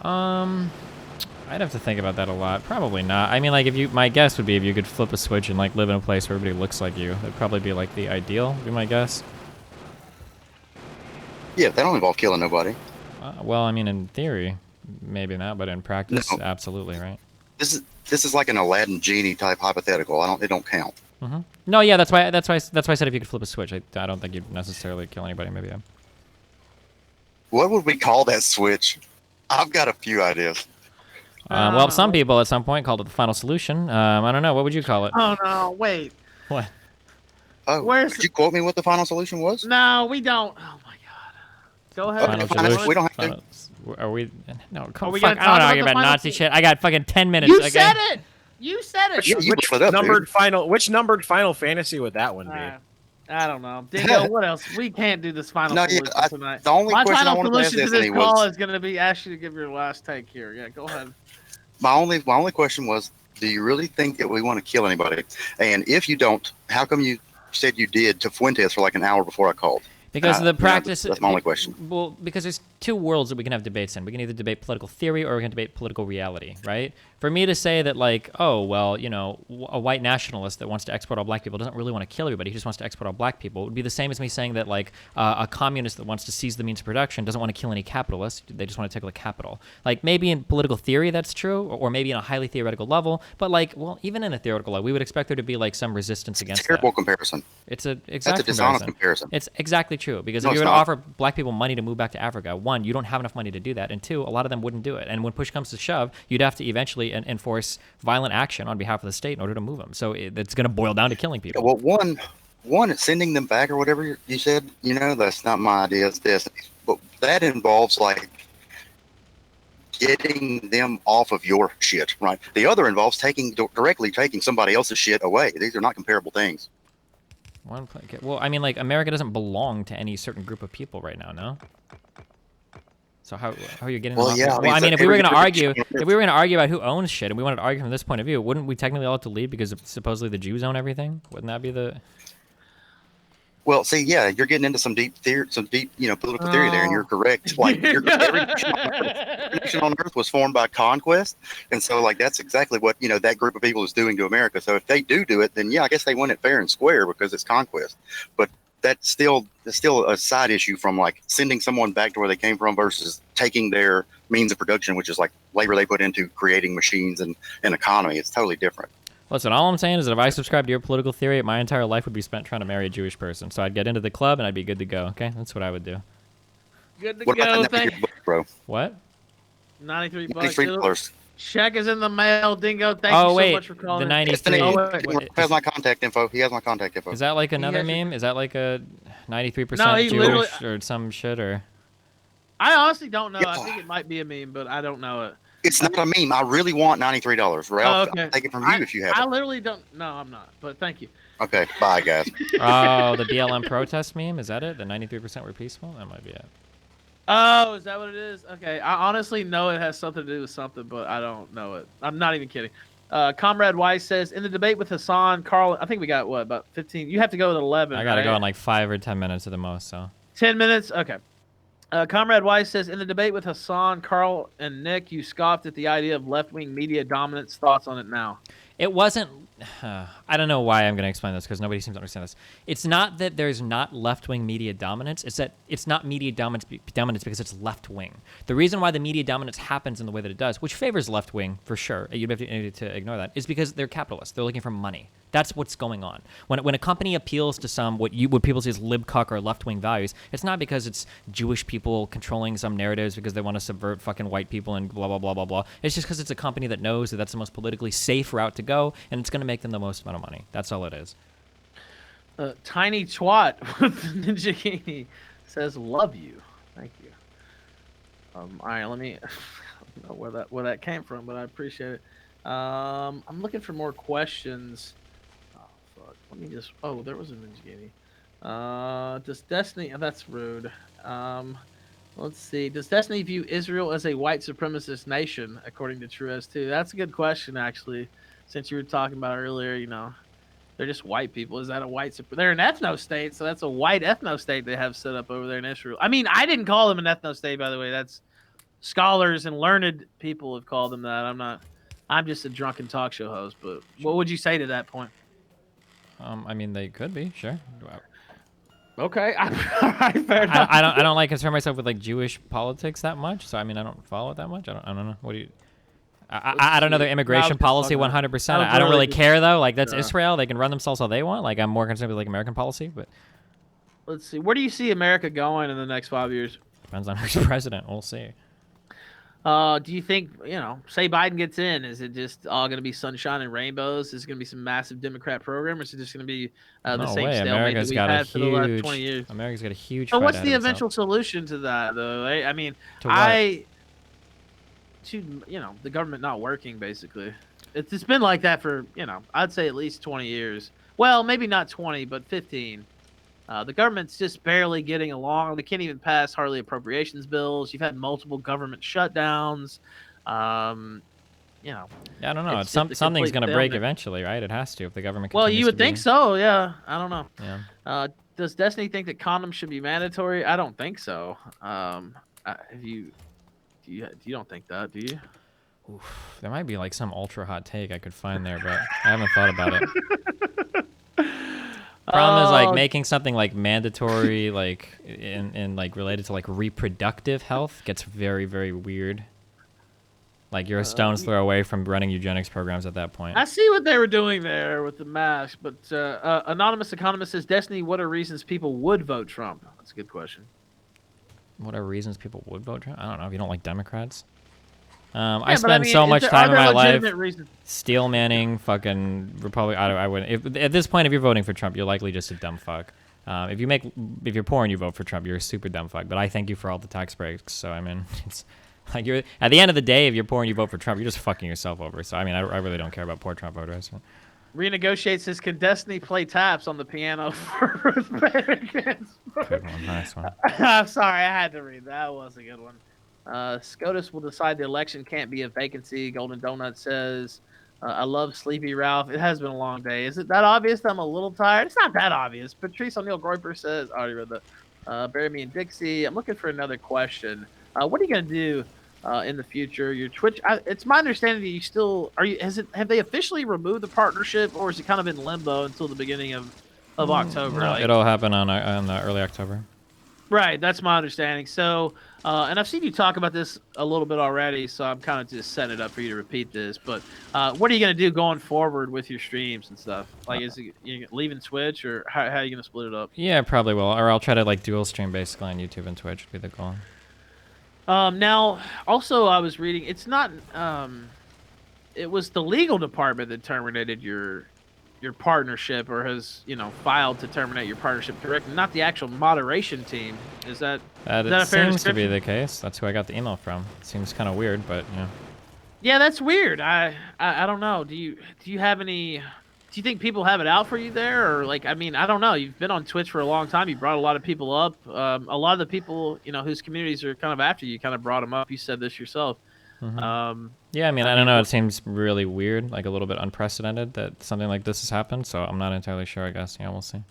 Speaker 1: I'd have to think about that a lot. Probably not. I mean, like, my guess would be if you could flip a switch and like live in a place where everybody looks like you, that'd probably be like the ideal. Would be my guess.
Speaker 19: Yeah, that don't involve killing nobody.
Speaker 1: Well, I mean, in theory, maybe not, but in practice, absolutely, right?
Speaker 19: This is like an Aladdin genie type hypothetical. It don't count.
Speaker 1: No, yeah, that's why I said if you could flip a switch. I don't think you'd necessarily kill anybody. Maybe. Yeah.
Speaker 19: What would we call that switch? I've got a few ideas.
Speaker 1: Well, some people at some point called it the final solution. I don't know. What would you call it?
Speaker 4: Oh no! Wait.
Speaker 1: What?
Speaker 19: Oh, could you quote me what the final solution was?
Speaker 4: No, we don't. Oh my god. Go ahead.
Speaker 1: Final solution.
Speaker 19: We don't have to.
Speaker 1: Are we? No, come
Speaker 4: Are we
Speaker 1: fuck.
Speaker 4: gonna
Speaker 1: I don't
Speaker 4: talk
Speaker 1: argue
Speaker 4: about
Speaker 1: about
Speaker 4: the
Speaker 1: Nazi
Speaker 4: final
Speaker 1: shit. I got fucking 10 minutes.
Speaker 4: You
Speaker 1: okay?
Speaker 4: said it. You said it.
Speaker 14: Which numbered Final Fantasy would that one be?
Speaker 4: I don't know. Dingo, what else? We can't do this final solution tonight.
Speaker 19: The only
Speaker 4: My
Speaker 19: question I
Speaker 4: final
Speaker 19: wanted to ask
Speaker 4: solution to this
Speaker 19: Destiny
Speaker 4: call
Speaker 19: was-
Speaker 4: is going to be ask you to give your last take here. Yeah, go ahead.
Speaker 19: My only question was, do you really think that we want to kill anybody? And if you don't, how come you said you did to Fuentes for like an hour before I called?
Speaker 1: Because the practice.
Speaker 19: That's my only question.
Speaker 1: Well, because there's two worlds that we can have debates in. We can either debate political theory or we can debate political reality, right? For me to say that, like, oh, well, you know, a white nationalist that wants to export all black people doesn't really want to kill everybody. He just wants to export all black people. It would be the same as me saying that, like, a communist that wants to seize the means of production doesn't want to kill any capitalists. They just want to take the capital. Like, maybe in political theory that's true, or maybe in a highly theoretical level. But, like, well, even in a theoretical level, we would expect there to be, like, some resistance against
Speaker 19: Terrible
Speaker 1: that.
Speaker 19: comparison.
Speaker 1: It's a
Speaker 19: That's a dishonest comparison.
Speaker 1: It's exactly true. Because
Speaker 19: No,
Speaker 1: if you
Speaker 19: it's
Speaker 1: were to
Speaker 19: not.
Speaker 1: offer black people money to move back to Africa, one, you don't have enough money to do that, and two, a lot of them wouldn't do it. And when push comes to shove, you'd have to eventually enforce violent action on behalf of the state in order to move them. So it's going to boil down to killing people.
Speaker 19: Well, one, sending them back or whatever you said, you know, that's not my idea. It's Destiny. But that involves like getting them off of your shit, right? The other involves directly taking somebody else's shit away. These are not comparable things.
Speaker 1: Well, I mean, like, America doesn't belong to any certain group of people right now, no? So how are you getting?
Speaker 19: Well, yeah.
Speaker 1: Well, I mean, if we were going to argue about who owns shit, and we wanted to argue from this point of view, wouldn't we technically all have to leave because supposedly the Jews own everything? Wouldn't that be the?
Speaker 19: Well, see, yeah, you're getting into some deep, political theory there, and you're correct. Like, every nation on Earth was formed by conquest, and so, like, that's exactly what that group of people is doing to America. So, if they do it, then yeah, I guess they win it fair and square because it's conquest. But that's still a side issue from like sending someone back to where they came from versus taking their means of production, which is like labor they put into creating machines and an economy. It's totally different.
Speaker 1: Listen, all I'm saying is that if I subscribed to your political theory, my entire life would be spent trying to marry a Jewish person. So I'd get into the club and I'd be good to go. Okay, that's what I would do.
Speaker 4: Good to
Speaker 19: What
Speaker 4: go.
Speaker 19: about the $93, bro?
Speaker 1: What?
Speaker 4: 93 bucks.
Speaker 19: $93.
Speaker 4: Check is in the mail, Dingo. Thank
Speaker 1: Oh,
Speaker 4: you so
Speaker 1: wait,
Speaker 4: much for calling.
Speaker 1: the 93.
Speaker 19: He has my contact info. He has my contact info.
Speaker 1: Is that like another
Speaker 4: has your-
Speaker 1: meme? Is that like a 93%
Speaker 4: No, he literally-
Speaker 1: Jewish or some shit or?
Speaker 4: I honestly don't know. I think it might be a meme, but I don't know it.
Speaker 19: It's not a meme. I really want $93, Ralph.
Speaker 4: Oh, okay.
Speaker 19: I'll take it from you if you have
Speaker 4: I
Speaker 19: it.
Speaker 4: literally don't. No, I'm not. But thank you.
Speaker 19: Okay, bye, guys.
Speaker 1: Oh, the BLM protest meme? Is that it? The 93% were peaceful? That might be it.
Speaker 4: Oh, is that what it is? Okay, I honestly know it has something to do with something, but I don't know it. I'm not even kidding. Comrade Weiss says, in the debate with Hassan, Carl, I think we got, what, about 15? You have to go at 11,
Speaker 1: I gotta
Speaker 4: right?
Speaker 1: go in like 5 or 10 minutes at the most, so.
Speaker 4: 10 minutes? Okay. Comrade Weiss says, in the debate with Hassan, Carl, and Nick, you scoffed at the idea of left-wing media dominance. Thoughts on it now?
Speaker 1: It wasn't. I don't know why I'm going to explain this because nobody seems to understand this. It's not that there's not left-wing media dominance. It's that it's not media dominance because it's left-wing. The reason why the media dominance happens in the way that it does, which favors left-wing for sure, you have to ignore that, is because they're capitalists. They're looking for money. That's what's going on. When a company appeals to some what people see as libcuck or left-wing values, it's not because it's Jewish people controlling some narratives because they want to subvert fucking white people and blah blah blah blah blah. It's just because it's a company that knows that that's the most politically safe route to go, and it's going to make them the most amount of money. That's all it is.
Speaker 4: Tiny Twat with Ninja Genie says, "Love you, thank you." All right, let me. I don't know where that came from, but I appreciate it. I'm looking for more questions. Oh fuck! Let me just. Oh, there was a Ninja Genie. Does Destiny? Oh, that's rude. Let's see. Does Destiny view Israel as a white supremacist nation, according to TrueS2? That's a good question, actually. Since you were talking about earlier, they're just white people. Is that a white? They're an ethno state, so that's a white ethno state they have set up over there in Israel. I mean, I didn't call them an ethno state, by the way. That's scholars and learned people have called them that. I'm not. I'm just a drunken talk show host. But what would you say to that point?
Speaker 1: I mean, they could be, sure.
Speaker 4: Okay, all right, fair enough.
Speaker 1: I don't like concern myself with like Jewish politics that much. So I mean, I don't follow it that much. I don't know. What do you? I don't know their immigration policy 100%. I don't really care though. Like that's Israel. They can run themselves all they want. Like I'm more concerned with like American policy, but
Speaker 4: let's see. Where do you see America going in the next 5 years?
Speaker 1: depends on who's president. We'll see.
Speaker 4: Do you think, say Biden gets in, is it just all going to be sunshine and rainbows? Is it going to be some massive Democrat program, or is it just going to be the same stalemate that we've had for the last 20 years?
Speaker 1: America's got a huge.
Speaker 4: So what's the eventual solution to that, though? I mean, the government not working, basically. It's been like that for, I'd say at least 20 years. Well, maybe not 20, but 15. The government's just barely getting along. They can't even pass hardly appropriations bills. You've had multiple government shutdowns.
Speaker 1: Yeah, I don't know. Something's going to break eventually, right? It has to if the government.
Speaker 4: Well, you would think so. Yeah, I don't know.
Speaker 1: Yeah.
Speaker 4: Does Destiny think that condoms should be mandatory? I don't think so. You don't think that, do you?
Speaker 1: Oof, there might be like some ultra hot take I could find there, but I haven't thought about it. Problem is like making something like mandatory, like in like related to like reproductive health gets very, very weird. Like you're a stone's throw away from running eugenics programs at that point.
Speaker 4: I see what they were doing there with the mask, but Anonymous Economist says, Destiny, what are reasons people would vote Trump? That's a good question.
Speaker 1: What are reasons people would vote Trump? I don't know. If you don't like Democrats. I spend so much time in my life steel manning fucking Republic. I wouldn't. At this point, if you're voting for Trump, you're likely just a dumb fuck. If you're poor and you vote for Trump, you're a super dumb fuck. But I thank you for all the tax breaks. So I mean, it's like you're at the end of the day, if you're poor and you vote for Trump, you're just fucking yourself over. So I mean, I really don't care about poor Trump voters.
Speaker 4: Renegotiate says, can Destiny play taps on the piano for Ruth Bader Ginsburg?
Speaker 1: Good one, nice one.
Speaker 4: I'm sorry, I had to read that. That was a good one. SCOTUS will decide the election can't be a vacancy. Golden Donut says, I love Sleepy Ralph. It has been a long day. Is it that obvious that I'm a little tired? It's not that obvious. Patrice O'Neill Groiper says, I already read that. Bury Me in Dixie. I'm looking for another question. What are you going to do in the future? Your Twitch, it's my understanding that you still, have they officially removed the partnership, or is it kind of in limbo until the beginning of October?
Speaker 1: No, it'll happen on early October.
Speaker 4: Right, that's my understanding. So, and I've seen you talk about this a little bit already, so I'm kind of just setting it up for you to repeat this. But what are you going to do going forward with your streams and stuff? Like, is it you leaving Twitch, or how are you going to split it up?
Speaker 1: Yeah, probably will. Or I'll try to like dual stream basically on YouTube and Twitch would be the goal.
Speaker 4: Now, also I was reading, it's not, it was the legal department that terminated your partnership, or has filed to terminate your partnership directly, not the actual moderation team. Is that a fair description?
Speaker 1: Seems to be the case. That's who I got the email from. It seems kind of weird, but yeah.
Speaker 4: Yeah, that's weird. I don't know. Do you have any? Do you think people have it out for you there, or like? I mean, I don't know. You've been on Twitch for a long time. You brought a lot of people up. A lot of the people whose communities are kind of after you, kind of brought them up. You said this yourself.
Speaker 1: Mm-hmm. Yeah, I mean, I don't know. It seems really weird, like a little bit unprecedented that something like this has happened. So I'm not entirely sure. I guess. Yeah, we'll see.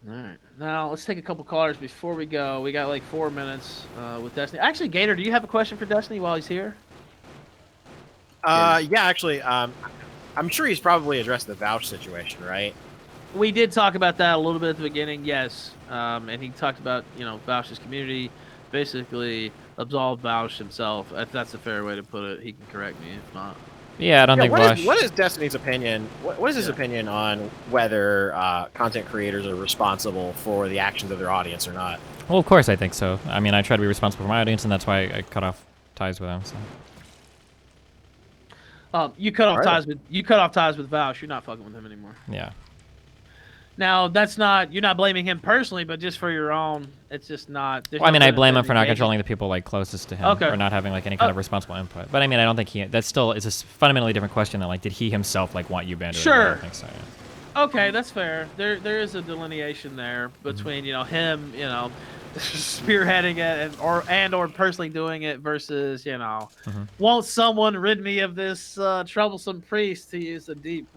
Speaker 4: All right. Now let's take a couple callers before we go. We got like 4 minutes with Destiny. Actually, Gator, do you have a question for Destiny while he's here?
Speaker 14: Yeah, actually, I'm sure he's probably addressed the vouch situation, right?
Speaker 4: We did talk about that a little bit at the beginning, yes. And he talked about Vouch's community basically absolved Vouch himself. If that's a fair way to put it, he can correct me if not.
Speaker 1: Yeah, I don't think Vouch.
Speaker 14: What is Destiny's opinion? What is his opinion on whether content creators are responsible for the actions of their audience or not?
Speaker 1: Well, of course I think so. I mean, I try to be responsible for my audience, and that's why I cut off ties with them. So.
Speaker 4: You cut off ties with Vouch. You're not fucking with him anymore.
Speaker 1: Yeah.
Speaker 4: Now that's not, you're not blaming him personally, but just for your own. It's just not.
Speaker 1: Well, I mean, I blame him for not controlling the people like closest to him, or not having like any kind of responsible input. But I mean, I don't think he. That still is a fundamentally different question than like, did he himself like want you banned?
Speaker 4: Sure.
Speaker 1: I don't think so. Yeah.
Speaker 4: Okay, that's fair. There is a delineation there between him spearheading it and or personally doing it versus won't someone rid me of this troublesome priest, to use a deep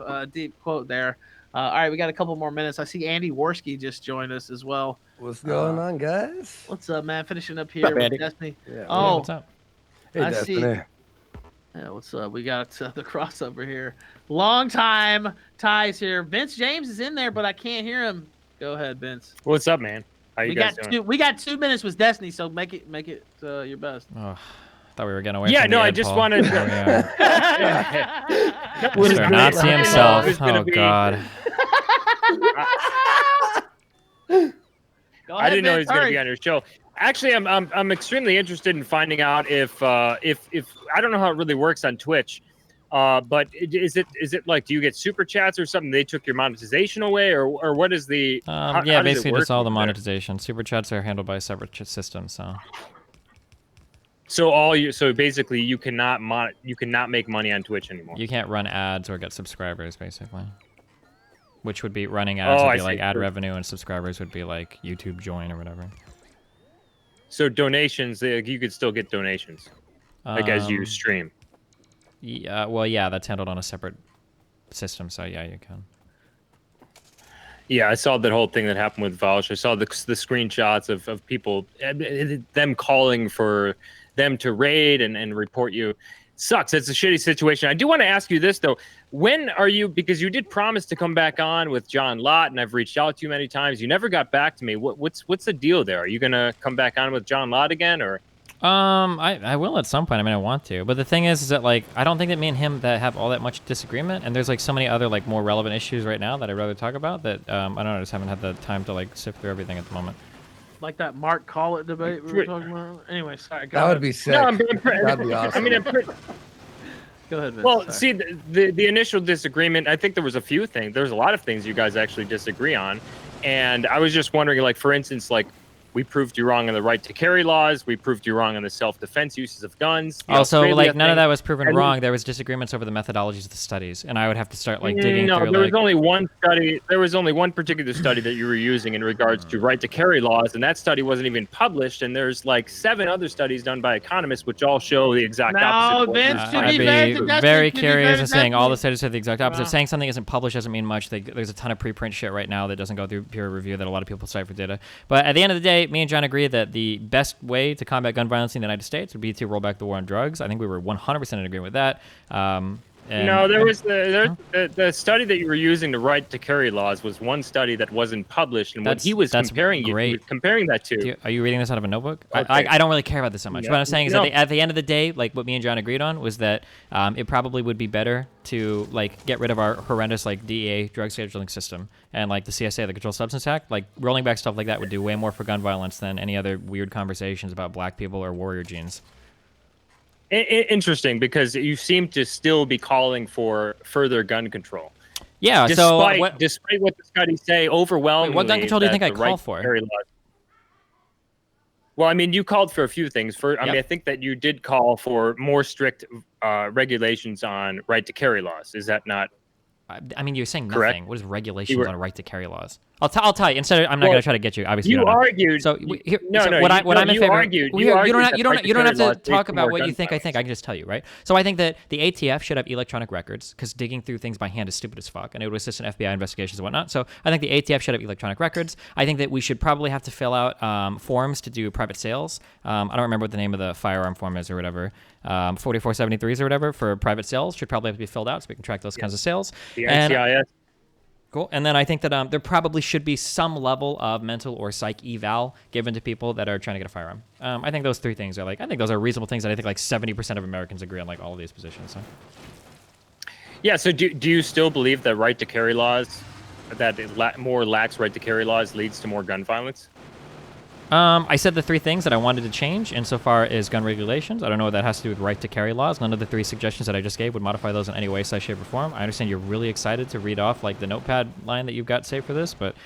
Speaker 4: quote there. All right, we got a couple more minutes. I see Andy Worski just joined us as well.
Speaker 20: What's going on, guys?
Speaker 4: What's up, man? Finishing up here with Destiny.
Speaker 20: Yeah,
Speaker 4: oh,
Speaker 1: what's up?
Speaker 20: Hey,
Speaker 4: I
Speaker 20: Destiny.
Speaker 4: see. Yeah, what's up? We got the crossover here. Long time ties here. Vince James is in there, but I can't hear him. Go ahead, Vince.
Speaker 16: What's up, man? How you guys doing?
Speaker 4: We got 2 minutes with Destiny, so make it your best.
Speaker 1: Oh, Thought we were getting away
Speaker 21: Yeah,
Speaker 1: from
Speaker 21: no,
Speaker 1: the
Speaker 21: I
Speaker 1: Ed
Speaker 21: just
Speaker 1: Paul.
Speaker 21: wanted
Speaker 1: There we are.
Speaker 21: to.
Speaker 1: Mr. Nazi himself. Oh, God.
Speaker 21: I didn't know he was going to be on your show. Actually, I'm extremely interested in finding out if I don't know how it really works on Twitch, but is it like, do you get super chats or something? They took your monetization away, or what is the?
Speaker 1: Yeah,
Speaker 21: how does it
Speaker 1: basically
Speaker 21: work
Speaker 1: just all the
Speaker 21: over there?
Speaker 1: monetization. Super chats are handled by a separate system, so.
Speaker 21: So basically you cannot make money on Twitch anymore.
Speaker 1: You can't run ads or get subscribers, basically. Which would be running ads
Speaker 21: Oh,
Speaker 1: would
Speaker 21: I
Speaker 1: be like
Speaker 21: see.
Speaker 1: ad revenue, and subscribers would be like YouTube join or whatever.
Speaker 21: So donations, you could still get donations, like as you
Speaker 1: Um,
Speaker 21: stream.
Speaker 1: Yeah, well, yeah, that's handled on a separate system, so yeah, you can.
Speaker 21: Yeah, I saw that whole thing that happened with Vouch. I saw the screenshots of people, them calling for them to raid and report you. Sucks. It's a shitty situation. I do want to ask you this, though. When are you, because you did promise to come back on with John Lott, and I've reached out to you many times. You never got back to me. What's the deal there? Are you going to come back on with John Lott again, or?
Speaker 1: I will at some point. I mean, I want to, but the thing is that like I don't think that me and him that have all that much disagreement, and there's like so many other like more relevant issues right now that I'd rather talk about that I don't know, I just haven't had the time to like sift through everything at the moment.
Speaker 4: Like that Mark Collett debate we were talking about. Anyway, sorry. Go
Speaker 20: That
Speaker 4: ahead.
Speaker 20: would be sick.
Speaker 21: No,
Speaker 20: That'd be awesome.
Speaker 21: I mean,
Speaker 4: Go ahead, Vince.
Speaker 21: well,
Speaker 4: Sorry.
Speaker 21: see, the initial disagreement, I think there was a few things. There's a lot of things you guys actually disagree on. And I was just wondering, like, for instance, like, we proved you wrong on the right to carry laws. We proved you wrong on the self-defense uses of guns. the
Speaker 1: Also,
Speaker 21: Australia
Speaker 1: like none of
Speaker 21: thing.
Speaker 1: that was proven
Speaker 21: And-
Speaker 1: wrong. There was disagreements over the methodologies of the studies, and I would have to start like digging
Speaker 21: No,
Speaker 1: through.
Speaker 21: there
Speaker 1: like,
Speaker 21: was only one study. There was only one particular study that you were using in regards to right to carry laws, and that study wasn't even published. And there's like 7 other studies done by economists which all show the exact opposite.
Speaker 1: I'd be very curious in saying all the studies say the exact opposite. Saying something isn't published doesn't mean much. There's a ton of preprint shit right now that doesn't go through peer review that a lot of people cite for data. But at the end of the day, me and John agree that the best way to combat gun violence in the United States would be to roll back the war on drugs. I think we were 100% in agreement with that.
Speaker 21: No, there was the study that you were using to right to carry laws was one study that wasn't published, and what he was comparing that to.
Speaker 1: Are you reading this out of a notebook?
Speaker 21: Okay.
Speaker 1: I don't really care about this so much.
Speaker 21: No.
Speaker 1: What I'm saying is
Speaker 21: No.
Speaker 1: that at the end of the day, like what me and John agreed on was that it probably would be better to like get rid of our horrendous like DEA drug scheduling system and like the CSA, the Controlled Substance Act. Like rolling back stuff like that would do way more for gun violence than any other weird conversations about black people or warrior genes.
Speaker 21: Interesting, because you seem to still be calling for further gun control.
Speaker 1: Yeah,
Speaker 21: despite,
Speaker 1: so
Speaker 21: despite what the studies say, overwhelmingly.
Speaker 1: Wait, what gun control do you
Speaker 21: that
Speaker 1: think I
Speaker 21: the
Speaker 1: call
Speaker 21: right to
Speaker 1: for?
Speaker 21: carry laws- Well, I mean, you called for a few things. I mean, I think that you did call for more strict regulations on right to carry laws. Is that not?
Speaker 1: I mean, you're saying
Speaker 21: correct?
Speaker 1: nothing. What is regulations on right to carry laws? I'll tell you. Instead, I'm not
Speaker 21: Well,
Speaker 1: going to try to get you. Obviously,
Speaker 21: you
Speaker 1: don't know.
Speaker 21: argued.
Speaker 1: So,
Speaker 21: what
Speaker 1: I'm in favor.
Speaker 21: Argued,
Speaker 1: you don't have
Speaker 21: that
Speaker 1: to
Speaker 21: right carry laws
Speaker 1: talk
Speaker 21: leads to
Speaker 1: about
Speaker 21: more
Speaker 1: what you
Speaker 21: gun
Speaker 1: think. I think I can just tell you, right? So I think that the ATF should have electronic records because digging through things by hand is stupid as fuck, and it would assist in FBI investigations and whatnot. So I think the ATF should have electronic records. I think that we should probably have to fill out forms to do private sales. I don't remember what the name of the firearm form is or whatever. 4473s or whatever for private sales should probably have to be filled out so we can track those kinds of sales.
Speaker 21: The
Speaker 1: And-
Speaker 21: NCIS.
Speaker 1: Cool. And then I think that there probably should be some level of mental or psych eval given to people that are trying to get a firearm. I think those 3 things are I think those are reasonable things that I think like 70% of Americans agree on like all of these positions. So.
Speaker 21: Yeah. So do you still believe that right to carry laws, that more lax right to carry laws leads to more gun violence?
Speaker 1: I said the 3 things that I wanted to change insofar as gun regulations. I don't know what that has to do with right to carry laws. None of the 3 suggestions that I just gave would modify those in any way, size, shape, or form. I understand you're really excited to read off like the notepad line that you've got saved for this, but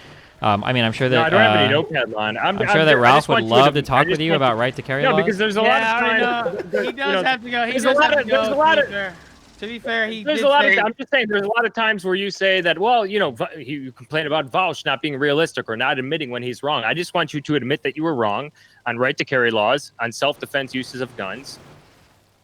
Speaker 1: I mean, I'm sure that
Speaker 21: No, I don't have any notepad line.
Speaker 1: I'm sure that Ralph would love to talk with you about right to carry laws.
Speaker 21: No, because there's a lot of time.
Speaker 4: He does have to go. He
Speaker 21: There's
Speaker 4: does
Speaker 21: a lot
Speaker 4: have
Speaker 21: of.
Speaker 4: to go.
Speaker 21: There's a lot of.
Speaker 4: To be fair,
Speaker 21: there's a lot of. I'm just saying, there's a lot of times where you say that, well, you complain about Vouch not being realistic or not admitting when he's wrong. I just want you to admit that you were wrong on right to carry laws, on self-defense uses of guns.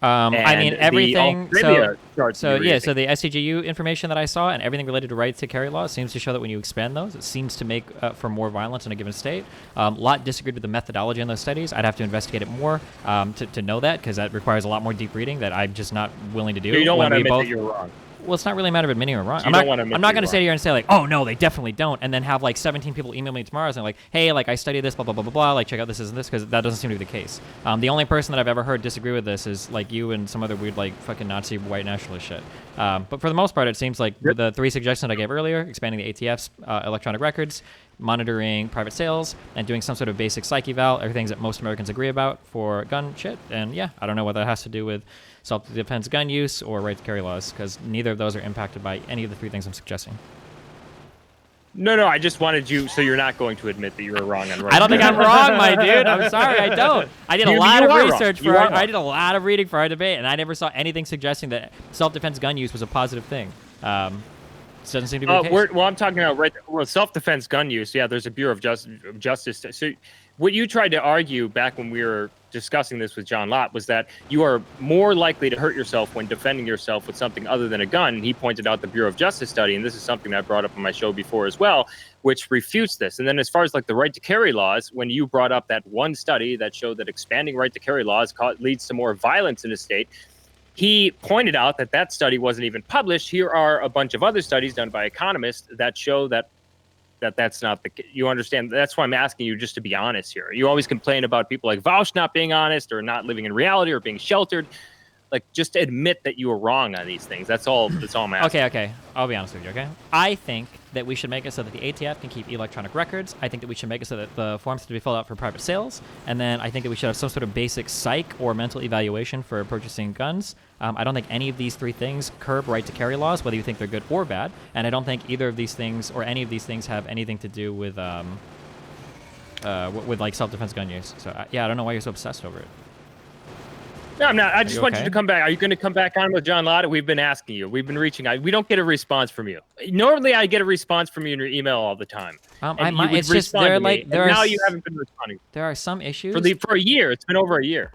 Speaker 1: I mean, everything. So
Speaker 21: So
Speaker 1: the SCGU information that I saw and everything related to right to carry laws seems to show that when you expand those, it seems to make for more violence in a given state. Lott disagreed with the methodology in those studies. I'd have to investigate it more to know that because that requires a lot more deep reading that I'm just not willing to do.
Speaker 21: You don't
Speaker 1: when
Speaker 21: want to
Speaker 1: we
Speaker 21: admit
Speaker 1: both-
Speaker 21: that you're wrong.
Speaker 1: Well, it's not really a matter of admitting we're wrong.
Speaker 21: So
Speaker 1: I'm
Speaker 21: you
Speaker 1: not,
Speaker 21: don't wanna admit
Speaker 1: I'm not
Speaker 21: you're
Speaker 1: going to sit
Speaker 21: wrong.
Speaker 1: here and say like, oh no, they definitely don't, and then have like 17 people email me tomorrow saying like, hey, like I studied this, blah blah blah blah blah, like check out this and this, because that doesn't seem to be the case. The only person that I've ever heard disagree with this is like you and some other weird like fucking Nazi white nationalist shit. But for the most part, it seems like with the 3 suggestions I gave earlier, expanding the ATF's electronic records, monitoring private sales, and doing some sort of basic psych eval are things that most Americans agree about for gun shit. And yeah, I don't know what that has to do with self-defense gun use or right to carry laws, because neither of those are impacted by any of the 3 things I'm suggesting.
Speaker 21: No, I just wanted you, so you're not going to admit that you were wrong on right.
Speaker 1: I don't think I'm wrong, my dude. I'm sorry, I don't. I did a lot of research for our, I did a lot of reading for our debate, and I never saw anything suggesting that self-defense gun use was a positive thing. This doesn't seem to be the case.
Speaker 21: Well, I'm talking about self-defense gun use. Yeah, there's a Bureau of Justice. So what you tried to argue back when we were discussing this with John Lott was that you are more likely to hurt yourself when defending yourself with something other than a gun. And he pointed out the Bureau of Justice study, and this is something that I brought up on my show before as well, which refutes this. And then as far as like the right to carry laws, when you brought up that one study that showed that expanding right to carry laws leads to more violence in the state, he pointed out that that study wasn't even published. Here are a bunch of other studies done by economists that show that that's not the case. You understand? That's why I'm asking you just to be honest here. You always complain about people like Vaush not being honest or not living in reality or being sheltered. Like, just admit that you were wrong on these things. That's all I'm asking.
Speaker 1: Okay. I'll be honest with you, okay? I think that we should make it so that the ATF can keep electronic records. I think that we should make it so that the forms have to be filled out for private sales. And then I think that we should have some sort of basic psych or mental evaluation for purchasing guns. I don't think any of these 3 things curb right to carry laws, whether you think they're good or bad. And I don't think either of these things or any of these things have anything to do with like self-defense gun use. So yeah, I don't know why you're so obsessed over it.
Speaker 21: No, I'm not. I just want you to come back. Are you going to come back on with John Lott? We've been asking you. We've been reaching out. We don't get a response from you. Normally, I get a response from you in your email all the time.
Speaker 1: It's just they're like
Speaker 21: now you haven't been responding.
Speaker 1: There are some issues
Speaker 21: for a year. It's been over a year.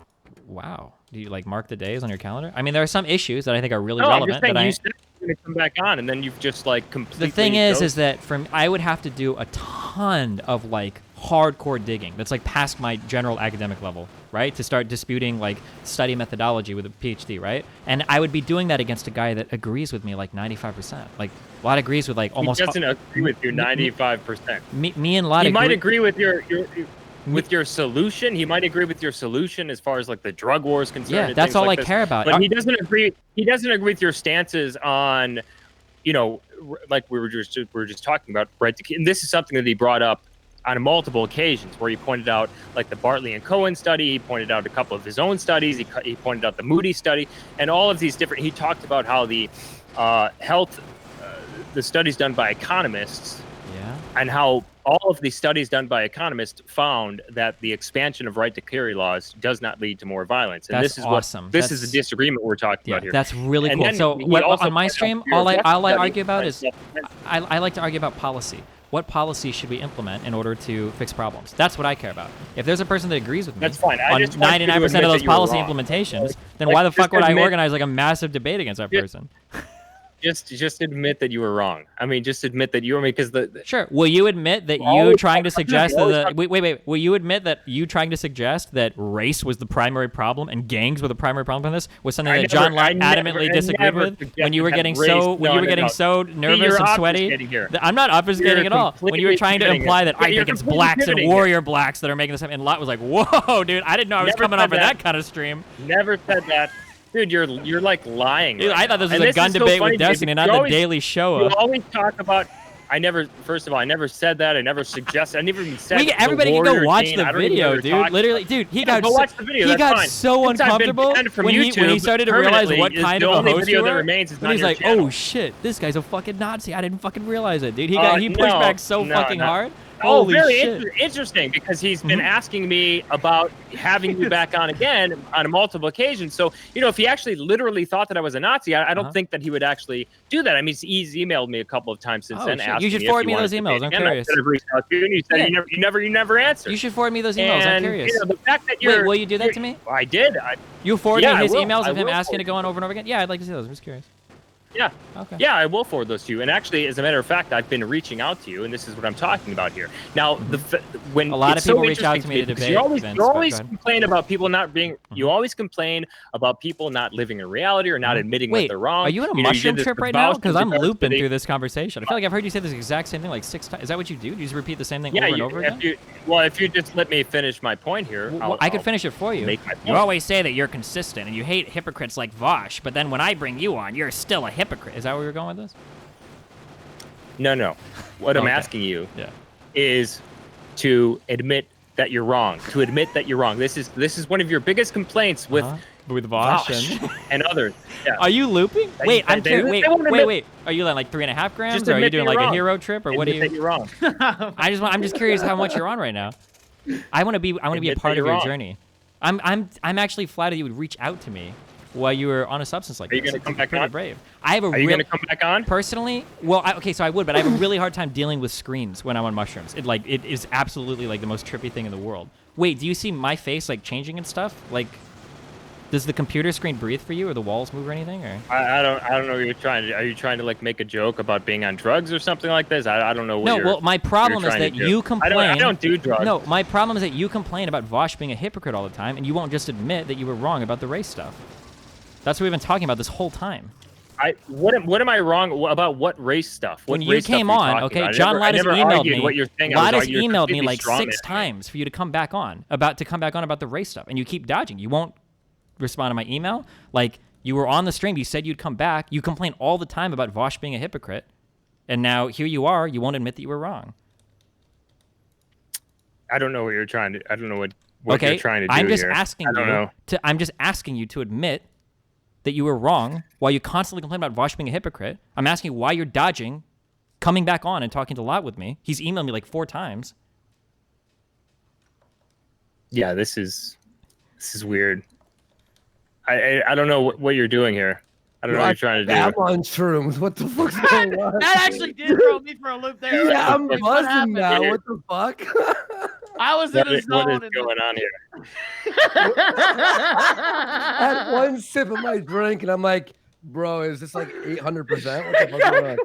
Speaker 1: Wow. Do you like mark the days on your calendar? I mean, there are some issues that I think are really relevant.
Speaker 21: I'm just saying you said you're going to come back on, and then you've just like completely.
Speaker 1: The thing is that I would have to do a ton of like hardcore digging. That's like past my general academic level, right? To start disputing like study methodology with a PhD, right? And I would be doing that against a guy that agrees with me like 95%. Like Lott agrees with like almost.
Speaker 21: He doesn't agree with you 95%.
Speaker 1: Me and Lott.
Speaker 21: He might agree with your solution. He might agree with your solution as far as like the drug war is concerned.
Speaker 1: Yeah, that's all I care about.
Speaker 21: But he doesn't agree. He doesn't agree with your stances on, like we were just talking about, right? And this is something that he brought up on multiple occasions, where he pointed out like the Bartley and Cohen study. He pointed out a couple of his own studies. He pointed out the Moody study, and all of these different. He talked about how the the studies done by economists.
Speaker 1: Yeah.
Speaker 21: And how all of the studies done by economists found that the expansion of right to carry laws does not lead to more violence. And
Speaker 1: That's
Speaker 21: this is
Speaker 1: awesome.
Speaker 21: This is the disagreement we're talking about here.
Speaker 1: That's really
Speaker 21: And
Speaker 1: cool.
Speaker 21: then
Speaker 1: So
Speaker 21: he also
Speaker 1: on my
Speaker 21: pointed
Speaker 1: stream,
Speaker 21: out your
Speaker 1: all I
Speaker 21: study,
Speaker 1: argue about is
Speaker 21: right?
Speaker 1: I like to argue about policy. What policy should we implement in order to fix problems? That's what I care about. If there's a person that agrees with me
Speaker 21: That's fine.
Speaker 1: on 99% of those policy implementations, then why the fuck would I organize like a massive debate against that person?
Speaker 21: Just admit that you were wrong. I mean, just admit that you were, because
Speaker 1: Sure. Will you admit that you trying to suggest that wait. Will you admit that you trying to suggest that race was the primary problem and gangs were the primary problem in this was something that John Lott adamantly disagreed with when you were getting so nervous and sweaty? I'm not obfuscating at all. When you were trying to imply that I think it's blacks and warrior blacks that are making this happen, and Lott was like, "Whoa, dude, I didn't know I was coming on for that kind of stream."
Speaker 21: Never said that. Dude, you're like lying.
Speaker 1: Dude, I thought this was a gun debate with Destiny, not the Daily Show.
Speaker 21: You always talk about. First of all, I never said that. I never suggested. I never even said.
Speaker 1: Everybody can go watch the video, dude. Literally, dude, he got so uncomfortable when he started to realize what kind of a host you were. And he's like, "Oh shit, this guy's a fucking Nazi. I didn't fucking realize it, dude." He pushed back so fucking hard. Holy shit.
Speaker 21: Interesting, because he's been asking me about having you back on again on multiple occasions. So, if he actually literally thought that I was a Nazi, I don't think that he would actually do that. I mean, he's emailed me a couple of times since then.
Speaker 1: You should forward me those emails. I'm curious.
Speaker 21: You said you never answered.
Speaker 1: You should forward me those emails. I'm curious.
Speaker 21: The fact that you're,
Speaker 1: wait, will you do that to me?
Speaker 21: I did.
Speaker 1: You forwarded me his emails of him asking to go on over and over again? Yeah, I'd like to see those. I'm just curious.
Speaker 21: Yeah.
Speaker 1: Okay.
Speaker 21: Yeah, I will forward those to you. And actually, as a matter of fact, I've been reaching out to you, and this is what I'm talking about here. Now, when
Speaker 1: A lot
Speaker 21: it's
Speaker 1: of people
Speaker 21: so
Speaker 1: reach out
Speaker 21: interesting
Speaker 1: to me to
Speaker 21: because
Speaker 1: debate, Vince,
Speaker 21: you
Speaker 1: but
Speaker 21: always
Speaker 1: go ahead.
Speaker 21: complain about people not being. You always complain about people not living in reality or not admitting when
Speaker 1: Wait,
Speaker 21: they're wrong.
Speaker 1: are you on a
Speaker 21: You
Speaker 1: mushroom
Speaker 21: did this
Speaker 1: trip
Speaker 21: with
Speaker 1: right now?
Speaker 21: Vouch
Speaker 1: Because
Speaker 21: with
Speaker 1: I'm
Speaker 21: regards to
Speaker 1: looping
Speaker 21: the-
Speaker 1: through this conversation. I feel like I've heard you say this exact same thing like 6 times. Is that what you do? Do you just repeat the same thing
Speaker 21: Yeah,
Speaker 1: over and over again?
Speaker 21: if you just let me finish my point here,
Speaker 1: I could finish it for you.
Speaker 21: make my
Speaker 1: You
Speaker 21: point.
Speaker 1: always say that you're consistent and you hate hypocrites like Vosh, but then when I bring you on, you're still a hypocrite. Is that where you're going with this?
Speaker 21: No. What I'm
Speaker 1: Okay.
Speaker 21: asking you is to admit that you're wrong. To admit that you're wrong. This is one of your biggest complaints with
Speaker 1: Vosh
Speaker 21: and others. Yeah.
Speaker 1: Are you looping?
Speaker 21: That-
Speaker 1: Wait,
Speaker 21: that-
Speaker 1: I'm
Speaker 21: they-
Speaker 1: curious.
Speaker 21: they won't admit-
Speaker 1: Wait. Are you like 3.5 grams,
Speaker 21: Just
Speaker 1: or are you
Speaker 21: admit
Speaker 1: doing
Speaker 21: that
Speaker 1: like
Speaker 21: you're
Speaker 1: a
Speaker 21: wrong.
Speaker 1: hero trip, or what do
Speaker 21: Admit
Speaker 1: you?
Speaker 21: that you're wrong.
Speaker 1: I'm just curious how much you're on right now. I want to be a
Speaker 21: Admit that
Speaker 1: part of
Speaker 21: you're
Speaker 1: your
Speaker 21: wrong.
Speaker 1: journey. I'm actually flattered you would reach out to me while you were on a substance like
Speaker 21: Are you
Speaker 1: this.
Speaker 21: gonna
Speaker 1: It's
Speaker 21: come back
Speaker 1: pretty
Speaker 21: on?
Speaker 1: brave. I have a
Speaker 21: Are you
Speaker 1: real-
Speaker 21: gonna come back on?
Speaker 1: Personally, well, okay, so I would, but I have a really hard time dealing with screens when I'm on mushrooms. It is absolutely like the most trippy thing in the world. Wait, do you see my face like changing and stuff? Like, does the computer screen breathe for you, or the walls move or anything? Or
Speaker 21: I don't know what you're trying to. Are you trying to like make a joke about being on drugs or something like this? I don't know what
Speaker 1: no,
Speaker 21: you're.
Speaker 1: well, my problem is
Speaker 21: trying to
Speaker 1: that
Speaker 21: do.
Speaker 1: you complain.
Speaker 21: I don't do drugs.
Speaker 1: No, my problem is that you complain about Vosh being a hypocrite all the time, and you won't just admit that you were wrong about the race stuff. That's what we've been talking about this whole time.
Speaker 21: What am I wrong about? What race stuff? What
Speaker 1: When you
Speaker 21: race stuff
Speaker 1: came
Speaker 21: are you
Speaker 1: on,
Speaker 21: talking
Speaker 1: okay,
Speaker 21: about?
Speaker 1: John
Speaker 21: I
Speaker 1: Lattis
Speaker 21: never
Speaker 1: emailed
Speaker 21: argued
Speaker 1: me.
Speaker 21: what you're saying. I was
Speaker 1: Lattis
Speaker 21: arguing you're
Speaker 1: emailed me
Speaker 21: completely
Speaker 1: like
Speaker 21: straw
Speaker 1: 6
Speaker 21: manning.
Speaker 1: times for you to come back on about the race stuff, and you keep dodging. You won't respond to my email. Like, you were on the stream, you said you'd come back. You complain all the time about Vosh being a hypocrite, and now here you are. You won't admit that you were wrong.
Speaker 21: I don't know what you're trying to. I don't know what you're trying to do
Speaker 1: I'm just
Speaker 21: here.
Speaker 1: asking
Speaker 21: I don't
Speaker 1: you
Speaker 21: know.
Speaker 1: I'm just asking you to admit that you were wrong while you constantly complain about Vosh being a hypocrite. I'm asking why you're dodging coming back on and talking to Lot with me. He's emailed me like 4 times.
Speaker 21: Yeah, this is weird. I don't know what you're doing here. I don't know what you're trying to
Speaker 20: I'm
Speaker 21: do.
Speaker 20: on shrooms. What the fuck's going on?
Speaker 4: That actually did throw me for a loop there.
Speaker 20: Yeah, I'm
Speaker 4: What
Speaker 20: buzzing
Speaker 4: happened?
Speaker 20: now. What the fuck?
Speaker 4: I was in
Speaker 21: What
Speaker 4: a
Speaker 21: is, what is
Speaker 4: zone.
Speaker 21: going on here?
Speaker 20: I had one sip of my drink and I'm like, bro, is this like 800%? What the fuck's going on?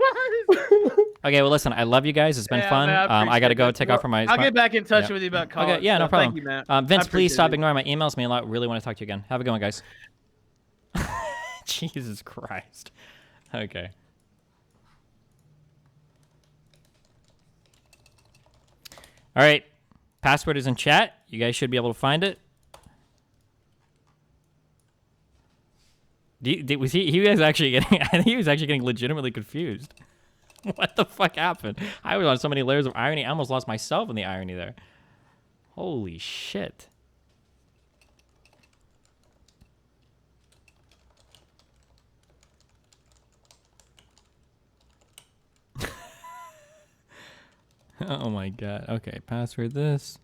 Speaker 1: Okay, well, listen, I love you guys. It's been
Speaker 4: Yeah,
Speaker 1: fun.
Speaker 4: man,
Speaker 1: I got to
Speaker 4: appreciate
Speaker 1: go
Speaker 4: it.
Speaker 1: take off from my...
Speaker 4: I'll get back in touch with you about college.
Speaker 1: Okay, yeah, no
Speaker 4: so
Speaker 1: problem.
Speaker 4: Thank you, Matt.
Speaker 1: Vince,
Speaker 4: I
Speaker 1: please stop
Speaker 4: appreciate it.
Speaker 1: ignoring my emails. Me a lot. Really want to talk to you again. Have a good one, guys. Jesus Christ. Okay. All right. Password is in chat. You guys should be able to find it. Was he was actually getting... I think he was actually getting legitimately confused. What the fuck happened? I was on so many layers of irony. I almost lost myself in the irony there. Holy shit. Oh my god. Okay, password this.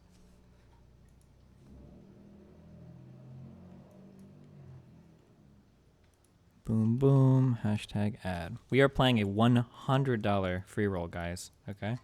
Speaker 1: Boom, boom. Hashtag ad. We are playing a $100 free roll, guys. Okay?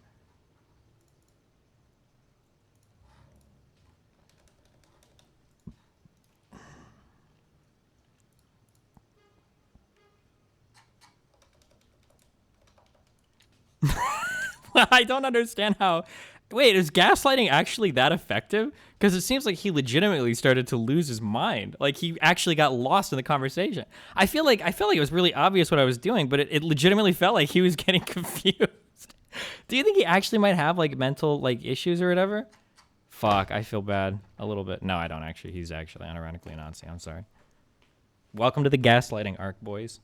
Speaker 1: I don't understand how... Wait, is gaslighting actually that effective? Because it seems like he legitimately started to lose his mind. Like, he actually got lost in the conversation. I feel like it was really obvious what I was doing, but it legitimately felt like he was getting confused. Do you think he actually might have, like, mental, like, issues or whatever? Fuck, I feel bad. A little bit. No, I don't actually. He's actually unironically a Nazi. I'm sorry. Welcome to the gaslighting arc, boys.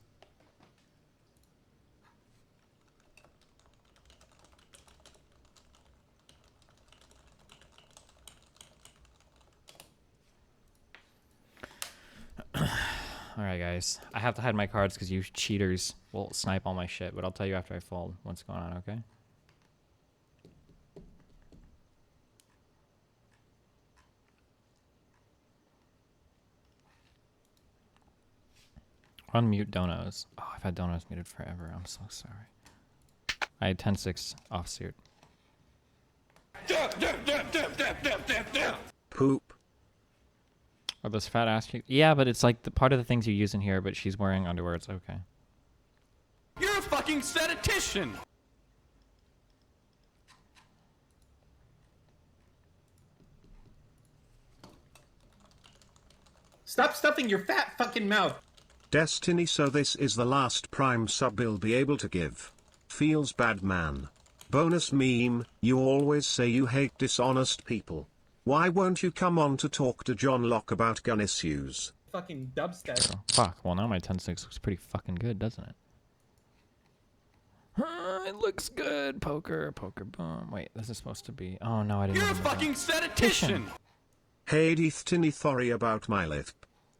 Speaker 1: All right, guys. I have to hide my cards because you cheaters will snipe all my shit, but I'll tell you after I fold what's going on, okay? Unmute donos. Oh, I've had donos muted forever. I'm so sorry. I had 10-6 offsuit.
Speaker 20: Poop.
Speaker 1: Are those fat ass cheeks? Yeah, but it's like the part of the things you use in here, but she's wearing underwear. It's okay.
Speaker 3: You're a fucking statistician.
Speaker 2: Stop stuffing your fat fucking mouth.
Speaker 22: Destiny, so this is the last Prime sub he'll be able to give. Feels bad, man. Bonus meme, you always say you hate dishonest people. Why won't you come on to talk to John Locke about gun issues?
Speaker 2: Fucking dubstep.
Speaker 1: Oh, fuck. Well, now my 10-6 looks pretty fucking good, doesn't it? It looks good. Poker, boom. Wait, this is supposed to be. Oh no, I didn't.
Speaker 3: You're a fucking statistician.
Speaker 22: Hey, Tini sorry about my lip.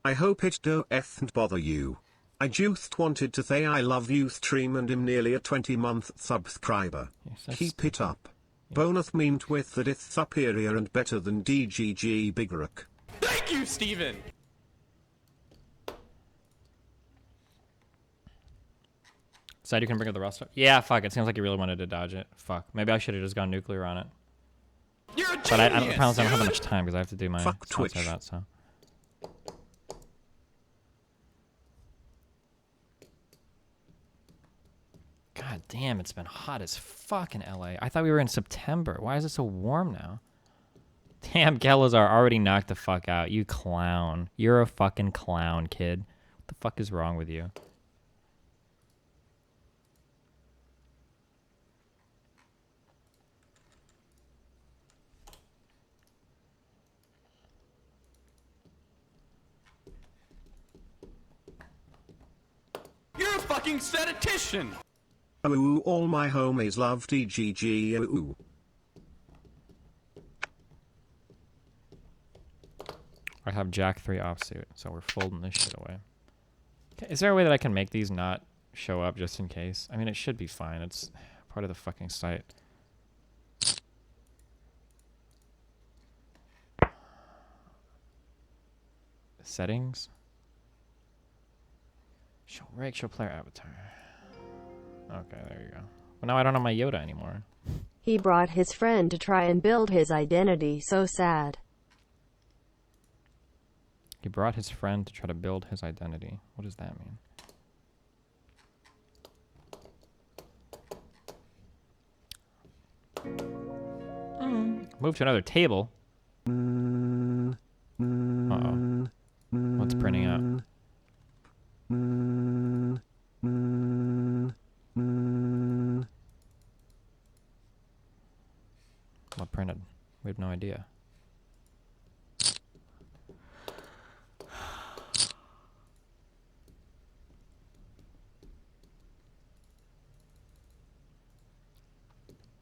Speaker 22: I hope it don't bother you. I just wanted to say I love Stream and am nearly a 20-month subscriber.
Speaker 1: Yes,
Speaker 22: Keep it up. Bonus memed with that it's superior and better than DGG Big Rook.
Speaker 3: Thank you, Steven.
Speaker 1: Said you can bring up the roster? Yeah, fuck. It seems like you really wanted to dodge it. Fuck. Maybe I should have just gone nuclear on it.
Speaker 3: You're a genius,
Speaker 1: but I don't have that much time because I have to do my
Speaker 22: Fuck
Speaker 1: sponsor
Speaker 22: Twitch.
Speaker 1: that, so. God damn, it's been hot as fuck in LA. I thought we were in September. Why is it so warm now? Damn, Galazar already knocked the fuck out. You clown. You're a fucking clown, kid. What the fuck is wrong with you?
Speaker 3: You're a fucking statistician.
Speaker 22: Ooh, all my homies love DGG. Ooh.
Speaker 1: I have Jack 3 offsuit, so we're folding this shit away. Okay, is there a way that I can make these not show up just in case? I mean, it should be fine. It's part of the fucking site. Settings. Show rig, show player avatar. Okay, there you go. Well, now I don't have my Yoda anymore.
Speaker 23: He brought his friend to try and build his identity. So sad.
Speaker 1: He brought his friend to try to build his identity. What does that mean? Move to another table. Uh-oh. What's printing out? What printed? We have no idea.